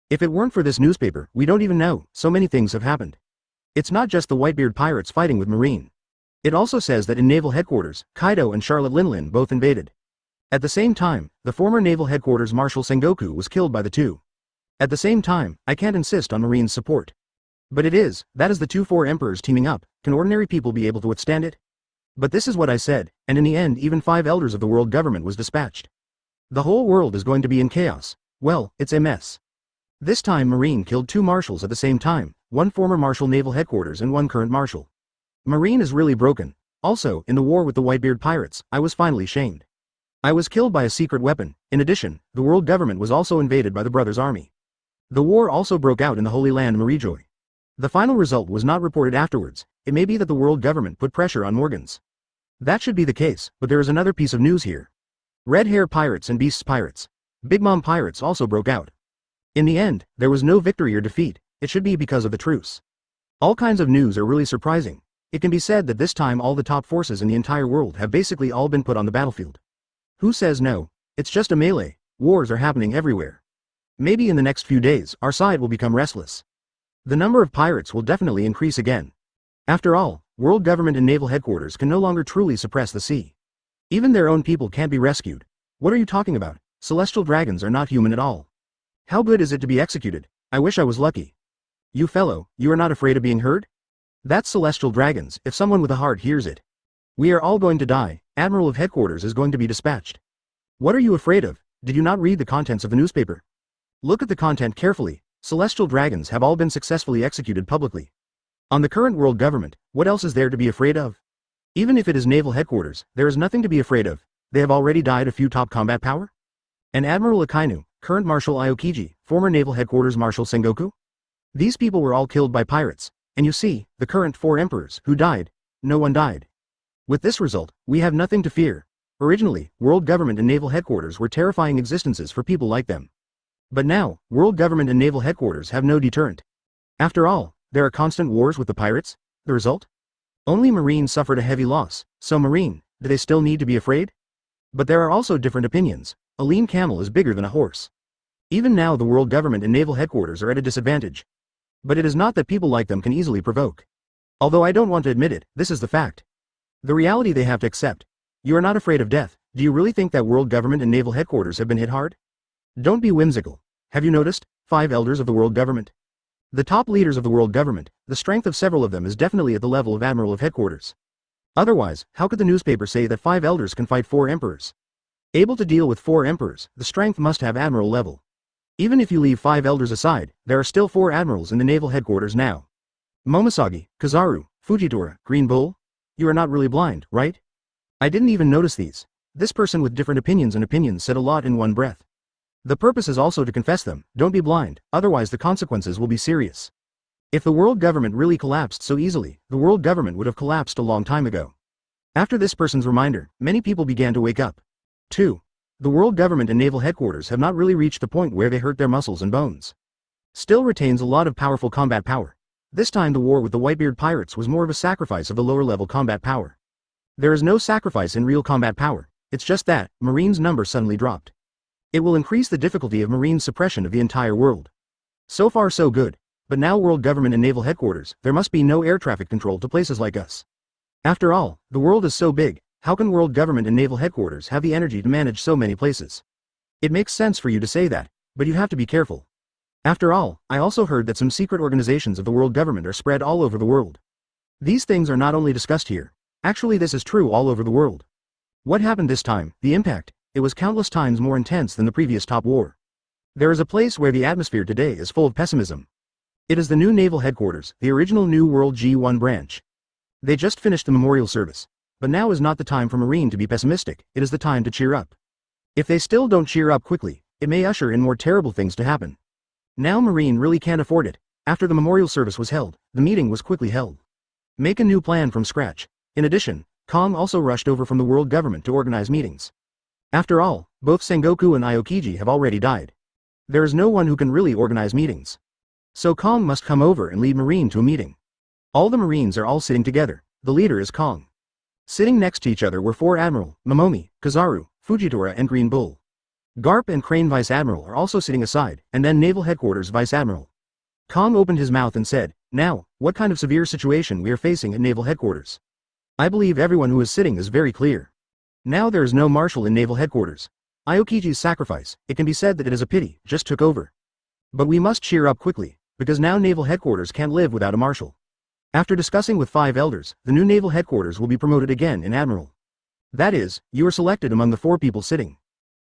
If it weren't for this newspaper, we don't even know, so many things have happened. It's not just the Whitebeard pirates fighting with Marine. It also says that in naval headquarters, Kaido and Charlotte Linlin both invaded. At the same time, the former naval headquarters Marshal Sengoku was killed by the two. At the same time, I can't insist on Marine's support. But that is the four emperors teaming up. Can ordinary people be able to withstand it? But this is what I said, and in the end even 5 elders of the world government was dispatched. The whole world is going to be in chaos. Well, it's a mess. This time Marine killed 2 marshals at the same time, 1 former marshal naval headquarters and 1 current marshal. Marine is really broken. Also, in the war with the Whitebeard pirates, I was finally shamed. I was killed by a secret weapon. In addition, the world government was also invaded by the brothers' army. The war also broke out in the Holy Land Marijoy. The final result was not reported afterwards. It may be that the world government put pressure on Morgans. That should be the case, but there is another piece of news here. Red Hair pirates and Beasts pirates. Big Mom pirates also broke out. In the end, there was no victory or defeat. It should be because of the truce. All kinds of news are really surprising. It can be said that this time all the top forces in the entire world have basically all been put on the battlefield. Who says no? It's just a melee. Wars are happening everywhere. Maybe in the next few days, our side will become restless. The number of pirates will definitely increase again. After all, world government and naval headquarters can no longer truly suppress the sea. Even their own people can't be rescued. What are you talking about? Celestial dragons are not human at all. How good is it to be executed? I wish I was lucky. You fellow, you are not afraid of being heard? That's celestial dragons, if someone with a heart hears it. We are all going to die. Admiral of headquarters is going to be dispatched. What are you afraid of? Did you not read the contents of the newspaper? Look at the content carefully. Celestial dragons have all been successfully executed publicly. On the current world government, what else is there to be afraid of? Even if it is naval headquarters, there is nothing to be afraid of. They have already died a few top combat power? And Admiral Akainu, current Marshal Aokiji, former naval headquarters Marshal Sengoku? These people were all killed by pirates, and you see, the current 4 emperors who died, no one died. With this result, we have nothing to fear. Originally, world government and naval headquarters were terrifying existences for people like them. But now, world government and naval headquarters have no deterrent. After all, there are constant wars with the pirates. The result? Only Marine suffered a heavy loss, so Marine, do they still need to be afraid? But there are also different opinions. A lean camel is bigger than a horse. Even now the world government and naval headquarters are at a disadvantage. But it is not that people like them can easily provoke. Although I don't want to admit it, this is the fact. The reality they have to accept. You are not afraid of death. Do you really think that world government and naval headquarters have been hit hard? Don't be whimsical. Have you noticed? 5 elders of the world government. The top leaders of the world government, the strength of several of them is definitely at the level of Admiral of Headquarters. Otherwise, how could the newspaper say that 5 elders can fight 4 emperors? Able to deal with 4 emperors, the strength must have Admiral level. Even if you leave 5 elders aside, there are still 4 admirals in the naval headquarters now. Momosagi, Kazaru, Fujitora, Green Bull? You are not really blind, right? I didn't even notice these. This person with different opinions said a lot in one breath. The purpose is also to confess them. Don't be blind, otherwise the consequences will be serious. If the world government really collapsed so easily, the world government would have collapsed a long time ago. After this person's reminder, many people began to wake up. 2. The world government and naval headquarters have not really reached the point where they hurt their muscles and bones. Still retains a lot of powerful combat power. This time the war with the Whitebeard pirates was more of a sacrifice of the lower level combat power. There is no sacrifice in real combat power, it's just that, Marines' number suddenly dropped. It will increase the difficulty of Marine suppression of the entire world. So far so good, but now world government and naval headquarters, there must be no air traffic control to places like us. After all, the world is so big, how can world government and naval headquarters have the energy to manage so many places? It makes sense for you to say that, but you have to be careful. After all, I also heard that some secret organizations of the world government are spread all over the world. These things are not only discussed here. Actually, this is true all over the world. What happened this time, the impact, it was countless times more intense than the previous top war. There is a place where the atmosphere today is full of pessimism. It is the new naval headquarters, the original New World G1 branch. They just finished the memorial service. But now is not the time for Marine to be pessimistic, it is the time to cheer up. If they still don't cheer up quickly, it may usher in more terrible things to happen. Now Marine really can't afford it. After the memorial service was held, the meeting was quickly held. Make a new plan from scratch. In addition, Kong also rushed over from the world government to organize meetings. After all, both Sengoku and Aokiji have already died. There is no one who can really organize meetings. So Kong must come over and lead Marine to a meeting. All the Marines are all sitting together, the leader is Kong. Sitting next to each other were 4 Admiral, Momomi, Kizaru, Fujitora and Green Bull. Garp and Crane Vice Admiral are also sitting aside, and then Naval Headquarters Vice Admiral. Kong opened his mouth and said, "Now, what kind of severe situation we are facing at Naval Headquarters? I believe everyone who is sitting is very clear. Now there is no marshal in Naval Headquarters. Aokiji's sacrifice, it can be said that it is a pity, just took over. But we must cheer up quickly, because now Naval Headquarters can't live without a marshal. After discussing with 5 elders, the new Naval Headquarters will be promoted again in Admiral. That is, you are selected among the 4 people sitting.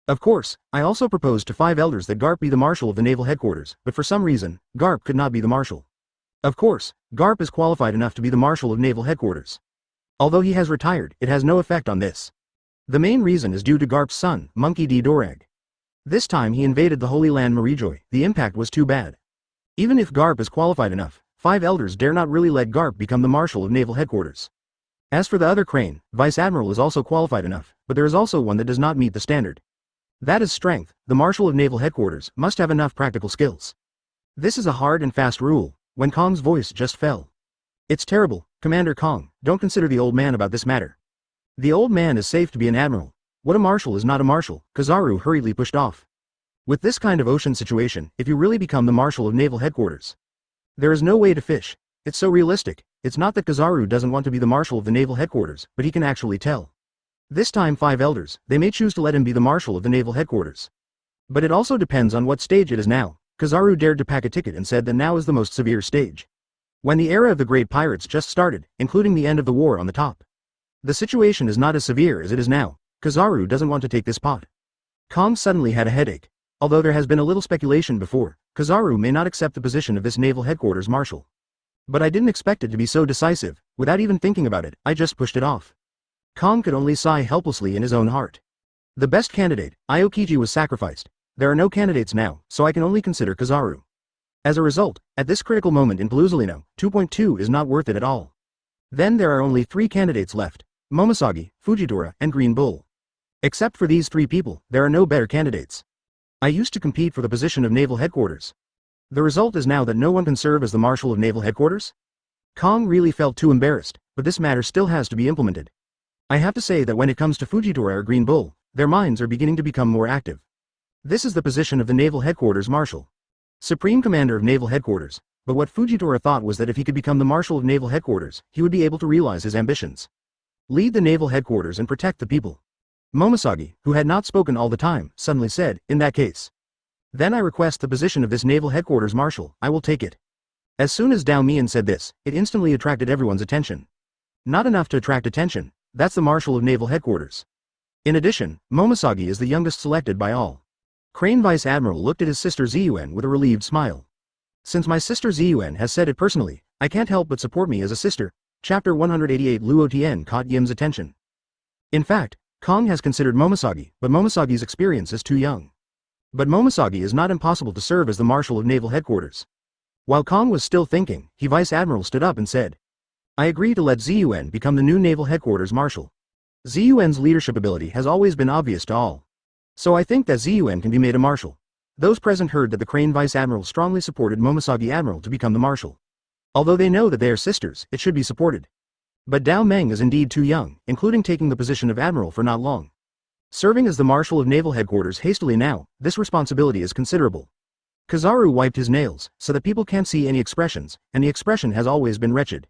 Of course, I also proposed to 5 elders that Garp be the marshal of the Naval Headquarters, but for some reason, Garp could not be the marshal. Of course, Garp is qualified enough to be the marshal of Naval Headquarters. Although he has retired, it has no effect on this. The main reason is due to Garp's son, Monkey D. Dorag. This time he invaded the Holy Land Marijoy, the impact was too bad. Even if Garp is qualified enough, 5 elders dare not really let Garp become the marshal of Naval Headquarters. As for the other Crane, Vice Admiral is also qualified enough, but there is also one that does not meet the standard. That is strength, the marshal of Naval Headquarters must have enough practical skills. This is a hard and fast rule, when Kong's voice just fell. It's terrible, Commander Kong, don't consider the old man about this matter. The old man is safe to be an admiral. What a marshal is not a marshal, Kizaru hurriedly pushed off. With this kind of ocean situation, if you really become the marshal of Naval Headquarters, there is no way to fish. It's so realistic, it's not that Kizaru doesn't want to be the marshal of the Naval Headquarters, but he can actually tell. This time 5 elders, they may choose to let him be the marshal of the Naval Headquarters. But it also depends on what stage it is now. Kizaru dared to pack a ticket and said that now is the most severe stage. When the era of the great pirates just started, including the end of the war on the top. The situation is not as severe as it is now. Kizaru doesn't want to take this pot. Kong suddenly had a headache. Although there has been a little speculation before, Kizaru may not accept the position of this Naval Headquarters marshal. But I didn't expect it to be so decisive. Without even thinking about it, I just pushed it off. Kong could only sigh helplessly in his own heart. The best candidate, Aokiji, was sacrificed. There are no candidates now, so I can only consider Kizaru. As a result, at this critical moment in Paluzolino, 2.2 is not worth it at all. Then there are only 3 candidates left, Momosagi, Fujitora, and Green Bull. Except for these 3 people, there are no better candidates. I used to compete for the position of Naval Headquarters. The result is now that no one can serve as the Marshal of Naval Headquarters? Kong really felt too embarrassed, but this matter still has to be implemented. I have to say that when it comes to Fujitora or Green Bull, their minds are beginning to become more active. This is the position of the Naval Headquarters Marshal. Supreme Commander of Naval Headquarters, but what Fujitora thought was that if he could become the Marshal of Naval Headquarters, he would be able to realize his ambitions. Lead the Naval Headquarters and protect the people. Momosagi, who had not spoken all the time, suddenly said, "In that case. Then I request the position of this Naval Headquarters Marshal, I will take it." As soon as Dao Mian said this, it instantly attracted everyone's attention. Not enough to attract attention, that's the Marshal of Naval Headquarters. In addition, Momosagi is the youngest selected by all. Crane Vice Admiral looked at his sister Ziyuan with a relieved smile. Since my sister Ziyuan has said it personally, I can't help but support me as a sister. Chapter 188 Luo Tian caught Yim's attention. In fact, Kong has considered Momosagi, but Momosagi's experience is too young. But Momosagi is not impossible to serve as the Marshal of Naval Headquarters. While Kong was still thinking, Vice Admiral stood up and said, "I agree to let Ziyuan become the new Naval Headquarters Marshal. Ziyuan's leadership ability has always been obvious to all. So I think that Ziyuan can be made a marshal." Those present heard that the Crane Vice Admiral strongly supported Momosagi Admiral to become the marshal. Although they know that they are sisters, it should be supported. But Dao Meng is indeed too young, including taking the position of admiral for not long. Serving as the Marshal of Naval Headquarters hastily now, this responsibility is considerable. Kizaru wiped his nails, so that people can't see any expressions, and the expression has always been wretched.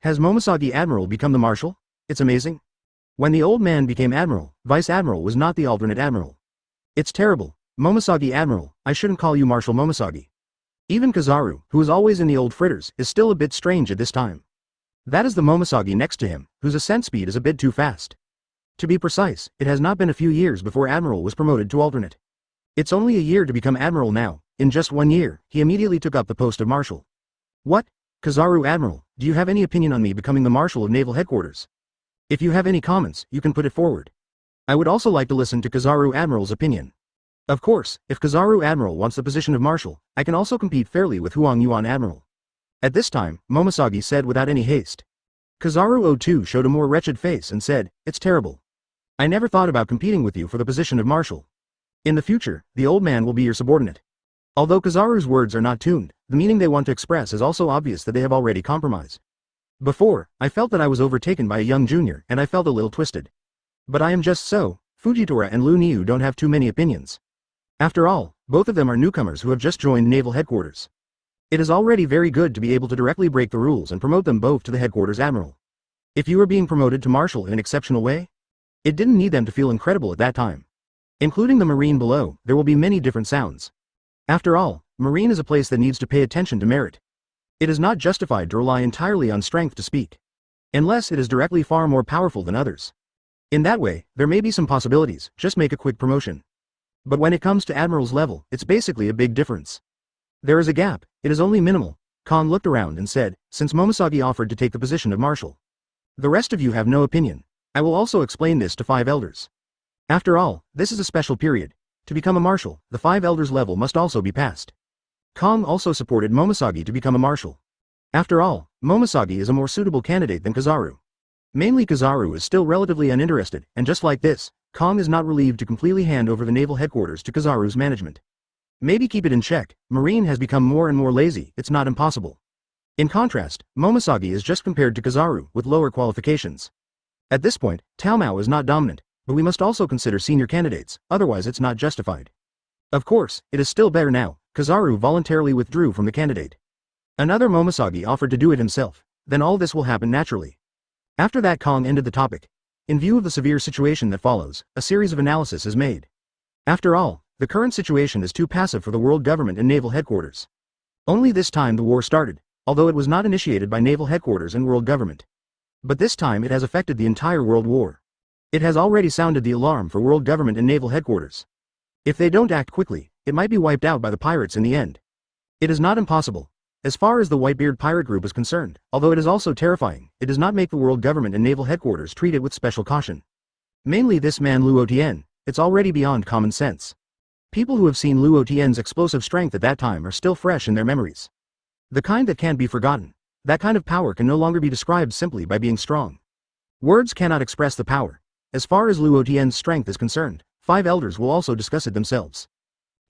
Has Momosagi Admiral become the Marshal? It's amazing. When the old man became Admiral, Vice Admiral was not the alternate Admiral. It's terrible. Momosagi Admiral, I shouldn't call you Marshal Momosagi. Even Kizaru, who is always in the old fritters, is still a bit strange at this time. That is the Momosagi next to him, whose ascent speed is a bit too fast. To be precise, it has not been a few years before Admiral was promoted to alternate. It's only a year to become Admiral now. In just 1 year, he immediately took up the post of Marshal. What? Kizaru Admiral, do you have any opinion on me becoming the Marshal of Naval Headquarters? If you have any comments, you can put it forward. I would also like to listen to Kizaru Admiral's opinion. Of course, if Kizaru Admiral wants the position of Marshal, I can also compete fairly with Huang Yuan Admiral. At this time, Momosagi said without any haste. Kizaru O2 showed a more wretched face and said, it's terrible. I never thought about competing with you for the position of Marshal. In the future, the old man will be your subordinate. Although Kizaru's words are not tuned, the meaning they want to express is also obvious that they have already compromised. Before, I felt that I was overtaken by a young junior and I felt a little twisted. But I am just so. Fujitora and Lu Niu don't have too many opinions. After all, both of them are newcomers who have just joined Naval Headquarters. It is already very good to be able to directly break the rules and promote them both to the Headquarters Admiral. If you were being promoted to Marshal in an exceptional way, it didn't need them to feel incredible at that time. Including the Marine below, there will be many different sounds. After all, Marine is a place that needs to pay attention to merit. It is not justified to rely entirely on strength to speak. Unless it is directly far more powerful than others. In that way, there may be some possibilities, just make a quick promotion. But when it comes to Admiral's level, it's basically a big difference. There is a gap, it is only minimal. Khan looked around and said, since Momosagi offered to take the position of Marshal. The rest of you have no opinion. I will also explain this to 5 elders. After all, this is a special period. To become a Marshal, the 5 elders level must also be passed. Kong also supported Momosagi to become a Marshal. After all, Momosagi is a more suitable candidate than Kizaru. Mainly Kizaru is still relatively uninterested, and just like this, Kong is not relieved to completely hand over the naval headquarters to Kizaru's management. Maybe keep it in check. Marine has become more and more lazy, it's not impossible. In contrast, Momosagi is just compared to Kizaru, with lower qualifications. At this point, Taomao is not dominant, but we must also consider senior candidates, otherwise it's not justified. Of course, it is still better now. Kizaru voluntarily withdrew from the candidate. Another Momosagi offered to do it himself, then all this will happen naturally. After that Kong ended the topic. In view of the severe situation that follows, a series of analysis is made. After all, the current situation is too passive for the world government and naval headquarters. Only this time the war started, although it was not initiated by naval headquarters and world government. But this time it has affected the entire world war. It has already sounded the alarm for world government and naval headquarters. If they don't act quickly, it might be wiped out by the pirates in the end. It is not impossible. As far as the Whitebeard pirate group is concerned, although it is also terrifying, it does not make the world government and naval headquarters treat it with special caution. Mainly this man Luo Tian, it's already beyond common sense. People who have seen Luo Tian's explosive strength at that time are still fresh in their memories. The kind that can't be forgotten. That kind of power can no longer be described simply by being strong. Words cannot express the power. As far as Luo Tian's strength is concerned, 5 elders will also discuss it themselves.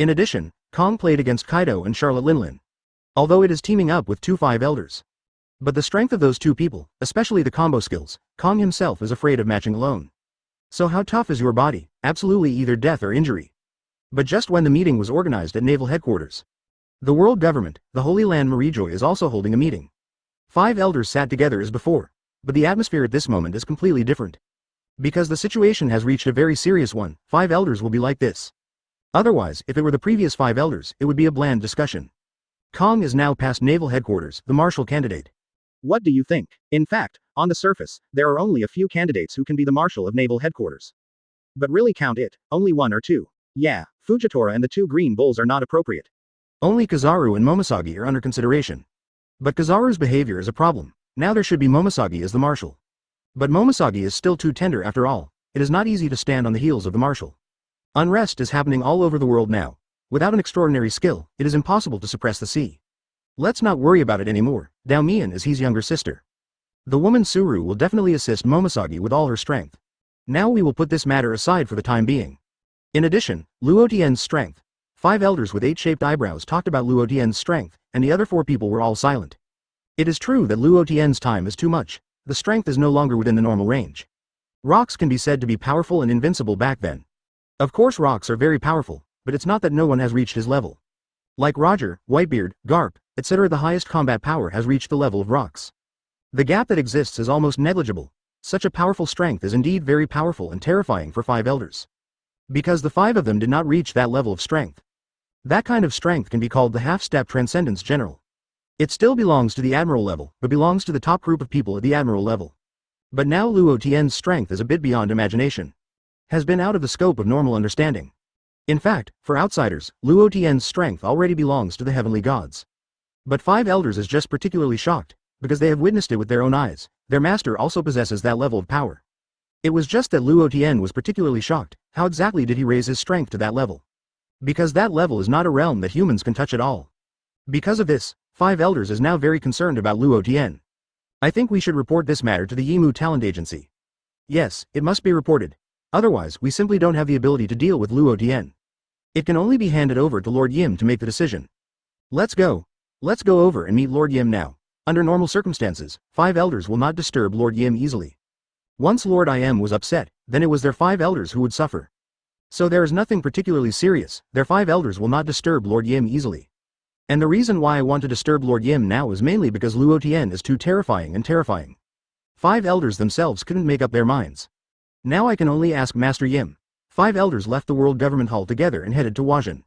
In addition, Kong played against Kaido and Charlotte Linlin. Although it is teaming up with 2 5 elders. But the strength of those 2 people, especially the combo skills, Kong himself is afraid of matching alone. So how tough is your body? Absolutely either death or injury. But just when the meeting was organized at naval headquarters. The world government, the Holy Land Marijoy is also holding a meeting. 5 elders sat together as before. But the atmosphere at this moment is completely different. Because the situation has reached a very serious one, 5 elders will be like this. Otherwise, if it were the previous 5 elders, it would be a bland discussion. Kong is now past naval headquarters, the Marshal candidate. What do you think? In fact, on the surface, there are only a few candidates who can be the Marshal of naval headquarters. But really count it, only 1 or 2. Yeah, Fujitora and the 2 green bulls are not appropriate. Only Kizaru and Momosagi are under consideration. But Kizaru's behavior is a problem. Now there should be Momosagi as the Marshal. But Momosagi is still too tender after all. It is not easy to stand on the heels of the Marshal. Unrest is happening all over the world now. Without an extraordinary skill, it is impossible to suppress the sea. Let's not worry about it anymore. Dao Mian is his younger sister. The woman Suru will definitely assist Momosagi with all her strength. Now we will put this matter aside for the time being. In addition, Luo Tian's strength. 5 elders with 8-shaped eyebrows talked about Luo Tian's strength, and the other 4 people were all silent. It is true that Luo Tian's time is too much, the strength is no longer within the normal range. Rocks can be said to be powerful and invincible back then. Of course rocks are very powerful, but it's not that no one has reached his level. Like Roger, Whitebeard, Garp, etc. the highest combat power has reached the level of rocks. The gap that exists is almost negligible. Such a powerful strength is indeed very powerful and terrifying for 5 elders. Because the 5 of them did not reach that level of strength. That kind of strength can be called the half-step transcendence general. It still belongs to the admiral level, but belongs to the top group of people at the admiral level. But now Luo Tian's strength is a bit beyond imagination. Has been out of the scope of normal understanding. In fact, for outsiders, Luo Tian's strength already belongs to the heavenly gods. But 5 elders is just particularly shocked, because they have witnessed it with their own eyes. Their master also possesses that level of power. It was just that Luo Tian was particularly shocked. How exactly did he raise his strength to that level? Because that level is not a realm that humans can touch at all. Because of this, 5 elders is now very concerned about Luo Tian. I think we should report this matter to the Yimu Talent Agency. Yes, it must be reported. Otherwise, we simply don't have the ability to deal with Luo Tian. It can only be handed over to Lord Yim to make the decision. Let's go. Let's go over and meet Lord Yim now. Under normal circumstances, 5 elders will not disturb Lord Yim easily. Once Lord Im was upset, then it was their 5 elders who would suffer. So there is nothing particularly serious, their 5 elders will not disturb Lord Yim easily. And the reason why I want to disturb Lord Yim now is mainly because Luo Tian is too terrifying and terrifying. 5 elders themselves couldn't make up their minds. Now I can only ask Master Yim. 5 elders left the World Government Hall together and headed to Huajian.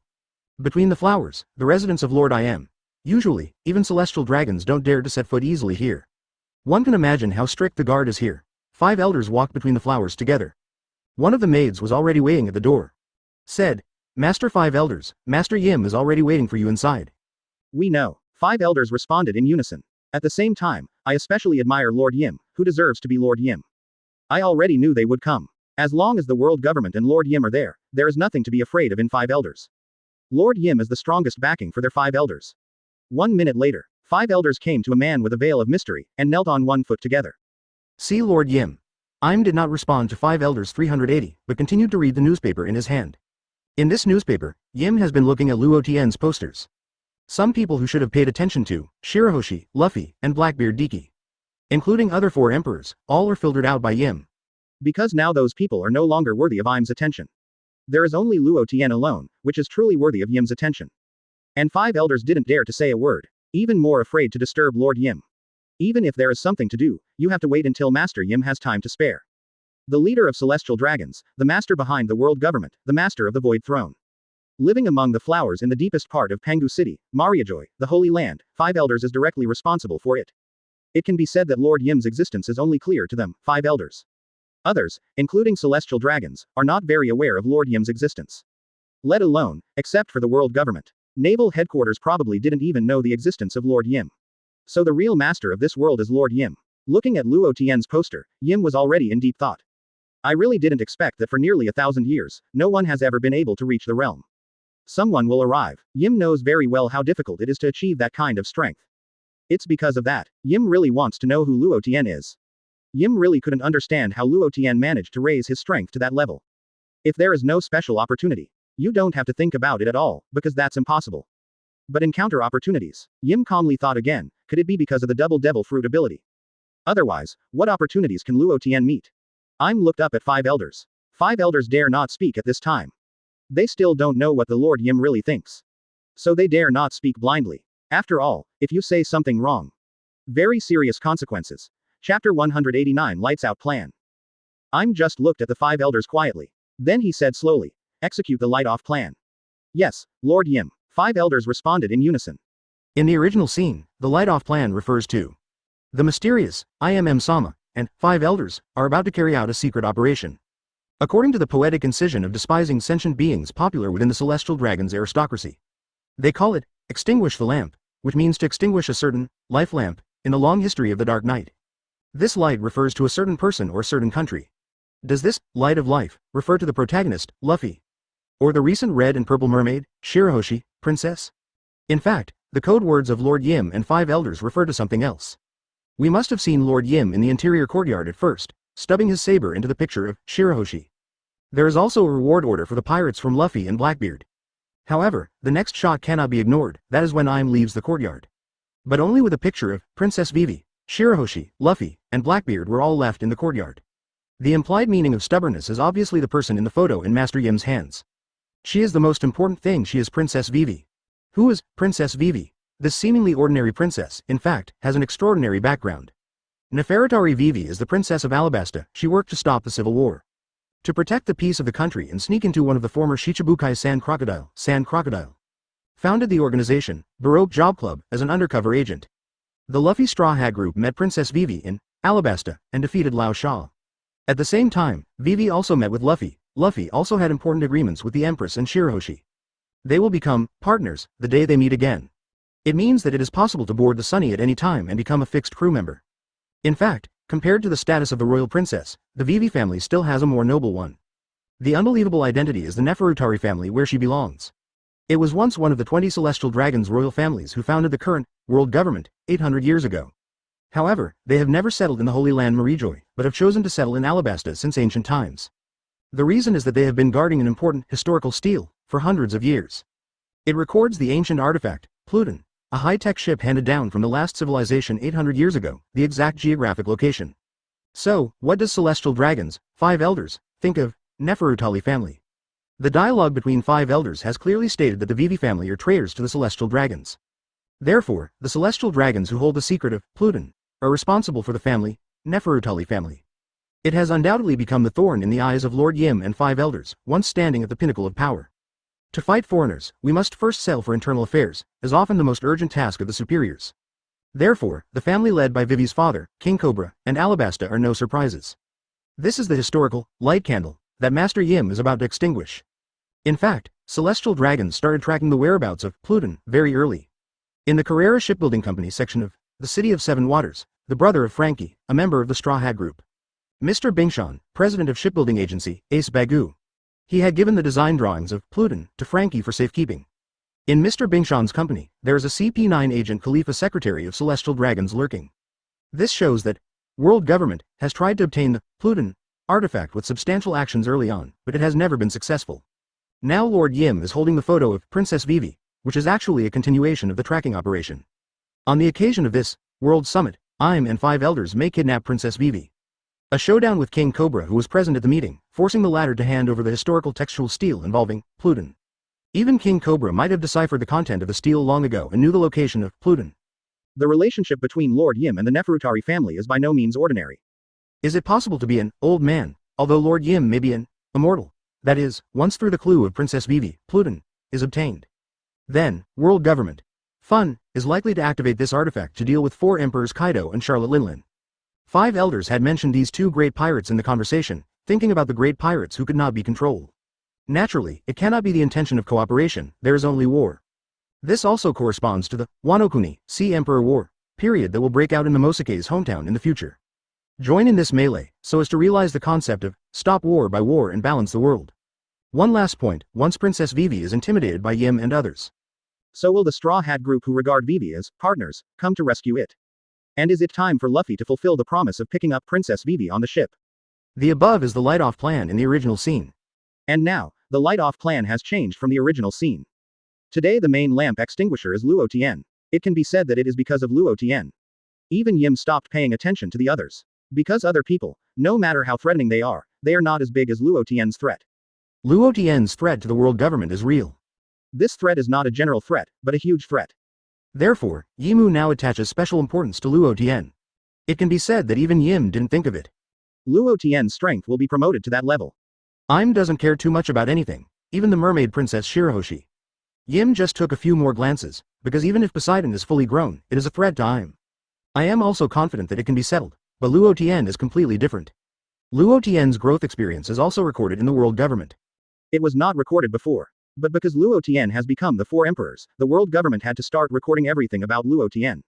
Between the flowers, the residence of Lord Im. Usually, even celestial dragons don't dare to set foot easily here. One can imagine how strict the guard is here. 5 elders walked between the flowers together. One of the maids was already waiting at the door. Said, Master 5 elders, Master Yim is already waiting for you inside. We know. 5 elders responded in unison. At the same time, I especially admire Lord Yim, who deserves to be Lord Yim. I already knew they would come. As long as the world government and Lord Yim are there is nothing to be afraid of in 5 elders. Lord Yim is the strongest backing for their 5 elders. 1 minute later, 5 elders came to a man with a veil of mystery, and knelt on 1 foot together. See Lord Yim. Im did not respond to 5 elders 380, but continued to read the newspaper in his hand. In this newspaper, Yim has been looking at Luo Tian's posters. Some people who should have paid attention to, Shirahoshi, Luffy, and Blackbeard Diki. Including other 4 emperors, all are filtered out by Yim. Because now those people are no longer worthy of Im's attention. There is only Luo Tian alone, which is truly worthy of Yim's attention. And 5 elders didn't dare to say a word, even more afraid to disturb Lord Yim. Even if there is something to do, you have to wait until Master Yim has time to spare. The leader of celestial dragons, the master behind the world government, the master of the void throne. Living among the flowers in the deepest part of Pangu City, Mariajoy, the Holy Land, 5 elders is directly responsible for it. It can be said that Lord Yim's existence is only clear to them, 5 elders. Others, including celestial dragons, are not very aware of Lord Yim's existence. Let alone, except for the world government. Naval headquarters probably didn't even know the existence of Lord Yim. So the real master of this world is Lord Yim. Looking at Luo Tian's poster, Yim was already in deep thought. I really didn't expect that for nearly 1,000 years, no one has ever been able to reach the realm. Someone will arrive. Yim knows very well how difficult it is to achieve that kind of strength. It's because of that, Yim really wants to know who Luo Tian is. Yim really couldn't understand how Luo Tian managed to raise his strength to that level. If there is no special opportunity, you don't have to think about it at all, because that's impossible. But encounter opportunities. Yim calmly thought again, could it be because of the double devil fruit ability? Otherwise, what opportunities can Luo Tian meet? Im looked up at 5 elders. 5 elders dare not speak at this time. They still don't know what the Lord Yim really thinks. So they dare not speak blindly. After all, if you say something wrong, very serious consequences. Chapter 189 Lights Out Plan. Im just looked at the 5 elders quietly. Then he said slowly, execute the light off plan. Yes, Lord Yim. 5 elders responded in unison. In the original scene, the light off plan refers to the mysterious Im-Sama, and 5 elders are about to carry out a secret operation. According to the poetic incision of despising sentient beings popular within the celestial dragon's aristocracy. They call it, extinguish the lamp, which means to extinguish a certain, life lamp, in the long history of the Dark Night. This light refers to a certain person or a certain country. Does this, light of life, refer to the protagonist, Luffy? Or the recent red and purple mermaid, Shirahoshi, princess? In fact, the code words of Lord Yim and 5 elders refer to something else. We must have seen Lord Yim in the interior courtyard at first, stubbing his saber into the picture of Shirahoshi. There is also a reward order for the pirates from Luffy and Blackbeard. However, the next shot cannot be ignored, that is when Im leaves the courtyard. But only with a picture of Princess Vivi, Shirahoshi, Luffy, and Blackbeard were all left in the courtyard. The implied meaning of stubbornness is obviously the person in the photo in Master Yim's hands. She is the most important thing. She is Princess Vivi. Who is Princess Vivi? This seemingly ordinary princess, in fact, has an extraordinary background. Nefertari Vivi is the princess of Alabasta. She worked to stop the civil war, to protect the peace of the country and sneak into one of the former Shichibukai Sand Crocodile. Founded the organization, Baroque Job Club, as an undercover agent. The Luffy Straw Hat Group met Princess Vivi in Alabasta and defeated Lao Sha. At the same time, Vivi also met with Luffy. Luffy also had important agreements with the Empress and Shirahoshi. They will become partners the day they meet again. It means that it is possible to board the Sunny at any time and become a fixed crew member. In fact, compared to the status of the royal princess, the Vivi family still has a more noble one. The unbelievable identity is the Nefertari family, where she belongs. It was once one of the 20 celestial dragons' royal families who founded the current world government 800 years ago. However, they have never settled in the Holy Land Marijoy, but have chosen to settle in Alabasta since ancient times. The reason is that they have been guarding an important historical stele for hundreds of years. It records the ancient artifact, Pluton, a high-tech ship handed down from the last civilization 800 years ago, the exact geographic location. So, what does celestial dragons, 5 elders, think of Nefertari family? The dialogue between 5 elders has clearly stated that the Vivi family are traitors to the celestial dragons. Therefore, the celestial dragons who hold the secret of Pluton are responsible for the family, Nefertari family. It has undoubtedly become the thorn in the eyes of Lord Yim and 5 elders, once standing at the pinnacle of power. To fight foreigners, we must first settle for internal affairs, is often the most urgent task of the superiors. Therefore, the family led by Vivi's father, King Cobra, and Alabasta are no surprises. This is the historical light candle that Master Yim is about to extinguish. In fact, celestial dragons started tracking the whereabouts of Pluton very early. In the Carrera Shipbuilding Company section of the City of Seven Waters, the brother of Frankie, a member of the Straw Hat Group, Mr. Bingshan, president of shipbuilding agency, Ace Bagu. He had given the design drawings of Pluton to Frankie for safekeeping. In Mr. Bingshan's company, there is a CP9 agent Khalifa, secretary of Celestial Dragons, lurking. This shows that world government has tried to obtain the Pluton artifact with substantial actions early on, but it has never been successful. Now Lord Yim is holding the photo of Princess Vivi, which is actually a continuation of the tracking operation. On the occasion of this World Summit, Im and 5 elders may kidnap Princess Vivi. A showdown with King Cobra, who was present at the meeting, forcing the latter to hand over the historical textual stele involving Pluton. Even King Cobra might have deciphered the content of the stele long ago and knew the location of Pluton. The relationship between Lord Yim and the Nefertari family is by no means ordinary. Is it possible to be an old man, although Lord Yim may be an immortal? That is, once through the clue of Princess Vivi, Pluton is obtained. Then, world government Fun is likely to activate this artifact to deal with 4 emperors Kaido and Charlotte Linlin. 5 elders had mentioned these 2 great pirates in the conversation, thinking about the great pirates who could not be controlled. Naturally, it cannot be the intention of cooperation, there is only war. This also corresponds to the Wano-kuni, Sea Emperor War, period that will break out in the Mosuke's hometown in the future. Join in this melee, so as to realize the concept of stop war by war and balance the world. One last point, once Princess Vivi is intimidated by Yim and others, so will the Straw Hat Group, who regard Vivi as partners, come to rescue it. And is it time for Luffy to fulfill the promise of picking up Princess Vivi on the ship? The above is the light-off plan in the original scene. And now, the light-off plan has changed from the original scene. Today the main lamp extinguisher is Luo Tian. It can be said that it is because of Luo Tian. Even Yim stopped paying attention to the others. Because other people, no matter how threatening they are not as big as Luo Tian's threat. Luo Tian's threat to the world government is real. This threat is not a general threat, but a huge threat. Therefore, Yimu now attaches special importance to Luo Tian. It can be said that even Yim didn't think of it. Luo Tian's strength will be promoted to that level. Im doesn't care too much about anything, even the mermaid princess Shirahoshi. Yim just took a few more glances, because even if Poseidon is fully grown, it is a threat to Im. I am also confident that it can be settled, but Luo Tian is completely different. Luo Tian's growth experience is also recorded in the world government. It was not recorded before. But because Luo Tian has become the 4 emperors, the world government had to start recording everything about Luo Tian.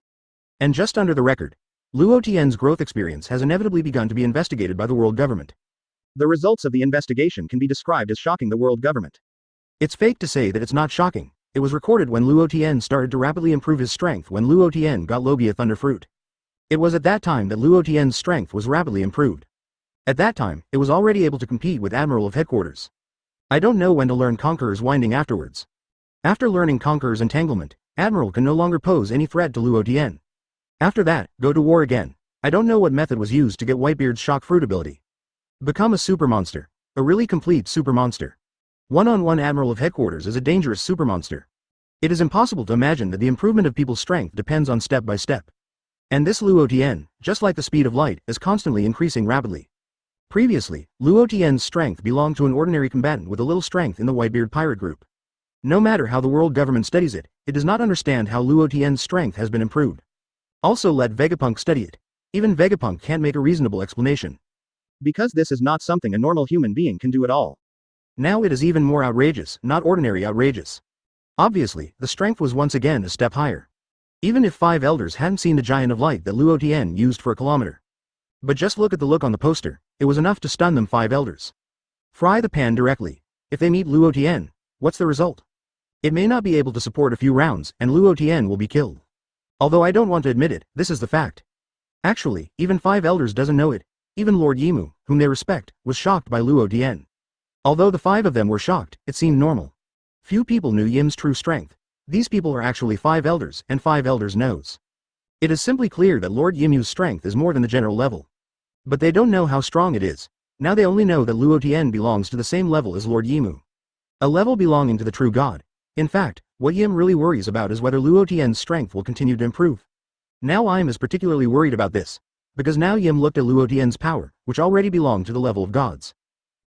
And just under the record, Luo Tian's growth experience has inevitably begun to be investigated by the world government. The results of the investigation can be described as shocking the world government. It's fake to say that it's not shocking. It was recorded when Luo Tian started to rapidly improve his strength when Luo Tian got Logia Thunder Fruit. It was at that time that Luo Tian's strength was rapidly improved. At that time, it was already able to compete with Admiral of Headquarters. I don't know when to learn Conqueror's Winding afterwards. After learning Conqueror's Entanglement, Admiral can no longer pose any threat to Luo Tian. After that, go to war again. I don't know what method was used to get Whitebeard's shock fruit ability. Become a super monster. A really complete super monster. One-on-one Admiral of Headquarters is a dangerous super monster. It is impossible to imagine that the improvement of people's strength depends on step by step. And this Luo Tian, just like the speed of light, is constantly increasing rapidly. Previously, Luo Tian's strength belonged to an ordinary combatant with a little strength in the Whitebeard pirate group. No matter how the world government studies it, it does not understand how Luo Tian's strength has been improved. Also let Vegapunk study it. Even Vegapunk can't make a reasonable explanation. Because this is not something a normal human being can do at all. Now it is even more outrageous, not ordinary outrageous. Obviously, the strength was once again a step higher. Even if 5 elders hadn't seen the giant of light that Luo Tian used for a kilometer. But just look at the look on the poster, it was enough to stun them 5 elders. Fry the pan directly. If they meet Luo Tian, what's the result? It may not be able to support a few rounds, and Luo Tian will be killed. Although I don't want to admit it, this is the fact. Actually, even 5 elders doesn't know it. Even Lord Yimu, whom they respect, was shocked by Luo Tian. Although the 5 of them were shocked, it seemed normal. Few people knew Yim's true strength. These people are actually 5 elders, and 5 elders knows. It is simply clear that Lord Yimu's strength is more than the general level. But they don't know how strong it is. Now they only know that Luo Tian belongs to the same level as Lord Yimu. A level belonging to the true god. In fact, what Yim really worries about is whether Luo Tian's strength will continue to improve. Now Yim is particularly worried about this. Because now Yim looked at Luo Tian's power, which already belonged to the level of gods.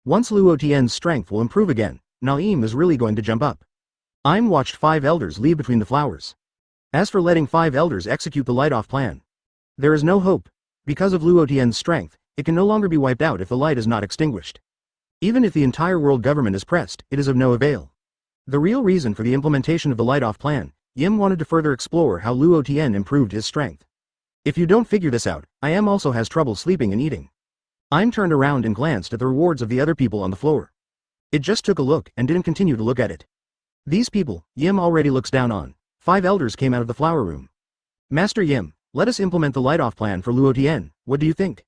Once Luo Tian's strength will improve again, now Yim is really going to jump up. Yim watched 5 elders leave between the flowers. As for letting 5 elders execute the light-off plan, there is no hope. Because of Luo Tian's strength, it can no longer be wiped out if the light is not extinguished. Even if the entire world government is pressed, it is of no avail. The real reason for the implementation of the light-off plan, Yim wanted to further explore how Luo Tian improved his strength. If you don't figure this out, Yim also has trouble sleeping and eating. Yim turned around and glanced at the rewards of the other people on the floor. It just took a look and didn't continue to look at it. These people, Yim already looks down on. 5 elders came out of the flower room. Master Yim, let us implement the light-off plan for Luo Tian, what do you think?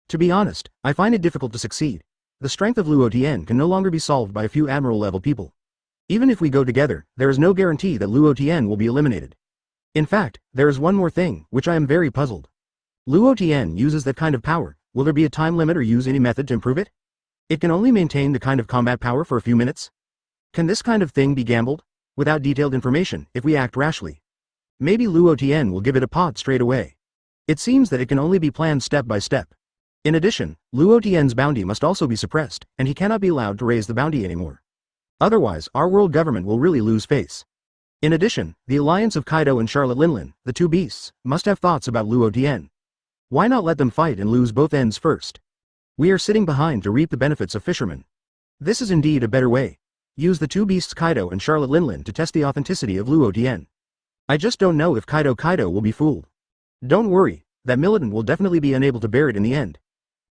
To be honest, I find it difficult to succeed. The strength of Luo Tian can no longer be solved by a few admiral-level people. Even if we go together, there is no guarantee that Luo Tian will be eliminated. In fact, there is one more thing, which I am very puzzled. Luo Tian uses that kind of power, will there be a time limit or use any method to improve it? It can only maintain the kind of combat power for a few minutes? Can this kind of thing be gambled? Without detailed information, if we act rashly. Maybe Luo Tian will give it a pot straight away. It seems that it can only be planned step by step. In addition, Luo Tian's bounty must also be suppressed, and he cannot be allowed to raise the bounty anymore. Otherwise, our world government will really lose face. In addition, the alliance of Kaido and Charlotte Linlin, the 2 beasts, must have thoughts about Luo Tian. Why not let them fight and lose both ends first? We are sitting behind to reap the benefits of fishermen. This is indeed a better way. Use the 2 beasts Kaido and Charlotte Linlin to test the authenticity of Luo Tian. I just don't know if Kaido will be fooled. Don't worry, that militant will definitely be unable to bear it in the end.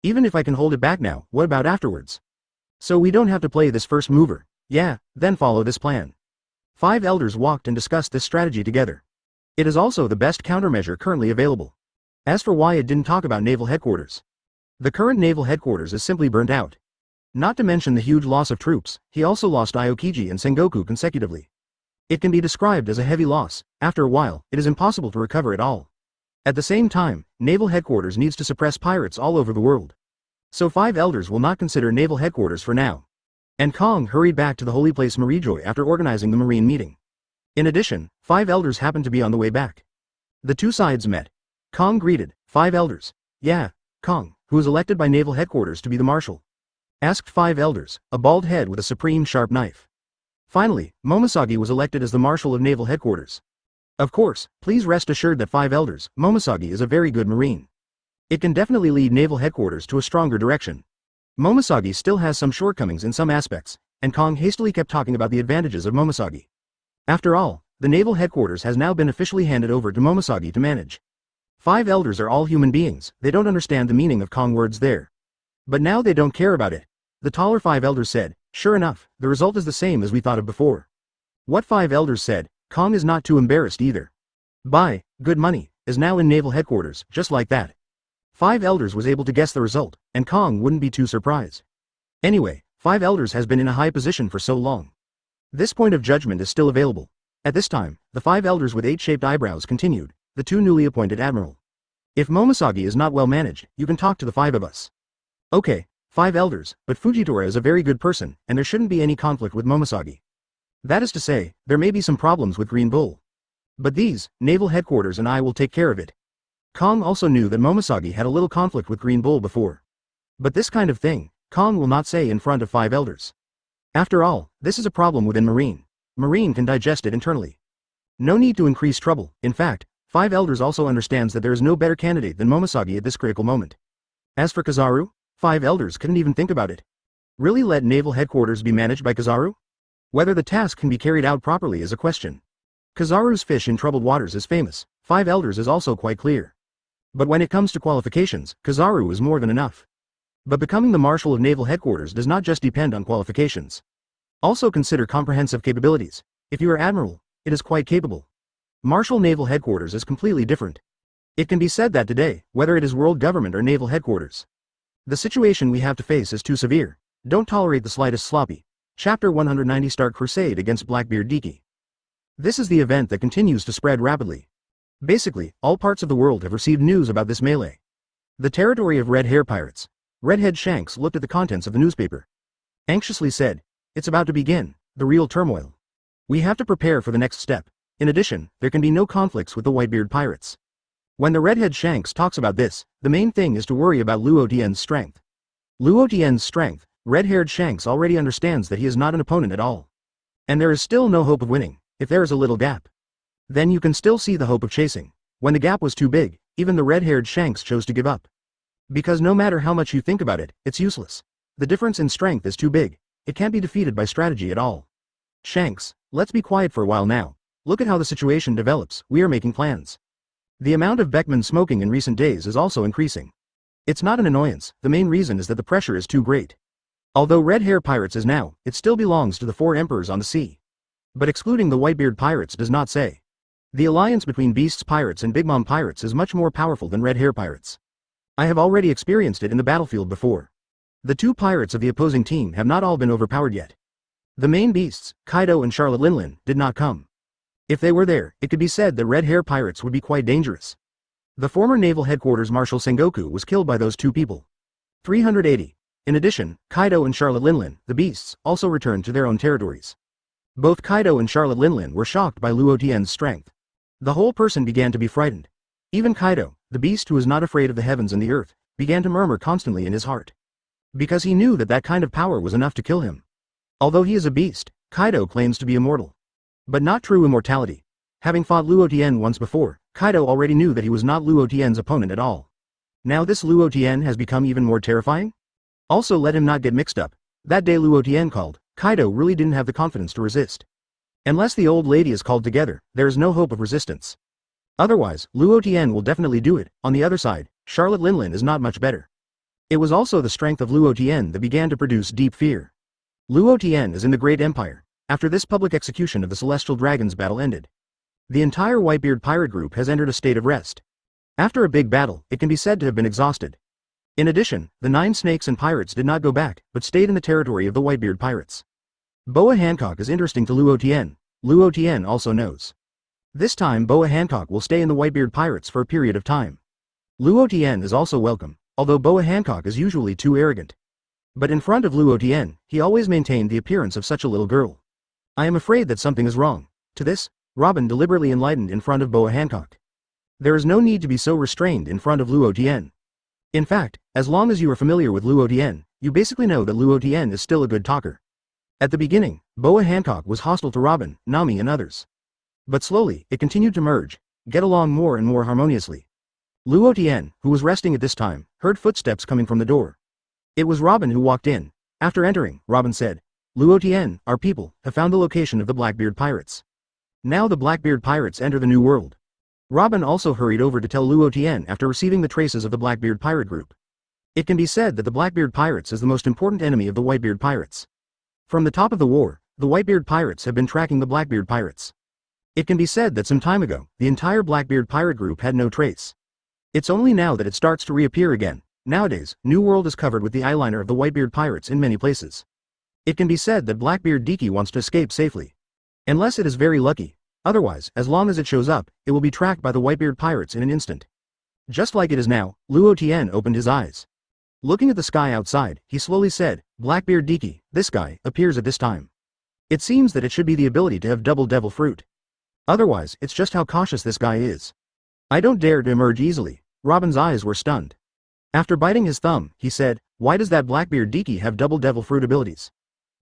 Even if I can hold it back now, what about afterwards? So we don't have to play this first mover. Yeah, then follow this plan. 5 elders walked and discussed this strategy together. It is also the best countermeasure currently available. As for why it didn't talk about naval headquarters. The current naval headquarters is simply burnt out. Not to mention the huge loss of troops, he also lost Aokiji and Sengoku consecutively. It can be described as a heavy loss. After a while, it is impossible to recover it all. At the same time, naval headquarters needs to suppress pirates all over the world. So 5 elders will not consider naval headquarters for now. And Kong hurried back to the holy place Marijoy after organizing the marine meeting. In addition, 5 elders happened to be on the way back. The 2 sides met. Kong greeted, 5 elders. Yeah, Kong, who was elected by naval headquarters to be the marshal. Asked 5 elders, a bald head with a supreme sharp knife. Finally, Momosagi was elected as the marshal of naval headquarters. Of course, please rest assured that 5 elders, Momosagi is a very good marine. It can definitely lead naval headquarters to a stronger direction. Momosagi still has some shortcomings in some aspects, and Kong hastily kept talking about the advantages of Momosagi. After all, the naval headquarters has now been officially handed over to Momosagi to manage. 5 elders are all human beings, they don't understand the meaning of Kong words there. But now they don't care about it. The taller 5 elders said, sure enough, the result is the same as we thought of before. What 5 elders said, Kong is not too embarrassed either. Buy, good money, is now in naval headquarters, just like that. 5 elders was able to guess the result, and Kong wouldn't be too surprised. Anyway, 5 elders has been in a high position for so long. This point of judgment is still available. At this time, the 5 elders with 8-shaped eyebrows continued, the 2 newly appointed admiral. If Momosagi is not well managed, you can talk to the 5 of us. Okay, 5 elders, but Fujitora is a very good person, and there shouldn't be any conflict with Momosagi. That is to say, there may be some problems with Green Bull. But these, naval headquarters and I will take care of it. Kong also knew that Momosagi had a little conflict with Green Bull before. But this kind of thing, Kong will not say in front of 5 elders. After all, this is a problem within Marine. Marine can digest it internally. No need to increase trouble. In fact, 5 elders also understands that there is no better candidate than Momosagi at this critical moment. As for Kizaru, 5 elders couldn't even think about it. Really let naval headquarters be managed by Kizaru? Whether the task can be carried out properly is a question. Kizaru's fish in troubled waters is famous, 5 elders is also quite clear. But when it comes to qualifications, Kizaru is more than enough. But becoming the Marshal of Naval Headquarters does not just depend on qualifications. Also consider comprehensive capabilities. If you are Admiral, it is quite capable. Marshal Naval Headquarters is completely different. It can be said that today, whether it is world government or naval headquarters, the situation we have to face is too severe. Don't tolerate the slightest sloppy. Chapter 190 Start Crusade against Blackbeard Diki. This is the event that continues to spread rapidly. Basically, all parts of the world have received news about this melee. The territory of Red Hair Pirates. Redhead Shanks looked at the contents of the newspaper. Anxiously said, "It's about to begin, the real turmoil. We have to prepare for the next step. In addition, there can be no conflicts with the Whitebeard Pirates." When the Redhead Shanks talks about this, the main thing is to worry about Luo Tian's strength. Luo Tian's strength, red-haired Shanks already understands that he is not an opponent at all. And there is still no hope of winning, if there is a little gap. Then you can still see the hope of chasing. When the gap was too big, even the red-haired Shanks chose to give up. Because no matter how much you think about it, it's useless. The difference in strength is too big. It can't be defeated by strategy at all. Shanks, let's be quiet for a while now. Look at how the situation develops, we are making plans. The amount of Beckman smoking in recent days is also increasing. It's not an annoyance, the main reason is that the pressure is too great. Although Red Hair Pirates is now, it still belongs to the 4 emperors on the sea. But excluding the Whitebeard Pirates does not say. The alliance between Beasts Pirates and Big Mom Pirates is much more powerful than Red Hair Pirates. I have already experienced it in the battlefield before. The 2 pirates of the opposing team have not all been overpowered yet. The main beasts, Kaido and Charlotte Linlin, did not come. If they were there, it could be said that Red Hair Pirates would be quite dangerous. The former naval headquarters Marshal Sengoku was killed by those 2 people. 380. In addition, Kaido and Charlotte Linlin, the beasts, also returned to their own territories. Both Kaido and Charlotte Linlin were shocked by Luo Tian's strength. The whole person began to be frightened. Even Kaido, the beast who is not afraid of the heavens and the earth, began to murmur constantly in his heart. Because he knew that that kind of power was enough to kill him. Although he is a beast, Kaido claims to be immortal. But not true immortality. Having fought Luo Tian once before, Kaido already knew that he was not Luo Tian's opponent at all. Now this Luo Tian has become even more terrifying? Also let him not get mixed up. That day Luo Tian called, Kaido really didn't have the confidence to resist. Unless the old lady is called together, there is no hope of resistance. Otherwise, Luo Tian will definitely do it. On the other side, Charlotte Linlin is not much better. It was also the strength of Luo Tian that began to produce deep fear. Luo Tian is in the Great Empire. After this public execution of the Celestial Dragons battle ended, the entire Whitebeard pirate group has entered a state of rest. After a big battle, it can be said to have been exhausted. In addition, the 9 snakes and pirates did not go back, but stayed in the territory of the Whitebeard pirates. Boa Hancock is interesting to Luo Tian. Luo Tian also knows. This time Boa Hancock will stay in the Whitebeard pirates for a period of time. Luo Tian is also welcome, although Boa Hancock is usually too arrogant. But in front of Luo Tian, he always maintained the appearance of such a little girl. I am afraid that something is wrong. To this, Robin deliberately enlightened in front of Boa Hancock. There is no need to be so restrained in front of Luo Tian. In fact, as long as you are familiar with Luo Tian, you basically know that Luo Tian is still a good talker. At the beginning, Boa Hancock was hostile to Robin, Nami and others. But slowly, it continued to merge, get along more and more harmoniously. Luo Tian, who was resting at this time, heard footsteps coming from the door. It was Robin who walked in. After entering, Robin said, Luo Tian, our people, have found the location of the Blackbeard pirates. Now the Blackbeard pirates enter the New World. Robin also hurried over to tell Luo Tian after receiving the traces of the Blackbeard pirate group. It can be said that the Blackbeard pirates is the most important enemy of the Whitebeard pirates. From the top of the war, the Whitebeard pirates have been tracking the Blackbeard pirates. It can be said that some time ago, the entire Blackbeard pirate group had no trace. It's only now that it starts to reappear again. Nowadays, New World is covered with the eyeliner of the Whitebeard pirates in many places. It can be said that Blackbeard Diki wants to escape safely. Unless it is very lucky, Otherwise, as long as it shows up, it will be tracked by the Whitebeard pirates in an instant. Just like it is now, Luo Tian opened his eyes. Looking at the sky outside, he slowly said, Blackbeard Diki, this guy, appears at this time. It seems that it should be the ability to have double devil fruit. Otherwise, it's just how cautious this guy is. I don't dare to emerge easily. Robin's eyes were stunned. After biting his thumb, he said, why does that Blackbeard Diki have double devil fruit abilities?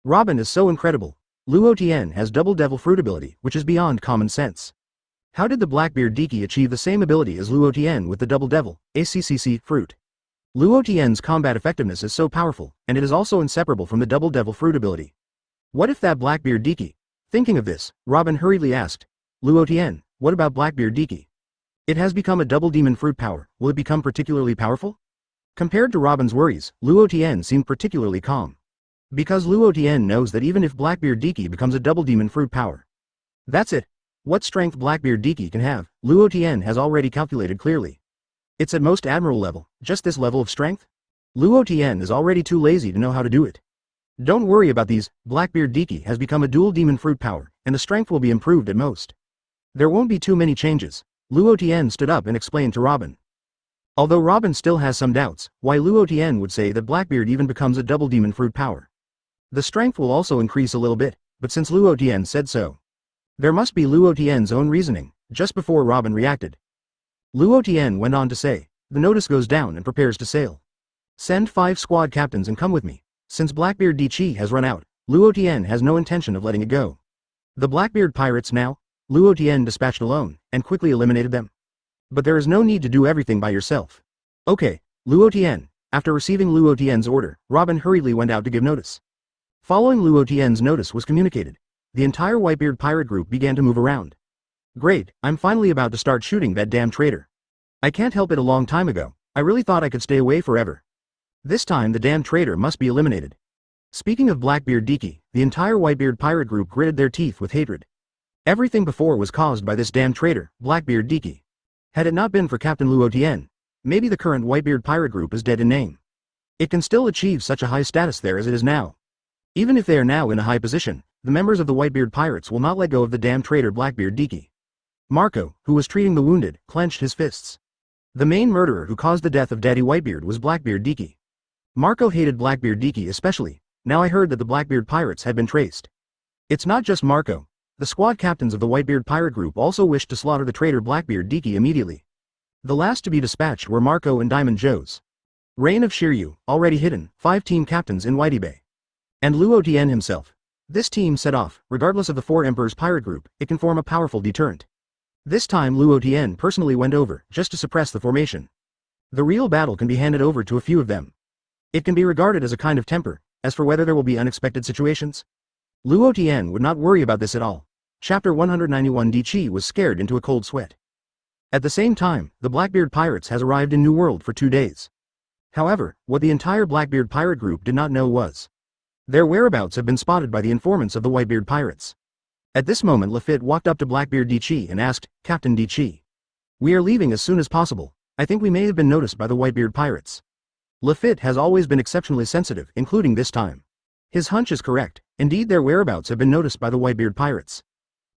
Robin is so incredible. Luo Tian has double devil fruit ability, which is beyond common sense. How did the Blackbeard Diki achieve the same ability as Luo Tian with the double devil, ACCC, fruit? Luo Tian's combat effectiveness is so powerful, and it is also inseparable from the double devil fruit ability. What if that Blackbeard Diki? Thinking of this, Robin hurriedly asked, Luo Tian, what about Blackbeard Diki? It has become a double demon fruit power, will it become particularly powerful? Compared to Robin's worries, Luo Tian seemed particularly calm. Because Luo Tian knows that even if Blackbeard Diki becomes a double demon fruit power. That's it. What strength Blackbeard Diki can have, Luo Tian has already calculated clearly. It's at most admiral level, just this level of strength? Luo Tian is already too lazy to know how to do it. Don't worry about these, Blackbeard Diki has become a dual demon fruit power, and the strength will be improved at most. There won't be too many changes. Luo Tian stood up and explained to Robin. Although Robin still has some doubts, why Luo Tian would say that Blackbeard even becomes a double demon fruit power. The strength will also increase a little bit, but since Luo Tian said so. There must be Luo Tian's own reasoning. Just before Robin reacted, Luo Tian went on to say, the notice goes down and prepares to sail. Send 5 squad captains and come with me. Since Blackbeard Diki has run out, Luo Tian has no intention of letting it go. The Blackbeard pirates now, Luo Tian dispatched alone, and quickly eliminated them. But there is no need to do everything by yourself. Okay, Luo Tian. After receiving Luo Tian's order, Robin hurriedly went out to give notice. Following Luo Tian's notice was communicated. The entire Whitebeard pirate group began to move around. Great, I'm finally about to start shooting that damn traitor. I can't help it a long time ago, I really thought I could stay away forever. This time the damn traitor must be eliminated. Speaking of Blackbeard Diki, the entire Whitebeard pirate group gritted their teeth with hatred. Everything before was caused by this damn traitor, Blackbeard Diki. Had it not been for Captain Luo Tian, maybe the current Whitebeard pirate group is dead in name. It can still achieve such a high status there as it is now. Even if they are now in a high position, the members of the Whitebeard pirates will not let go of the damn traitor Blackbeard Diki. Marco, who was treating the wounded, clenched his fists. The main murderer who caused the death of Daddy Whitebeard was Blackbeard Diki. Marco hated Blackbeard Diki especially. Now I heard that the Blackbeard pirates had been traced. It's not just Marco. The squad captains of the Whitebeard pirate group also wished to slaughter the traitor Blackbeard Diki immediately. The last to be dispatched were Marco and Diamond Joe's. Reign of Shiryu, already hidden, 5 team captains in Whitey Bay. And Luo Tian himself. This team set off, regardless of the 4 Emperors pirate group, it can form a powerful deterrent. This time Luo Tian personally went over, just to suppress the formation. The real battle can be handed over to a few of them. It can be regarded as a kind of temper. As for whether there will be unexpected situations, Luo Tian would not worry about this at all. Chapter 191 Diki was scared into a cold sweat. At the same time, the Blackbeard pirates has arrived in New World for 2 days. However, what the entire Blackbeard pirate group did not know was their whereabouts have been spotted by the informants of the Whitebeard pirates. At this moment Lafitte walked up to Blackbeard Diki and asked, Captain Diki. We are leaving as soon as possible. I think we may have been noticed by the Whitebeard pirates. Lafitte has always been exceptionally sensitive, including this time. His hunch is correct. Indeed, their whereabouts have been noticed by the Whitebeard pirates.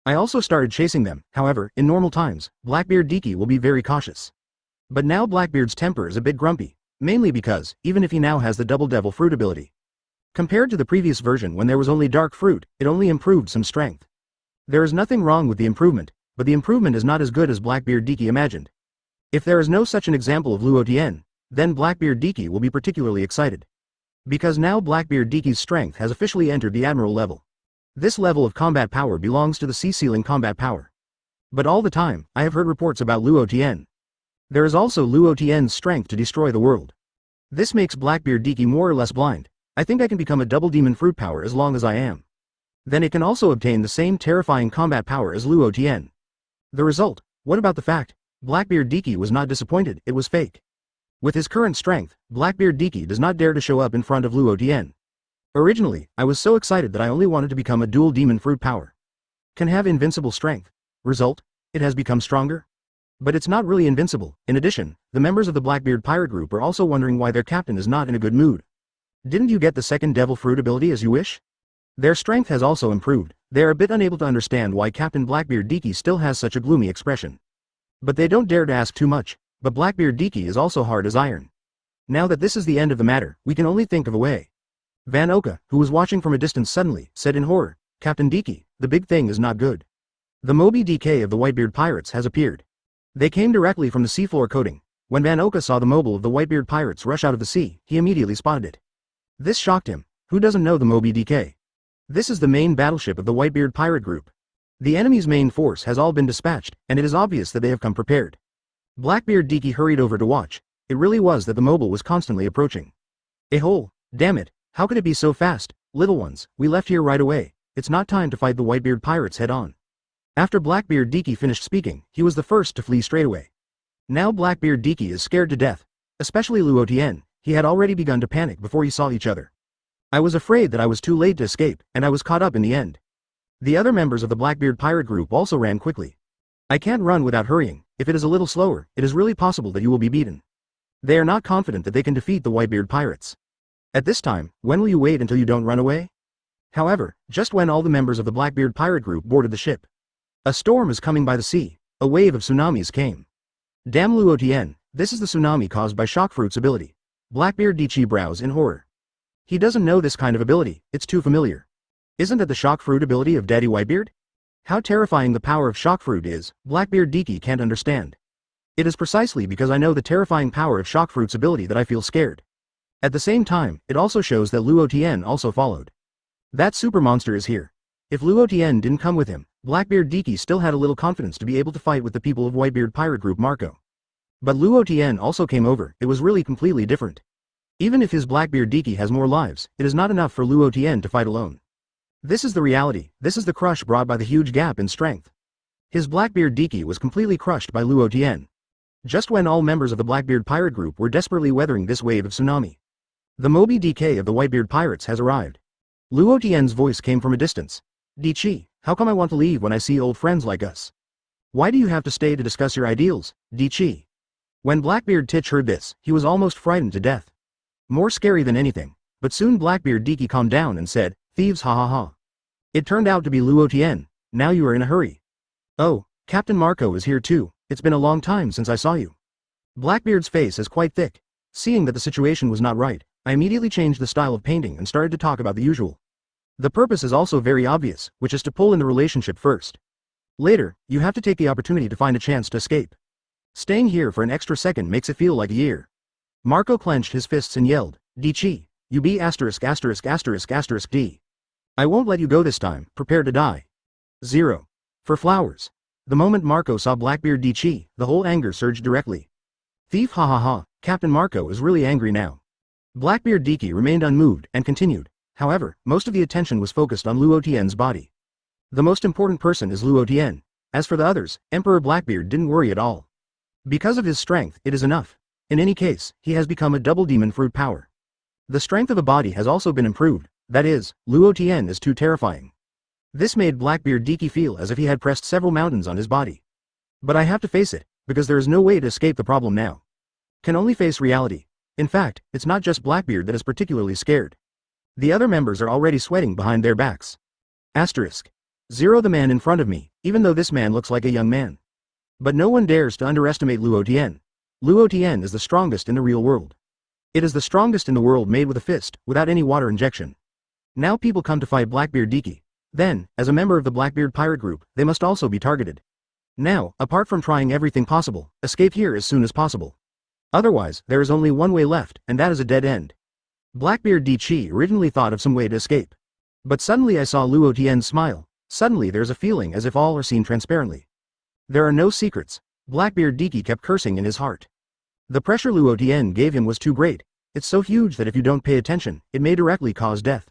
I also started chasing them. However, in normal times, Blackbeard Diki will be very cautious. But now Blackbeard's temper is a bit grumpy, mainly because, even if he now has the double devil fruit ability, compared to the previous version when there was only dark fruit, it only improved some strength. There is nothing wrong with the improvement, but the improvement is not as good as Blackbeard Diki imagined. If there is no such an example of Luo Tian, then Blackbeard Diki will be particularly excited. Because now Blackbeard Diki's strength has officially entered the Admiral level. This level of combat power belongs to the sea-ceiling combat power. But all the time, I have heard reports about Luo Tian. There is also Luo Tian's strength to destroy the world. This makes Blackbeard Diki more or less blind. I think I can become a double demon fruit power as long as I am. Then it can also obtain the same terrifying combat power as Luo Tian. The result, what about the fact? Blackbeard Diki was not disappointed, it was fake. With his current strength, Blackbeard Diki does not dare to show up in front of Luo Tian. Originally, I was so excited that I only wanted to become a dual demon fruit power. Can have invincible strength. Result, it has become stronger. But it's not really invincible. In addition, the members of the Blackbeard pirate group are also wondering why their captain is not in a good mood. Didn't you get the second devil fruit ability as you wish? Their strength has also improved. They are a bit unable to understand why Captain Blackbeard Diki still has such a gloomy expression. But they don't dare to ask too much, but Blackbeard Diki is also hard as iron. Now that this is the end of the matter, we can only think of a way. Van Oka, who was watching from a distance suddenly, said in horror, Captain Diki, the big thing is not good. The Moby DK of the Whitebeard pirates has appeared. They came directly from the seafloor coating. When Van Oka saw the mobile of the Whitebeard pirates rush out of the sea, he immediately spotted it. This shocked him. Who doesn't know the Moby DK? This is the main battleship of the Whitebeard pirate group. The enemy's main force has all been dispatched, and it is obvious that they have come prepared. Blackbeard Diki hurried over to watch. It really was that the mobile was constantly approaching. Damn it, how could it be so fast? Little ones, we left here right away. It's not time to fight the Whitebeard pirates head on. After Blackbeard Diki finished speaking, he was the first to flee straight away. Now Blackbeard Diki is scared to death. Especially Luo Tian, he had already begun to panic before he saw each other. I was afraid that I was too late to escape, and I was caught up in the end. The other members of the Blackbeard pirate group also ran quickly. I can't run without hurrying. If it is a little slower, it is really possible that you will be beaten. They are not confident that they can defeat the Whitebeard pirates. At this time, when will you wait until you don't run away? However, just when all the members of the Blackbeard pirate group boarded the ship, a storm is coming by the sea. A wave of tsunamis came. Damn Luo Tian, this is the tsunami caused by Shockfruit's ability. Blackbeard Diki brows in horror. He doesn't know this kind of ability, it's too familiar. Isn't that the Shockfruit ability of Daddy Whitebeard? How terrifying the power of Shockfruit is, Blackbeard Diki can't understand. It is precisely because I know the terrifying power of Shockfruit's ability that I feel scared. At the same time, it also shows that Luo Tian also followed. That super monster is here. If Luo Tian didn't come with him, Blackbeard Diki still had a little confidence to be able to fight with the people of Whitebeard pirate group Marco. But Luo Tian also came over, it was really completely different. Even if his Blackbeard Diki has more lives, it is not enough for Luo Tian to fight alone. This is the reality, this is the crush brought by the huge gap in strength. His Blackbeard Diki was completely crushed by Luo Tian. Just when all members of the Blackbeard pirate group were desperately weathering this wave of tsunami, the Moby DK of the Whitebeard pirates has arrived. Luo Tian's voice came from a distance. Dichi, how come I want to leave when I see old friends like us? Why do you have to stay to discuss your ideals, Dichi? When Blackbeard Titch heard this, he was almost frightened to death. More scary than anything, but soon Blackbeard Diki calmed down and said, thieves ha ha ha. It turned out to be Luo Tian, now you are in a hurry. Oh, Captain Marco is here too, it's been a long time since I saw you. Blackbeard's face is quite thick. Seeing that the situation was not right, I immediately changed the style of painting and started to talk about the usual. The purpose is also very obvious, which is to pull in the relationship first. Later, you have to take the opportunity to find a chance to escape. Staying here for an extra second makes it feel like a year. Marco clenched his fists and yelled, Dichi, you be asterisk asterisk asterisk asterisk D. I won't let you go this time, prepare to die. 0. For flowers. The moment Marco saw Blackbeard Dichi, the whole anger surged directly. Thief ha ha ha, Captain Marco is really angry now. Blackbeard Diki remained unmoved and continued. However, most of the attention was focused on Luo Tian's body. The most important person is Luo Tian. As for the others, Emperor Blackbeard didn't worry at all. Because of his strength, it is enough. In any case, he has become a double demon fruit power. The strength of a body has also been improved, that is, Luo Tian is too terrifying. This made Blackbeard Diki feel as if he had pressed several mountains on his body. But I have to face it, because there is no way to escape the problem now. Can only face reality. In fact, it's not just Blackbeard that is particularly scared. The other members are already sweating behind their backs. Asterisk. 0. The man in front of me, even though this man looks like a young man. But no one dares to underestimate Luo Tian. Luo Tian is the strongest in the real world. It is the strongest in the world made with a fist, without any water injection. Now people come to fight Blackbeard Diki. Then, as a member of the Blackbeard pirate group, they must also be targeted. Now, apart from trying everything possible, escape here as soon as possible. Otherwise, there is only one way left, and that is a dead end. Blackbeard Diki originally thought of some way to escape. But suddenly I saw Luo Tian smile. Suddenly there's a feeling as if all are seen transparently. There are no secrets. Blackbeard Diki kept cursing in his heart. The pressure Luo Tian gave him was too great. It's so huge that if you don't pay attention, it may directly cause death.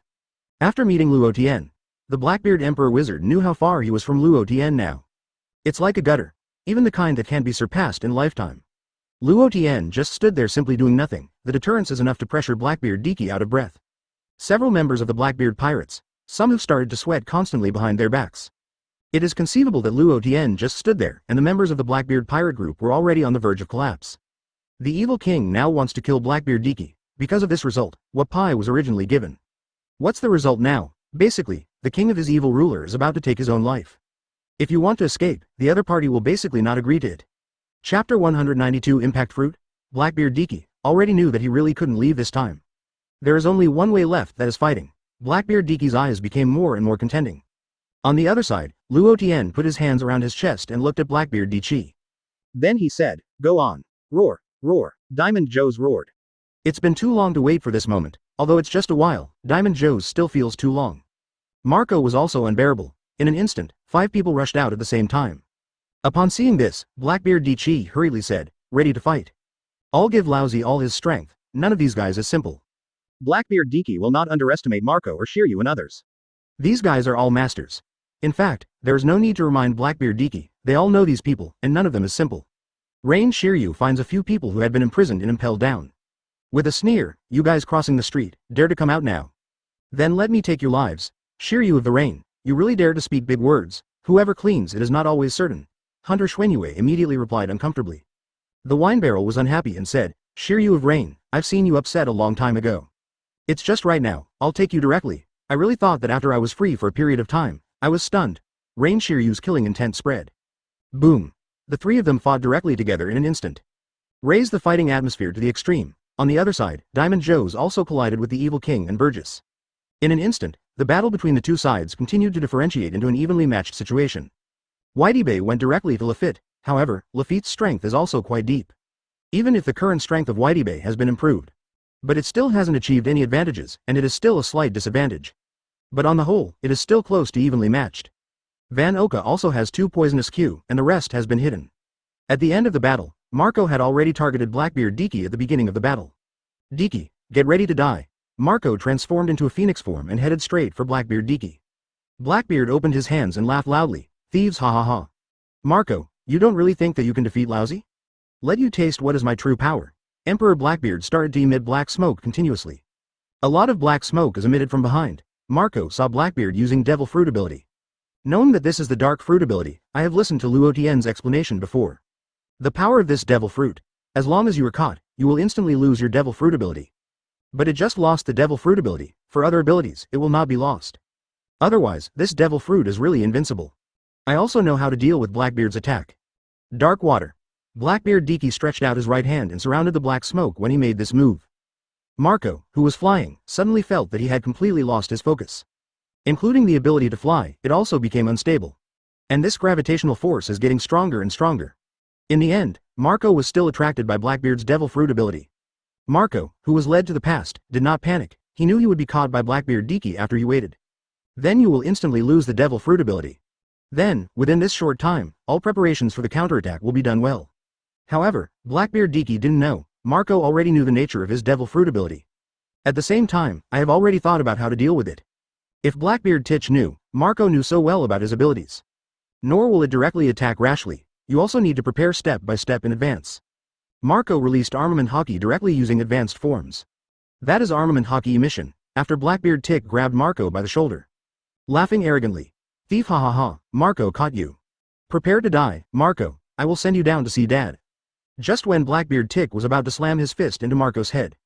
After meeting Luo Tian, the Blackbeard Emperor Wizard knew how far he was from Luo Tian now. It's like a gutter. Even the kind that can't be surpassed in lifetime. Luo Tian just stood there simply doing nothing. The deterrence is enough to pressure Blackbeard Diki out of breath. Several members of the Blackbeard pirates, some have started to sweat constantly behind their backs. It is conceivable that Luo Tian just stood there, and the members of the Blackbeard pirate group were already on the verge of collapse. The evil king now wants to kill Blackbeard Diki. Because of this result, what pie was originally given. What's the result now? Basically, the king of his evil ruler is about to take his own life. If you want to escape, the other party will basically not agree to it. Chapter 192 Impact Fruit? Blackbeard Diki already knew that he really couldn't leave this time. There is only one way left, that is fighting. Blackbeard Diki's eyes became more and more contending. On the other side, Luo Tian put his hands around his chest and looked at Blackbeard Diki. Then he said, "Go on. Roar, roar." Diamond Joe's roared. It's been too long to wait for this moment, although it's just a while, Diamond Joe's still feels too long. Marco was also unbearable. In an instant, 5 people rushed out at the same time. Upon seeing this, Blackbeard Diki hurriedly said, "Ready to fight. I'll give Lousy all his strength, none of these guys is simple." Blackbeard Diki will not underestimate Marco or Shiryu and others. These guys are all masters. In fact, there is no need to remind Blackbeard Diki, they all know these people, and none of them is simple. Rain Shiryu finds a few people who had been imprisoned and impelled down. With a sneer, "You guys crossing the street, dare to come out now? Then let me take your lives. Shiryu of the Rain, you really dare to speak big words, whoever cleans it is not always certain." Hunter Xuanyue immediately replied uncomfortably. The wine barrel was unhappy and said, "Shiryu of Rain, I've seen you upset a long time ago. It's just right now, I'll take you directly. I really thought that after I was free for a period of time, I was stunned." Rain Shiryu's killing intent spread. Boom. The 3 of them fought directly together in an instant. Raise the fighting atmosphere to the extreme. On the other side, Diamond Joe's also collided with the evil king and Burgess. In an instant, the battle between the two sides continued to differentiate into an evenly matched situation. Whitebeard went directly to Lafitte, however, Lafitte's strength is also quite deep. Even if the current strength of Whitebeard has been improved. But it still hasn't achieved any advantages, and it is still a slight disadvantage. But on the whole, it is still close to evenly matched. Van Oka also has 2 poisonous Q, and the rest has been hidden. At the end of the battle, Marco had already targeted Blackbeard Diki at the beginning of the battle. "Diki, get ready to die." Marco transformed into a phoenix form and headed straight for Blackbeard Diki. Blackbeard opened his hands and laughed loudly, "Thieves, ha ha ha. Marco, you don't really think that you can defeat Lousy? Let you taste what is my true power." Emperor Blackbeard started to emit black smoke continuously. A lot of black smoke is emitted from behind. Marco saw Blackbeard using Devil Fruit ability. Knowing that this is the Dark Fruit ability, I have listened to Luo Tian's explanation before. The power of this Devil Fruit. As long as you are caught, you will instantly lose your Devil Fruit ability. But it just lost the Devil Fruit ability, for other abilities, it will not be lost. Otherwise, this Devil Fruit is really invincible. I also know how to deal with Blackbeard's attack. Dark Water. Blackbeard Diki stretched out his right hand and surrounded the black smoke when he made this move. Marco, who was flying, suddenly felt that he had completely lost his focus. Including the ability to fly, it also became unstable. And this gravitational force is getting stronger and stronger. In the end, Marco was still attracted by Blackbeard's Devil Fruit ability. Marco, who was led to the past, did not panic. He knew he would be caught by Blackbeard Diki after he waited. Then you will instantly lose the Devil Fruit ability. Then, within this short time, all preparations for the counterattack will be done well. However, Blackbeard Diki didn't know, Marco already knew the nature of his Devil Fruit ability. At the same time, I have already thought about how to deal with it. If Blackbeard Tich knew, Marco knew so well about his abilities. Nor will it directly attack rashly, you also need to prepare step by step in advance. Marco released Armament Haki directly using advanced forms. That is Armament Haki emission, after Blackbeard Tick grabbed Marco by the shoulder. Laughing arrogantly. "Thief, ha ha ha, Marco caught you. Prepare to die, Marco, I will send you down to see Dad." Just when Blackbeard Tick was about to slam his fist into Marco's head.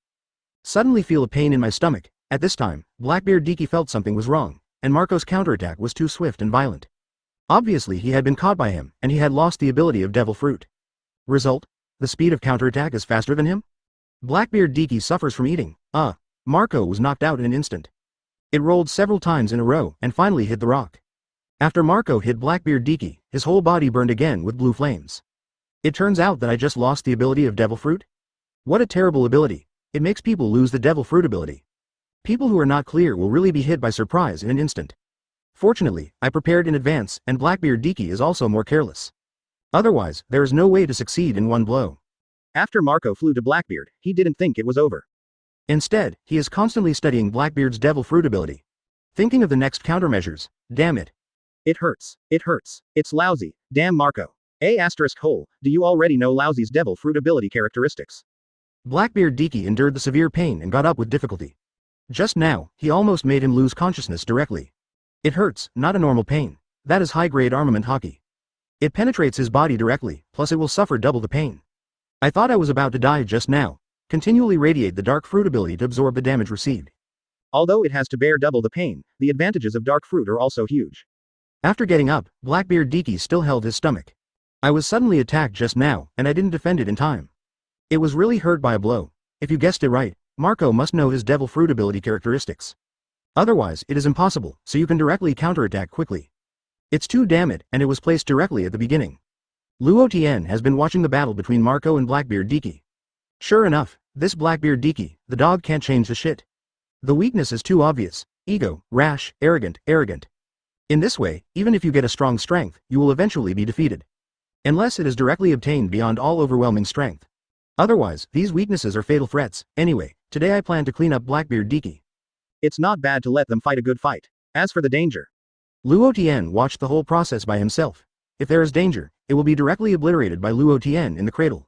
Suddenly feel a pain in my stomach. At this time, Blackbeard Diki felt something was wrong, and Marco's counterattack was too swift and violent. Obviously he had been caught by him, and he had lost the ability of Devil Fruit. Result? The speed of counterattack is faster than him? Blackbeard Diki suffers from eating. Marco was knocked out in an instant. It rolled several times in a row, and finally hit the rock. After Marco hit Blackbeard Diki, his whole body burned again with blue flames. It turns out that I just lost the ability of Devil Fruit? What a terrible ability. It makes people lose the Devil Fruit ability. People who are not clear will really be hit by surprise in an instant. Fortunately, I prepared in advance, and Blackbeard Diki is also more careless. Otherwise, there is no way to succeed in one blow. After Marco flew to Blackbeard, he didn't think it was over. Instead, he is constantly studying Blackbeard's Devil Fruit ability. Thinking of the next countermeasures. Damn it. It hurts. It hurts. It's lousy. Damn Marco. Do you already know Lousy's Devil Fruit ability characteristics? Blackbeard Diki endured the severe pain and got up with difficulty. Just now, he almost made him lose consciousness directly. It hurts, not a normal pain. That is high-grade armament Haki. It penetrates his body directly, plus it will suffer double the pain. I thought I was about to die just now. Continually radiate the Dark Fruit ability to absorb the damage received. Although it has to bear double the pain, the advantages of dark fruit are also huge. After getting up, Blackbeard Diki still held his stomach. I was suddenly attacked just now, and I didn't defend it in time. It was really hurt by a blow. If you guessed it right, Marco must know his devil fruit ability characteristics. Otherwise, it is impossible, so you can directly counterattack quickly. It's too damn it, and it was placed directly at the beginning. Luo Tian has been watching the battle between Marco and Blackbeard Diki. Sure enough, this Blackbeard Diki, the dog can't change the shit. The weakness is too obvious: ego, rash, arrogant. In this way, even if you get a strong strength, you will eventually be defeated. Unless it is directly obtained beyond all overwhelming strength. Otherwise, these weaknesses are fatal threats. Anyway, today I plan to clean up Blackbeard Diki. It's not bad to let them fight a good fight. As for the danger, Luo Tian watched the whole process by himself. If there is danger, it will be directly obliterated by Luo Tian in the cradle.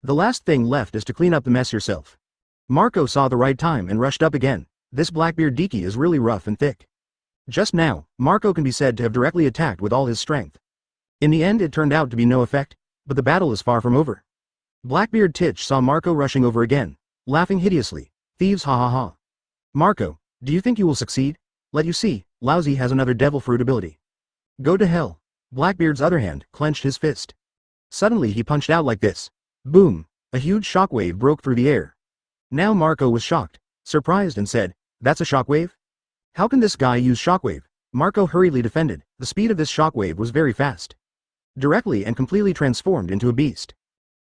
The last thing left is to clean up the mess yourself. Marco saw the right time and rushed up again. This Blackbeard Diki is really rough and thick. Just now, Marco can be said to have directly attacked with all his strength. In the end it turned out to be no effect, but the battle is far from over. Blackbeard Titch saw Marco rushing over again, laughing hideously. Thieves, ha ha ha. Marco, do you think you will succeed? Let you see, Lousy has another devil fruit ability. Go to hell. Blackbeard's other hand clenched his fist. Suddenly he punched out like this. Boom! A huge shockwave broke through the air. Now Marco was shocked, surprised and said, "That's a shockwave? How can this guy use shockwave?" Marco hurriedly defended. The speed of this shockwave was very fast. Directly and completely transformed into a beast.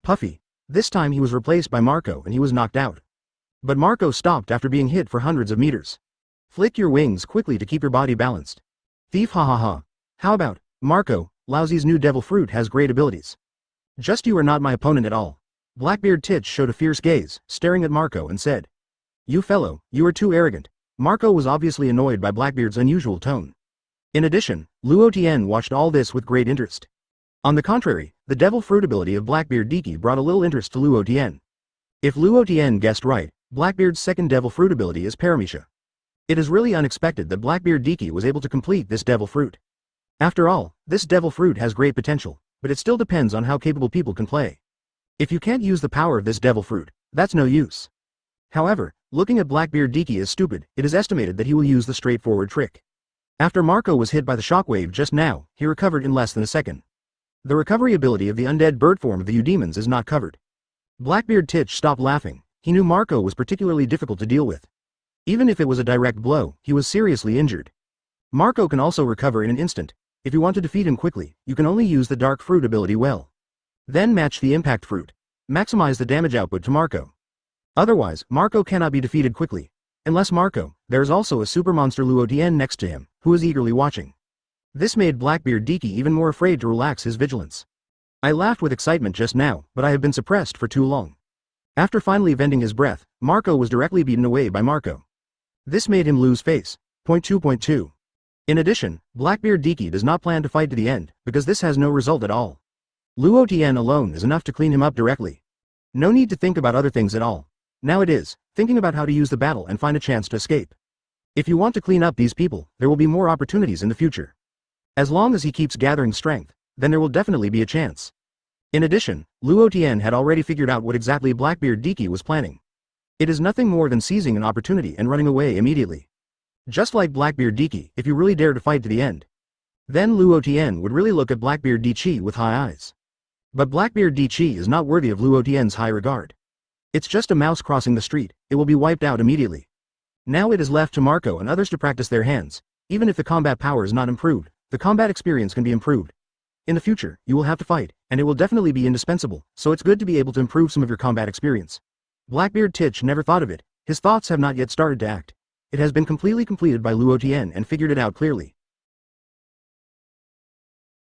Puffy. This time he was replaced by Marco and he was knocked out. But Marco stopped after being hit for hundreds of meters. Flick your wings quickly to keep your body balanced. Thief, ha ha ha. How about, Marco, Lousy's new devil fruit has great abilities. Just you are not my opponent at all. Blackbeard Titch showed a fierce gaze, staring at Marco and said. You fellow, you are too arrogant. Marco was obviously annoyed by Blackbeard's unusual tone. In addition, Luo Tian watched all this with great interest. On the contrary, the devil fruit ability of Blackbeard Diki brought a little interest to Luo Tian. If Luo Tian guessed right, Blackbeard's second devil fruit ability is Paramecia. It is really unexpected that Blackbeard Diki was able to complete this devil fruit. After all, this devil fruit has great potential, but it still depends on how capable people can play. If you can't use the power of this devil fruit, that's no use. However, looking at Blackbeard Diki as stupid, it is estimated that he will use the straightforward trick. After Marco was hit by the shockwave just now, he recovered in less than a second. The recovery ability of the undead bird form of the Eudemons is not covered. Blackbeard Titch stopped laughing. He knew Marco was particularly difficult to deal with. Even if it was a direct blow, he was seriously injured. Marco can also recover in an instant. If you want to defeat him quickly, you can only use the dark fruit ability well. Then match the impact fruit. Maximize the damage output to Marco. Otherwise, Marco cannot be defeated quickly. Unless Marco, there is also a super monster Luo Tian next to him, who is eagerly watching. This made Blackbeard Diki even more afraid to relax his vigilance. I laughed with excitement just now, but I have been suppressed for too long. After finally venting his breath, Marco was directly beaten away by Marco. This made him lose face. 2.2. In addition, Blackbeard Diki does not plan to fight to the end, because this has no result at all. Luo Tian alone is enough to clean him up directly. No need to think about other things at all. Now it is, thinking about how to use the battle and find a chance to escape. If you want to clean up these people, there will be more opportunities in the future. As long as he keeps gathering strength, then there will definitely be a chance. In addition, Luo Tian had already figured out what exactly Blackbeard Diki was planning. It is nothing more than seizing an opportunity and running away immediately. Just like Blackbeard Diki, if you really dare to fight to the end. Then Luo Tian would really look at Blackbeard Diki with high eyes. But Blackbeard Diki is not worthy of Luo Tian's high regard. It's just a mouse crossing the street, it will be wiped out immediately. Now it is left to Marco and others to practice their hands. Even if the combat power is not improved, the combat experience can be improved. In the future, you will have to fight, and it will definitely be indispensable, so it's good to be able to improve some of your combat experience. Blackbeard Titch never thought of it. His thoughts have not yet started to act. It has been completely completed by Luo Tian and figured it out clearly.